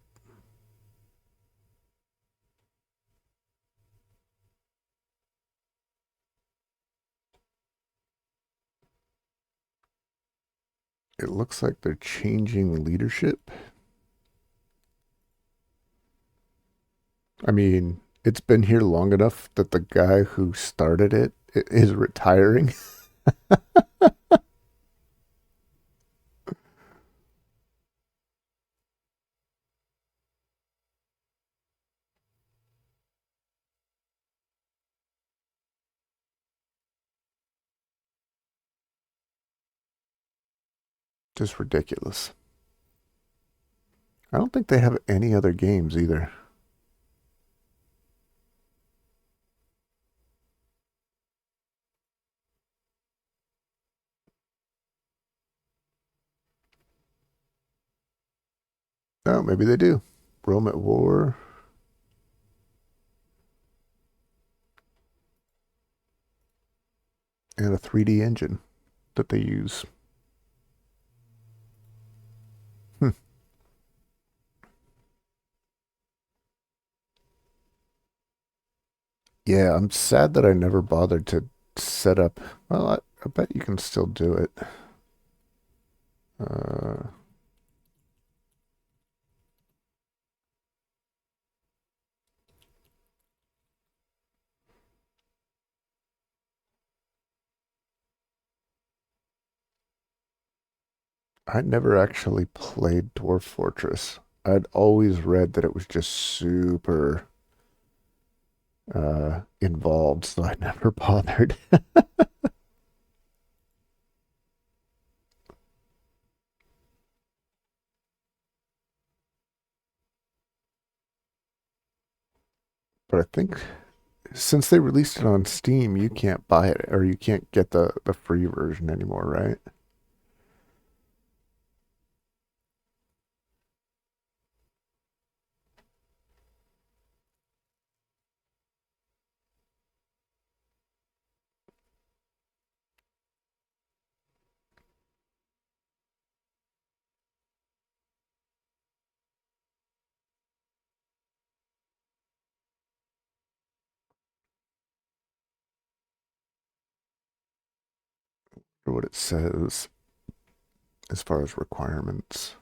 It looks like they're changing leadership. I mean, it's been here long enough that the guy who started it is retiring. Just ridiculous. I don't think they have any other games either. Oh, maybe they do. Rome at War. and a 3D engine that they use. Hmm. Yeah, I'm sad that I never bothered to set up. Well, I bet you can still do it. Uh, I never actually played Dwarf Fortress. I'd always read that it was just super involved, so I never bothered. But I think since they released it on Steam, you can't buy it or you can't get the free version anymore, right? Or what it says as far as requirements.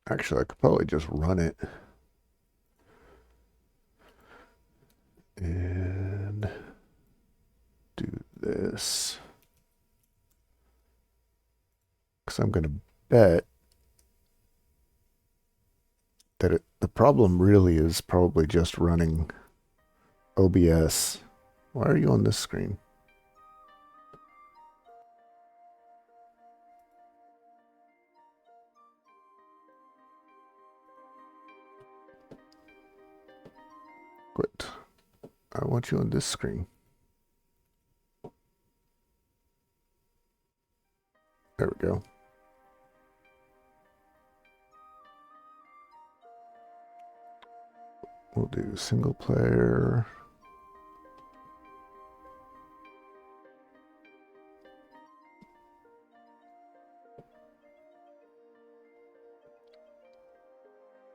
Actually, I could probably just run it and do this. Because I'm going to bet that the problem really is probably just running OBS. Why are you on this screen? Quit. I want you on this screen. There we go. We'll do single player.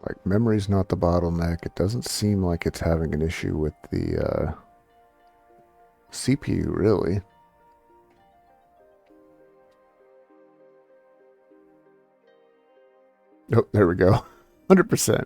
Like, memory's not the bottleneck. It doesn't seem like it's having an issue with the CPU, really. Oh, there we go. 100%.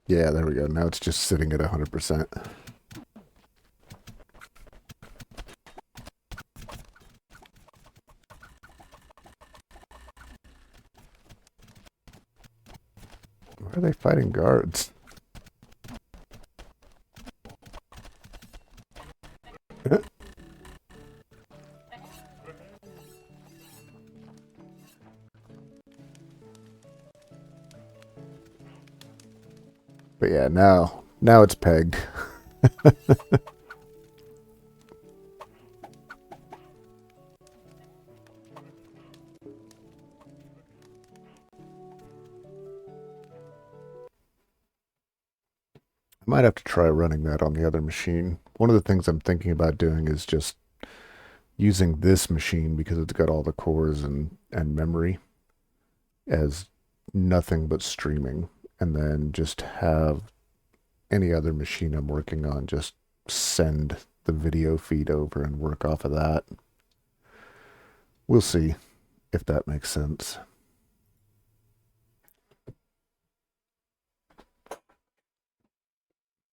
Yeah, there we go. Now it's just sitting at 100%. Why are they fighting guards? But yeah, now it's pegged. I might have to try running that on the other machine. One of the things I'm thinking about doing is just using this machine because it's got all the cores and memory as nothing but streaming, and then just have any other machine I'm working on just send the video feed over and work off of that. We'll see if that makes sense.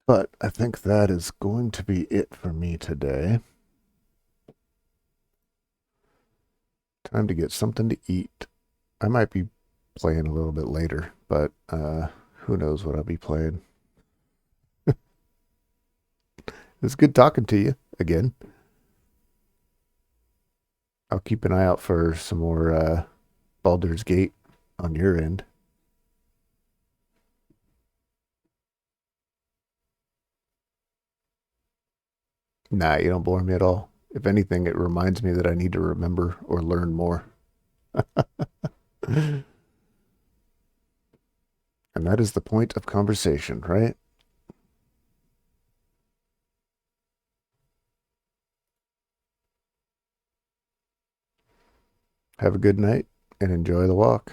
But I think that is going to be it for me today. Time to get something to eat. I might be playing a little bit later, but who knows what I'll be playing. It's good talking to you again. I'll keep an eye out for some more Baldur's Gate on your end. Nah, you don't bore me at all. If anything, it reminds me that I need to remember or learn more. And that is the point of conversation, right? Have a good night and enjoy the walk.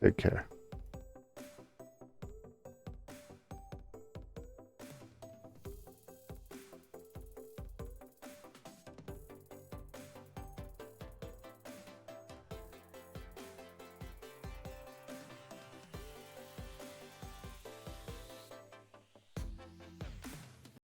Take care.